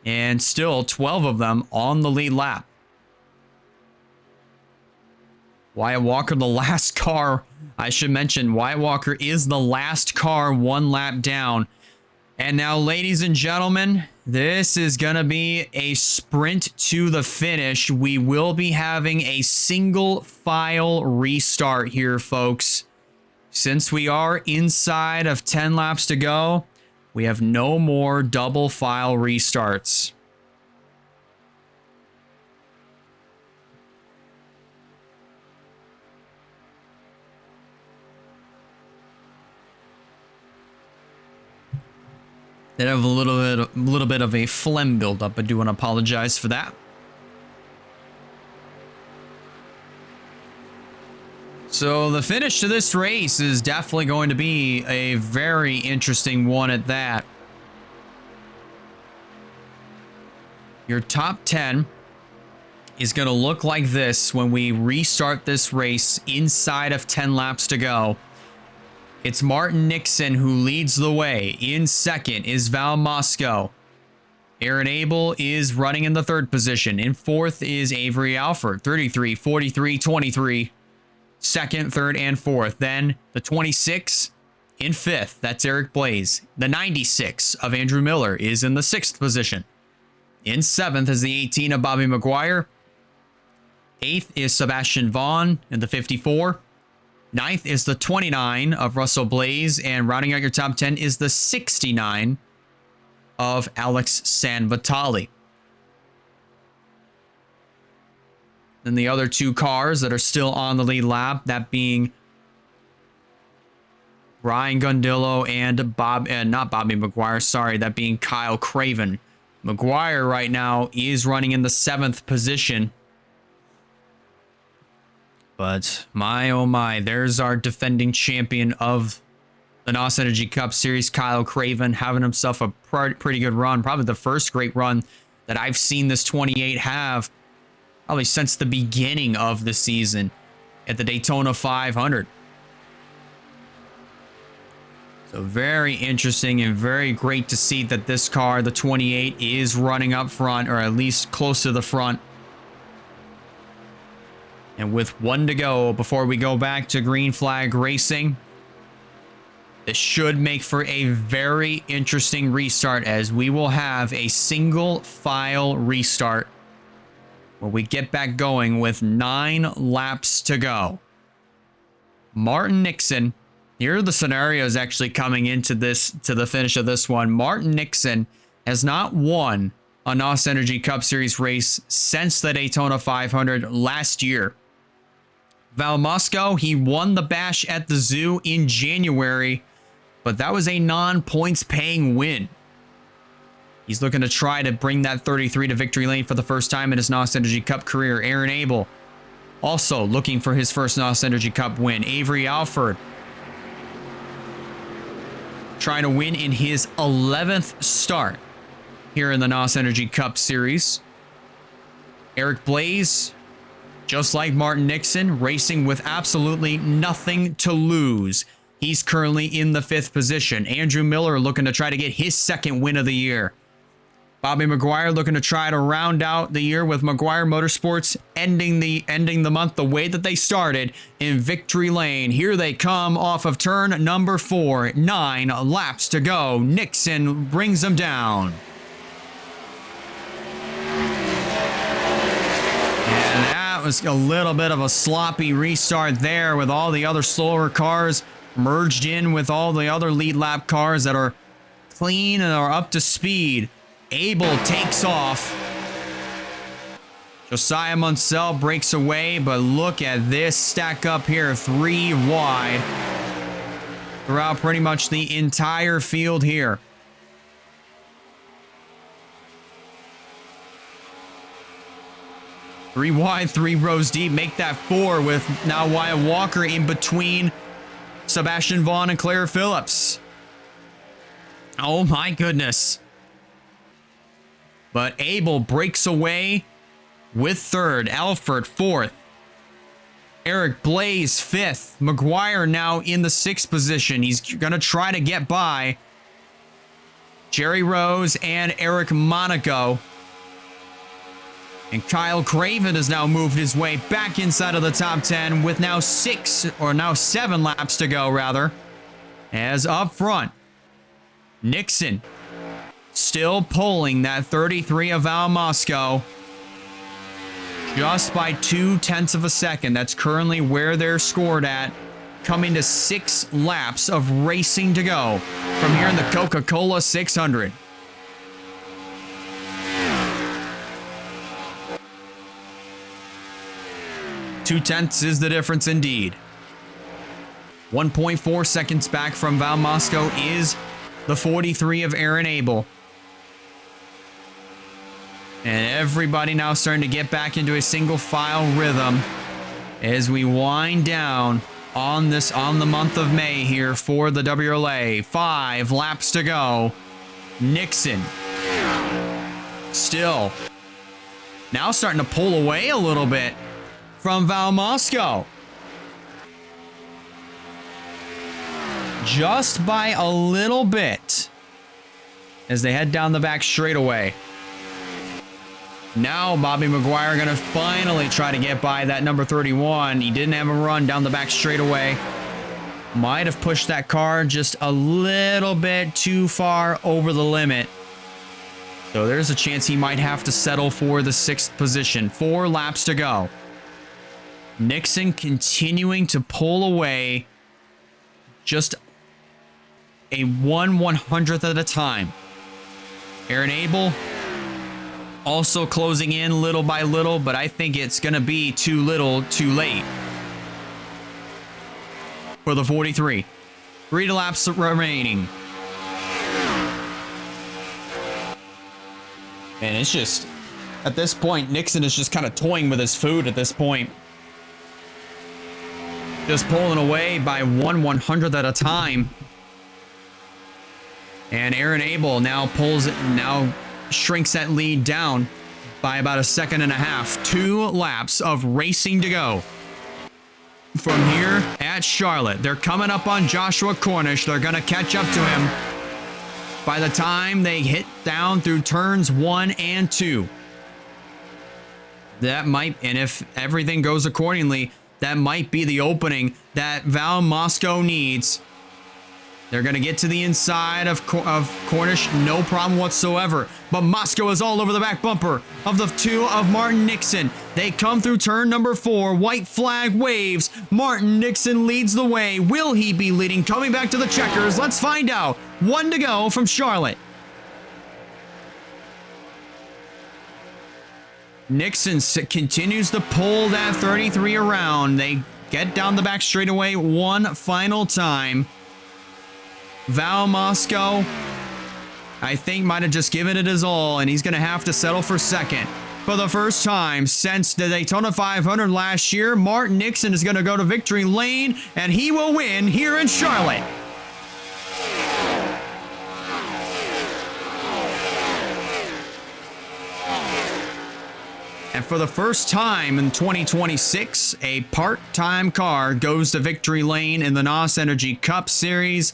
and still 12 of them on the lead lap. Wyatt Walker, the last car. I should mention, Wyatt Walker is the last car one lap down. And now, ladies and gentlemen, this is going to be a sprint to the finish. We will be having a single file restart here, folks. Since we are inside of 10 laps to go, we have no more double file restarts. They have a little bit of a phlegm buildup. I do want to apologize for that. So the finish to this race is definitely going to be a very interesting one at that. Your top 10 is going to look like this when we restart this race inside of 10 laps to go. It's Martin Nixon who leads the way. In second is Val Mosco. Aaron Abel is running in the third position. In fourth is Avery Alford. 33, 43, 23. Second, third, and fourth. Then the 26 in fifth. That's Eric Blaze. The 96 of Andrew Miller is in the sixth position. In seventh is the 18 of Bobby McGuire. Eighth is Sebastian Vaughn in the 54. Ninth is the 29 of Russell Blaze, and rounding out your top 10 is the 69 of Alex Sanvitali. Then the other two cars that are still on the lead lap, that being Ryan Gundillo and not Bobby McGuire, sorry, that being Kyle Craven. McGuire right now is running in the 7th position. But my, oh my, there's our defending champion of the NOS Energy Cup Series, Kyle Craven, having himself a pretty good run. Probably the first great run that I've seen this 28 have, probably since the beginning of the season at the Daytona 500. So very interesting and very great to see that this car, the 28, is running up front, or at least close to the front. And with one to go before we go back to green flag racing, this should make for a very interesting restart, as we will have a single file restart where we get back going with 9 laps to go. Martin Nixon, here are the scenarios actually coming into this, to the finish of this one. Martin Nixon has not won a NOS Energy Cup Series race since the Daytona 500 last year. Val Mosco, he won the bash at the Zoo in January, but that was a non-points paying win. He's looking to try to bring that 33 to victory lane for the first time in his NOS Energy Cup career. Aaron Abel, also looking for his first NOS Energy Cup win. Avery Alford, trying to win in his 11th start here in the NOS Energy Cup Series. Eric Blaze, just like Martin Nixon, racing with absolutely nothing to lose. He's currently in the 5th position. Andrew Miller looking to try to get his 2nd win of the year. Bobby McGuire looking to try to round out the year with McGuire Motorsports, ending the month the way that they started, in victory lane. Here they come off of turn number 4. 9 laps to go. Nixon brings them down. And that was a little bit of a sloppy restart there, with all the other slower cars merged in with all the other lead lap cars that are clean and are up to speed. Abel takes off. Josiah Munsell breaks away, but look at this stack up here, 3 wide throughout pretty much the entire field here. Three wide, 3 rows deep, make that 4, with now Wyatt Walker in between Sebastian Vaughn and Claire Phillips. Oh my goodness. But Abel breaks away with 3rd, Alford 4th. Eric Blaze 5th. McGuire now in the 6th position. He's going to try to get by Jerry Rose and Eric Monaco. And Kyle Craven has now moved his way back inside of the top 10 with now 7 laps to go, rather. As up front, Nixon still pulling that 33 of Val Moscow just by 0.2 of a second. That's currently where they're scored at, coming to 6 laps of racing to go from here in the Coca-Cola 600. Two-tenths is the difference indeed. 1.4 seconds back from Val Moscow is the 43 of Aaron Abel. And everybody now starting to get back into a single file rhythm as we wind down on the month of May here for the WRLA. 5 laps to go. Nixon still now starting to pull away a little bit from Val Moscow. Just by a little bit as they head down the back straightaway. Now Bobby McGuire going to finally try to get by that number 31. He didn't have a run down the back straightaway. Might have pushed that car just a little bit too far over the limit. So there's a chance he might have to settle for the 6th position. 4 laps to go. Nixon continuing to pull away just a 1/100th at a time. Aaron Abel also closing in little by little, but I think it's going to be too little, too late for the 43. 3 laps remaining. And it's just, at this point, Nixon is just kind of toying with his food at this point. Just pulling away by 1/100th at a time. And Aaron Abel now shrinks that lead down by about 1.5 seconds. 2 laps of racing to go. From here at Charlotte, they're coming up on Joshua Cornish. They're going to catch up to him by the time they hit down through turns 1 and 2. That might, and if everything goes accordingly, that might be the opening that Val Moscow needs. They're going to get to the inside of Cornish, no problem whatsoever. But Moscow is all over the back bumper of the 2 of Martin Nixon. They come through turn number 4. White flag waves. Martin Nixon leads the way. Will he be leading? Coming back to the checkers. Let's find out. 1 to go from Charlotte. Nixon continues to pull that 33 around. They get down the back straightaway one final time. Val Moscow, I think, might have just given it his all, and he's going to have to settle for second. For the first time since the Daytona 500 last year, Martin Nixon is going to go to victory lane, and he will win here in Charlotte. And for the first time in 2026, a part-time car goes to victory lane in the NOS Energy Cup Series.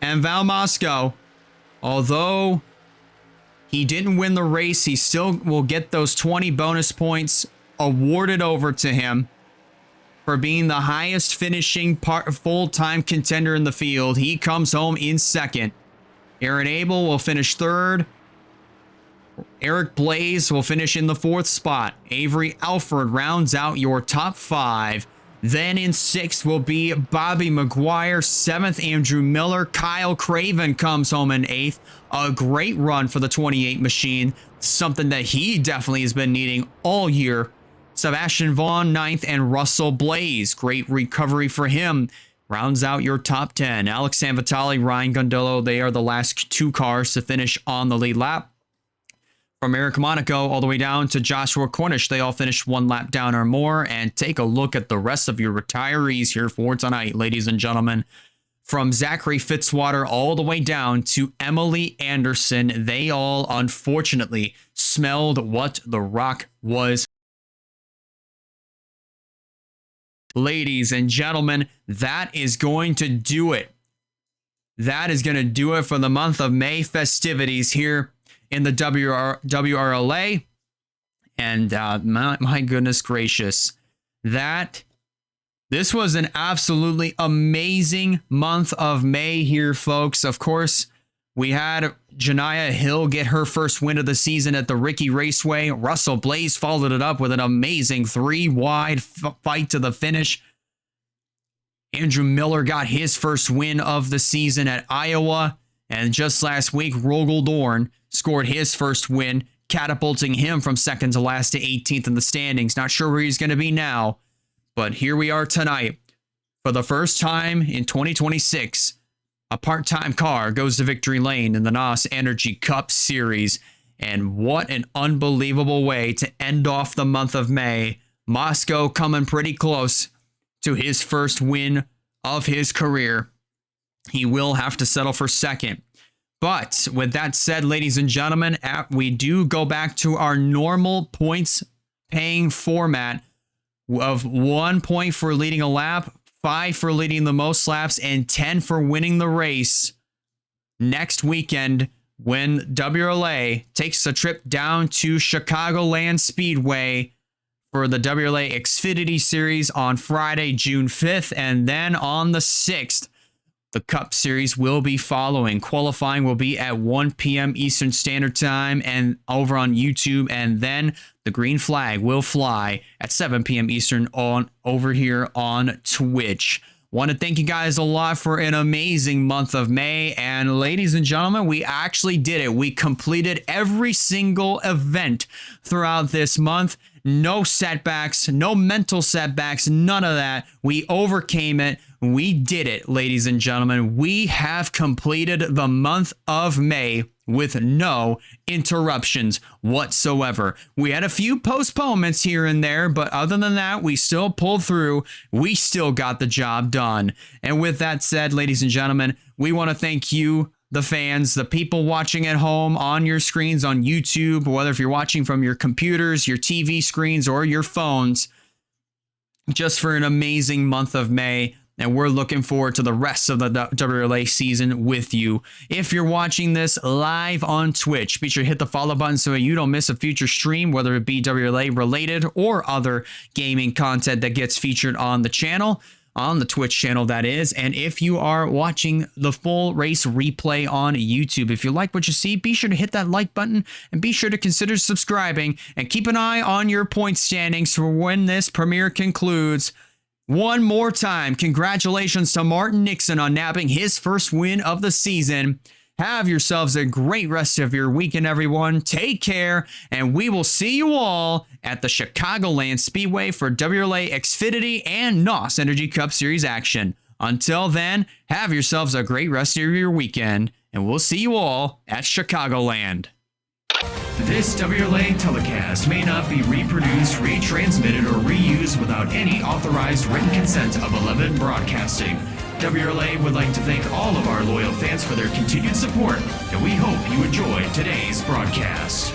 And Val Moscow, although he didn't win the race, he still will get those 20 bonus points awarded over to him for being the highest finishing full-time contender in the field. He comes home in second. Aaron Abel will finish third. Eric Blaze will finish in the 4th spot. Avery Alford rounds out your top 5. Then in 6th will be Bobby McGuire. 7th, Andrew Miller. Kyle Craven comes home in 8th. A great run for the 28 machine. Something that he definitely has been needing all year. Sebastian Vaughn, 9th, and Russell Blaze. Great recovery for him. Rounds out your top 10. Alex Sanvitali, Ryan Gondolo, they are the last 2 cars to finish on the lead lap. From Eric Monaco all the way down to Joshua Cornish, they all finished 1 lap down or more. And take a look at the rest of your retirees here for tonight, ladies and gentlemen. From Zachary Fitzwater all the way down to Emily Anderson, they all unfortunately smelled what the rock was Ladies and gentlemen, that is going to do it. That is going to do it for the month of May festivities here in the WRLA. And my goodness gracious, this was an absolutely amazing month of May here, folks. Of course, we had Janiah Hill get her first win of the season at the Ricky Raceway. Russell Blaze followed it up with an amazing 3-wide fight to the finish. Andrew Miller got his first win of the season at Iowa. And just last week, Rogel Dorn scored his first win, catapulting him from second to last to 18th in the standings. Not sure where he's going to be now, but here we are tonight. For the first time in 2026, a part-time car goes to victory lane in the NOS Energy Cup Series. And what an unbelievable way to end off the month of May. Moscow coming pretty close to his first win of his career. He will have to settle for second. But with that said, ladies and gentlemen, we do go back to our normal points paying format of 1 point for leading a lap, 5 for leading the most laps, and 10 for winning the race next weekend when WRLA takes a trip down to Chicagoland Speedway for the WRLA Xfinity Series on Friday, June 5th, and then on the 6th, the Cup Series will be following. Qualifying will be at 1 p.m. Eastern Standard Time and over on YouTube, and then the green flag will fly at 7 p.m. Eastern over here on Twitch. Want to thank you guys a lot for an amazing month of May, and ladies and gentlemen, we actually did it. We completed every single event throughout this month. No setbacks, no mental setbacks, none of that. We overcame it. We did it, ladies and gentlemen. We have completed the month of May with no interruptions whatsoever. We had a few postponements here and there, but other than that, we still pulled through. We still got the job done. And with that said, ladies and gentlemen, we want to thank you, the fans, the people watching at home on your screens on YouTube, whether if you're watching from your computers, your TV screens, or your phones, just for an amazing month of May. And we're looking forward to the rest of the WRLA season with you. If you're watching this live on Twitch, be sure to hit the follow button so you don't miss a future stream, whether it be WRLA related or other gaming content that gets featured on the channel, on the Twitch channel, that is. And if you are watching the full race replay on YouTube, if you like what you see, be sure to hit that like button and be sure to consider subscribing and keep an eye on your point standings for when this premiere concludes. One more time, congratulations to Martin Nixon on nabbing his first win of the season. Have yourselves a great rest of your weekend, everyone. Take care, and we will see you all at the Chicagoland Speedway for WRLA Xfinity and NOS Energy Cup Series action. Until then, have yourselves a great rest of your weekend, and we'll see you all at Chicagoland. This WRLA telecast may not be reproduced, retransmitted, or reused without any authorized written consent of 11 Broadcasting. WRLA would like to thank all of our loyal fans for their continued support, and we hope you enjoyed today's broadcast.